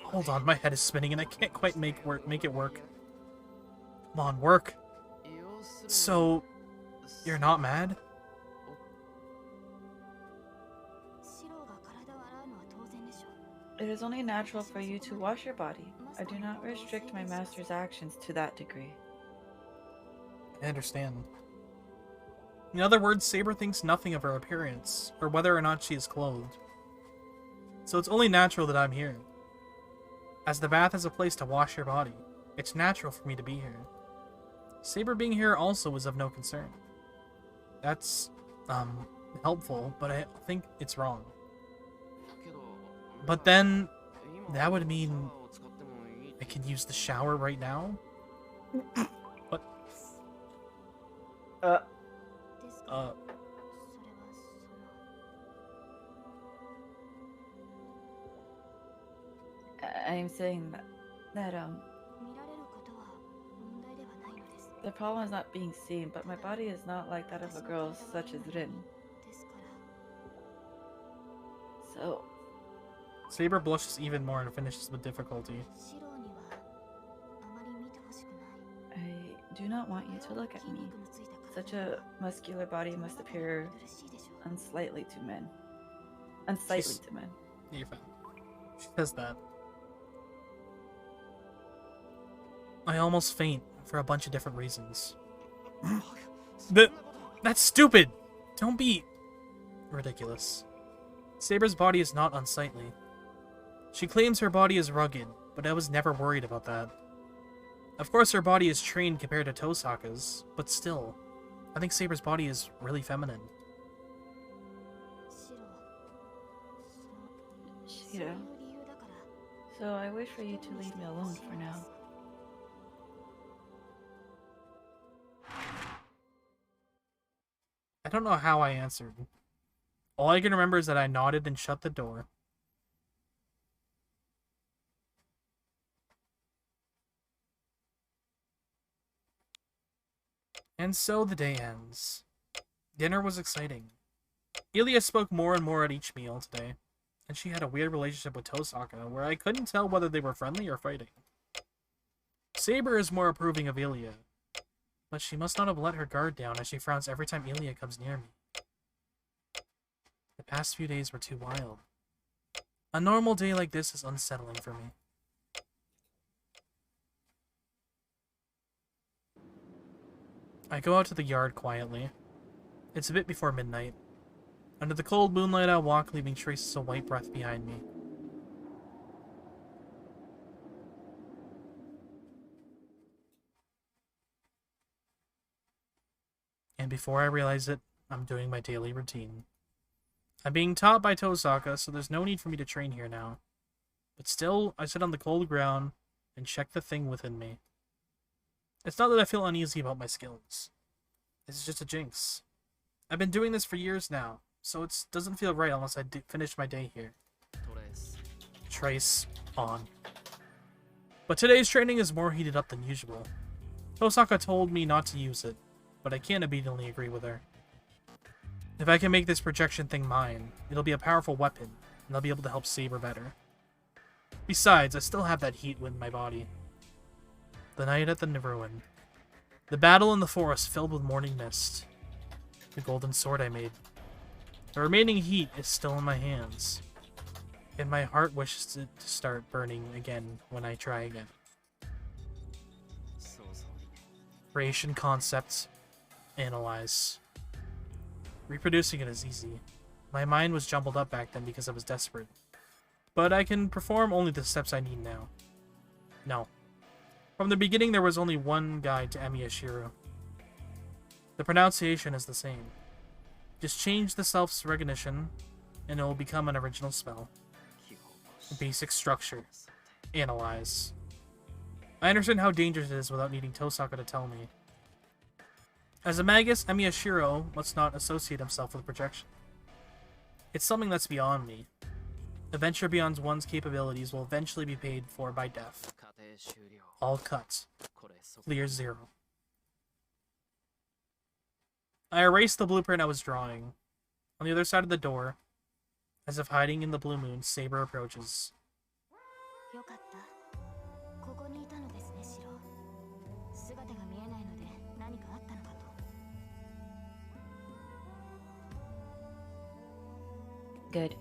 hold on, my head is spinning and I can't quite make it work. Come on, work. So, you're not mad? It is only natural for you to wash your body. I do not restrict my master's actions to that degree. I understand. In other words, Saber thinks nothing of her appearance, or whether or not she is clothed. So it's only natural that I'm here. As the bath is a place to wash your body, it's natural for me to be here. Saber being here also is of no concern. That's, helpful, but I think it's wrong. But then, that would mean I can use the shower right now? What? I'm saying that the problem is not being seen, but my body is not like that of a girl such as Rin. So... Saber blushes even more and finishes with difficulty. I do not want you to look at me. Such a muscular body must appear unsightly to men. Unsightly to men. You're fine. She says that. I almost faint for a bunch of different reasons. That's stupid! Don't be ridiculous. Saber's body is not unsightly. She claims her body is rugged, but I was never worried about that. Of course her body is trained compared to Tosaka's, but still, I think Saber's body is really feminine. Shiro. So I wish for you to leave me alone for now. I don't know how I answered. All I can remember is that I nodded and shut the door. And so the day ends. Dinner was exciting. Ilya spoke more and more at each meal today, and she had a weird relationship with Tosaka, where I couldn't tell whether they were friendly or fighting. Saber is more approving of Ilya, but she must not have let her guard down as she frowns every time Ilya comes near me. The past few days were too wild. A normal day like this is unsettling for me. I go out to the yard quietly. It's a bit before midnight. Under the cold moonlight I walk, leaving traces of white breath behind me. And before I realize it, I'm doing my daily routine. I'm being taught by Tosaka, so there's no need for me to train here now. But still, I sit on the cold ground and check the thing within me. It's not that I feel uneasy about my skills. This is just a jinx. I've been doing this for years now, so it doesn't feel right unless I finish my day here. Trace on. But today's training is more heated up than usual. Tosaka told me not to use it, but I can't obediently agree with her. If I can make this projection thing mine, it'll be a powerful weapon, and I'll be able to help Saber better. Besides, I still have that heat within my body. The night at the ruin. The battle in the forest filled with morning mist. The golden sword I made. The remaining heat is still in my hands. And my heart wishes it to start burning again when I try again. Creation concept. Analyze. Reproducing it is easy. My mind was jumbled up back then because I was desperate. But I can perform only the steps I need now. No. From the beginning there was only one guide to Emiyashiro. The pronunciation is the same. Just change the self's recognition, and it will become an original spell. Basic structure. Analyze. I understand how dangerous it is without needing Tosaka to tell me. As a magus, Emiyashiro must not associate himself with projection. It's something that's beyond me. A venture beyond one's capabilities will eventually be paid for by death. All cut. Clear 0. I erased the blueprint I was drawing. On the other side of the door, as if hiding in the blue moon, Saber approaches. Good.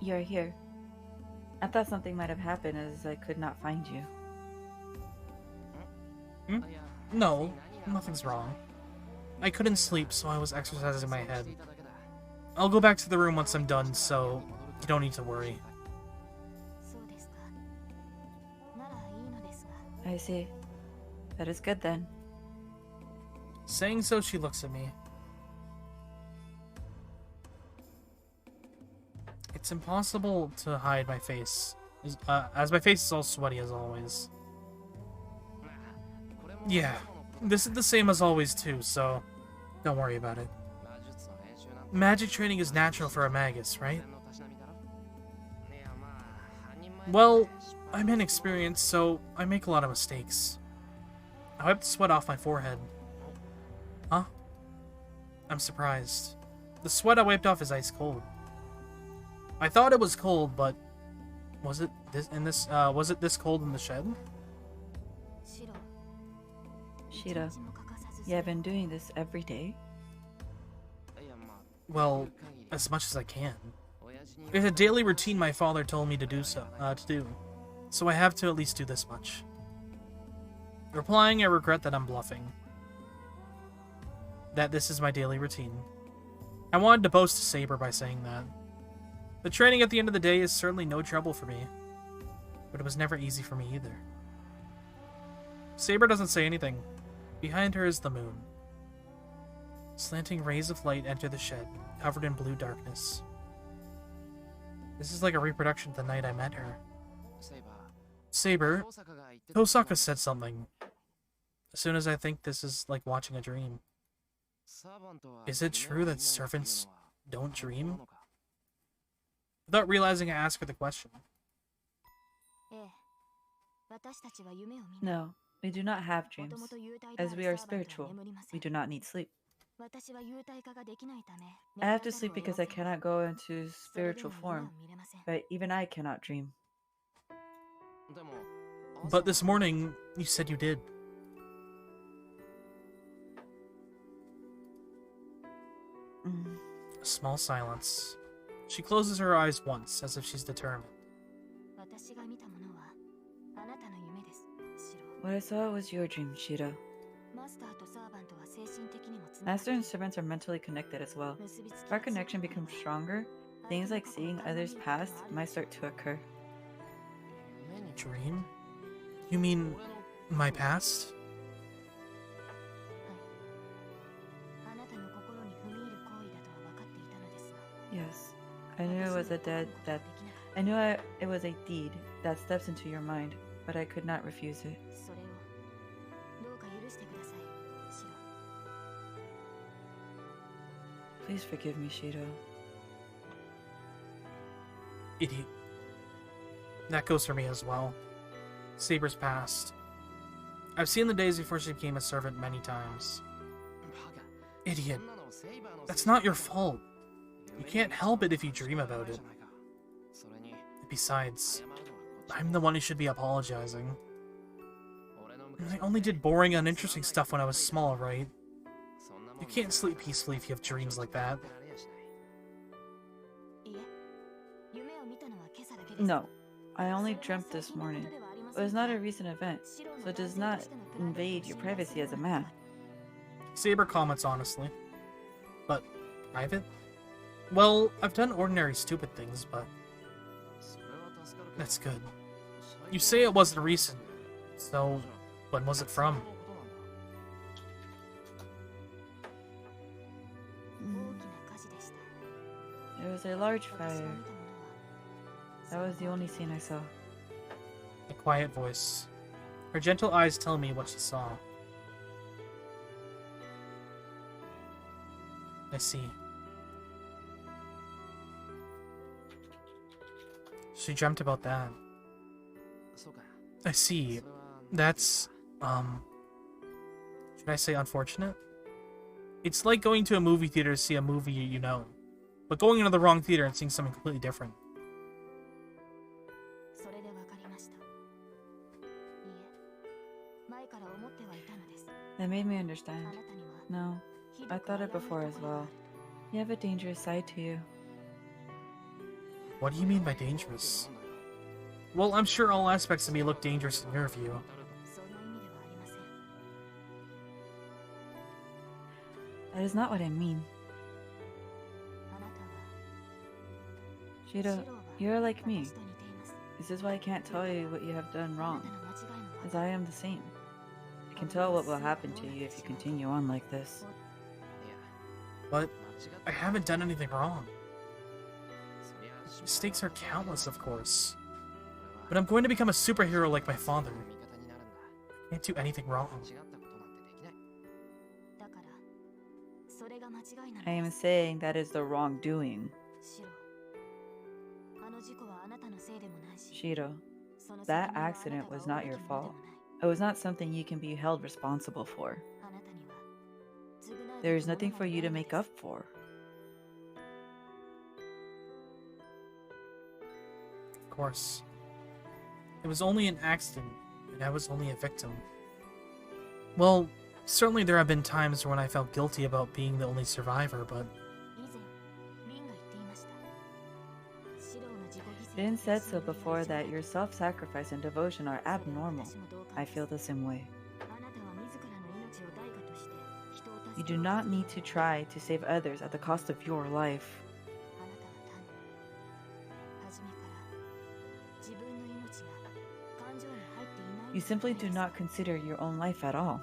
You're here. I thought something might have happened as I could not find you. No, nothing's wrong. I couldn't sleep, so I was exercising my head. I'll go back to the room once I'm done, so you don't need to worry. I see. That is good then. Saying so, she looks at me. It's impossible to hide my face, as my face is all sweaty as always. Yeah, this is the same as always too, so don't worry about it. Magic training is natural for a magus, right? Well, I'm inexperienced, so I make a lot of mistakes. I wiped the sweat off my forehead. Huh? I'm surprised. The sweat I wiped off is ice cold. I thought it was cold, but was it this cold in the shed? Shira, you have been doing this every day? Well, as much as I can. It's a daily routine my father told me to do so I have to at least do this much. Replying, I regret that I'm bluffing. That this is my daily routine. I wanted to boast to Saber by saying that. The training at the end of the day is certainly no trouble for me, but it was never easy for me either. Saber doesn't say anything. Behind her is the moon. Slanting rays of light enter the shed, covered in blue darkness. This is like a reproduction of the night I met her. Saber, Tosaka said something. As soon as I think this is like watching a dream. Is it true that servants don't dream? Without realizing, I asked her the question. No, we do not have dreams. As we are spiritual, we do not need sleep. I have to sleep because I cannot go into spiritual form, but even I cannot dream. But this morning, you said you did. A small silence. She closes her eyes once, as if she's determined. What I saw was your dream, Shira. Master and servants are mentally connected as well. If our connection becomes stronger, things like seeing others' past might start to occur. Dream? You mean my past? Yes. I knew it was a deed that steps into your mind, but I could not refuse it. Please forgive me, Shiro. Idiot. That goes for me as well. Saber's past. I've seen the days before she became a servant many times. Idiot. That's not your fault. You can't help it if you dream about it. Besides, I'm the one who should be apologizing. I only did boring, uninteresting stuff when I was small, right? You can't sleep peacefully if you have dreams like that. No, I only dreamt this morning. It was not a recent event, so it does not invade your privacy as a man. Saber comments honestly. But private? Well, I've done ordinary stupid things, but that's good. You say it wasn't recent, so when was it from? There was a large fire. That was the only scene I saw. A quiet voice. Her gentle eyes tell me what she saw. I see. She dreamt about that. I see. That's, should I say unfortunate? It's like going to a movie theater to see a movie you know, but going into the wrong theater and seeing something completely different. That made me understand. No, I thought it before as well. You have a dangerous side to you. What do you mean by dangerous? Well, I'm sure all aspects of me look dangerous in your view. That is not what I mean. Shiro, you're like me. This is why I can't tell you what you have done wrong, as I am the same. I can tell what will happen to you if you continue on like this. But I haven't done anything wrong. Mistakes are countless, of course. But I'm going to become a superhero like my father. I can't do anything wrong. I am saying that is the wrongdoing. Shiro, that accident was not your fault. It was not something you can be held responsible for. There is nothing for you to make up for. Of course. It was only an accident, and I was only a victim. Well, certainly there have been times when I felt guilty about being the only survivor, but... Rin said so before that your self-sacrifice and devotion are abnormal. I feel the same way. You do not need to try to save others at the cost of your life. You simply do not consider your own life at all.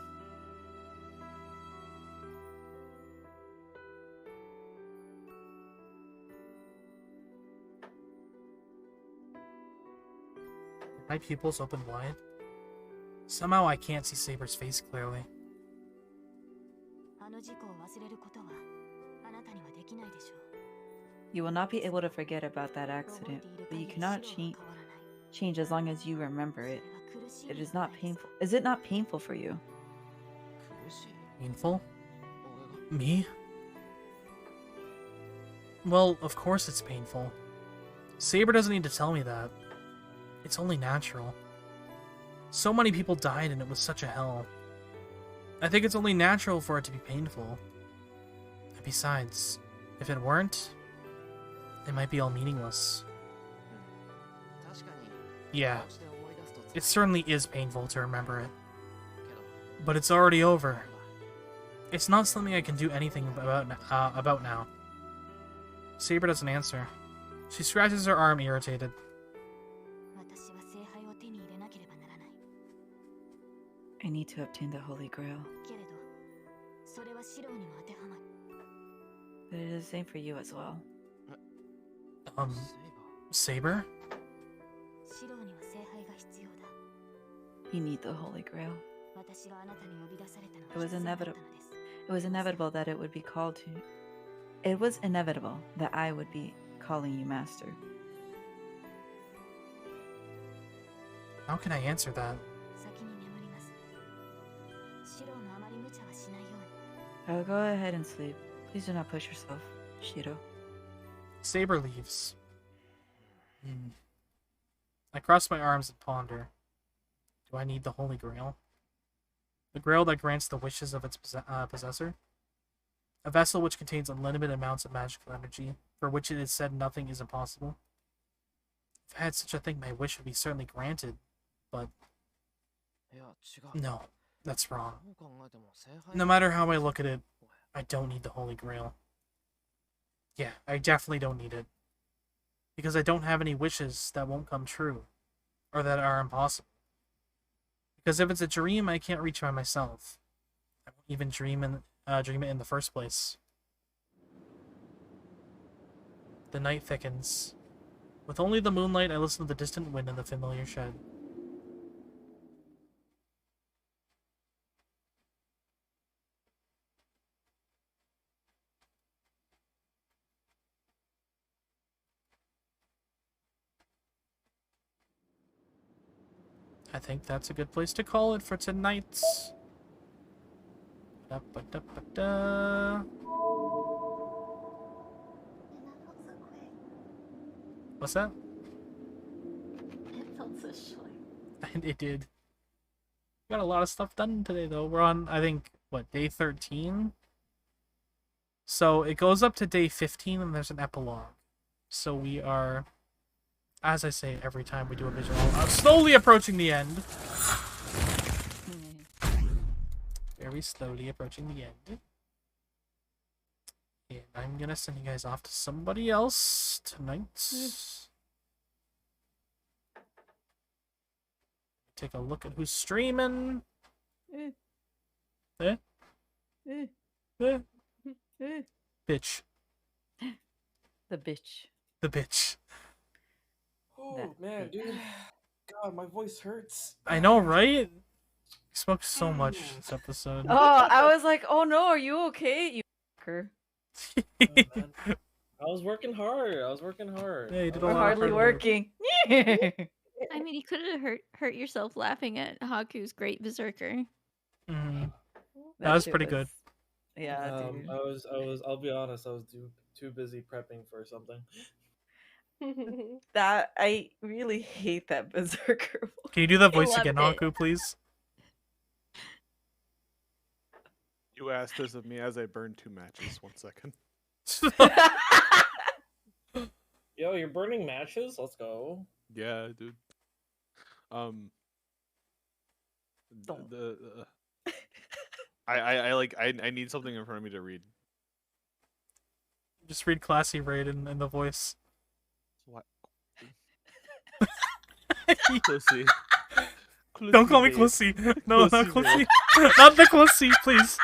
My pupils open wide. Somehow I can't see Saber's face clearly. You will not be able to forget about that accident, but you cannot change as long as you remember it. It is not painful. Is it not painful for you? Painful? Me? Well, of course it's painful. Saber doesn't need to tell me that. It's only natural. So many people died and it was such a hell. I think it's only natural for it to be painful. And besides, if it weren't, it might be all meaningless. Yeah, it certainly is painful to remember it. But it's already over. It's not something I can do anything about now. Saber doesn't answer. She scratches her arm, irritated. I need to obtain the Holy Grail. But it is the same for you as well. Saber? You need the Holy Grail. It was inevitable. It was inevitable that it would be called to. It was inevitable that I would be calling you Master. How can I answer that? I'll go ahead and sleep. Please do not push yourself, Shiro. Saber leaves. I cross my arms and ponder. Do I need the Holy Grail? The grail that grants the wishes of its possessor. A vessel which contains unlimited amounts of magical energy, for which it is said nothing is impossible. If I had such a thing, my wish would be certainly granted, but no, that's wrong. No matter how I look at it, I don't need the Holy Grail. Yeah, I definitely don't need it. Because I don't have any wishes that won't come true, or that are impossible. Because if it's a dream, I can't reach by myself. I won't even dream it in the first place. The night thickens. With only the moonlight, I listen to the distant wind in the familiar shed. I think that's a good place to call it for tonight. Da-ba-da-ba-da. What's that? It felt so short. It did. We got a lot of stuff done today, though. We're on, I think, what, day 13? So it goes up to day 15, and there's an epilogue. So we are, as I say every time we do a visual, slowly approaching the end. Very slowly approaching the end. And I'm gonna send you guys off to somebody else tonight. Take a look at who's streaming. Eh? Bitch. The bitch. The bitch. Oh man, dude. God, my voice hurts. I know, right? You smoked so much this episode. Oh, I was like, oh no, are you okay? You fucker. I was working hard. Yeah, you did a We're lot hardly of hard work. working. I mean, you could have hurt yourself laughing at Haku's great berserker. That was shit pretty good. Yeah, dude. I'll be honest, I was too busy prepping for something. That I really hate that berserker. Can you do that I voice loved again, it. Haku, please? You asked this of me as I burned 2 matches. 1 second. Yo, you're burning matches? Let's go. Yeah, dude. I need something in front of me to read. Just read Classy Raid in the voice. What? Clussy. Don't call me Clussy Clussy. No, not Clussy Clussy. Not the Clussy, please.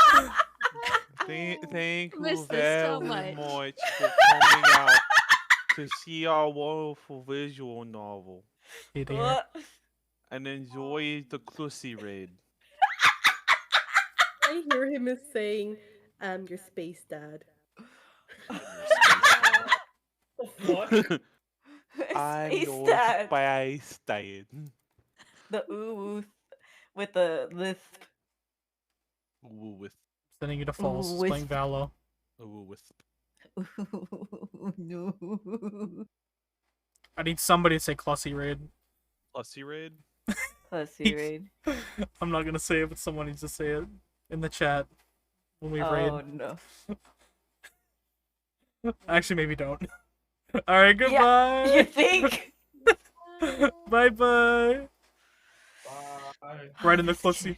Thank you Miss this very so much. much for coming out to see our wonderful visual novel. Hey there. And enjoy the Clussy Raid. I hear him as saying, your space dad. What? I'm Space your dad. space dad. The ooh with the lisp. Ooh, with Sending you to falls. Ooh, Playing Valo. ooh, with No. I need somebody to say Clussy Raid. Clussy Raid. Pussy raid. I'm not gonna say it, but someone needs to say it in the chat when we raid. Oh no. Actually, maybe don't. Alright, goodbye! Yeah, you think? Bye-bye! Bye. Right in the Clussy.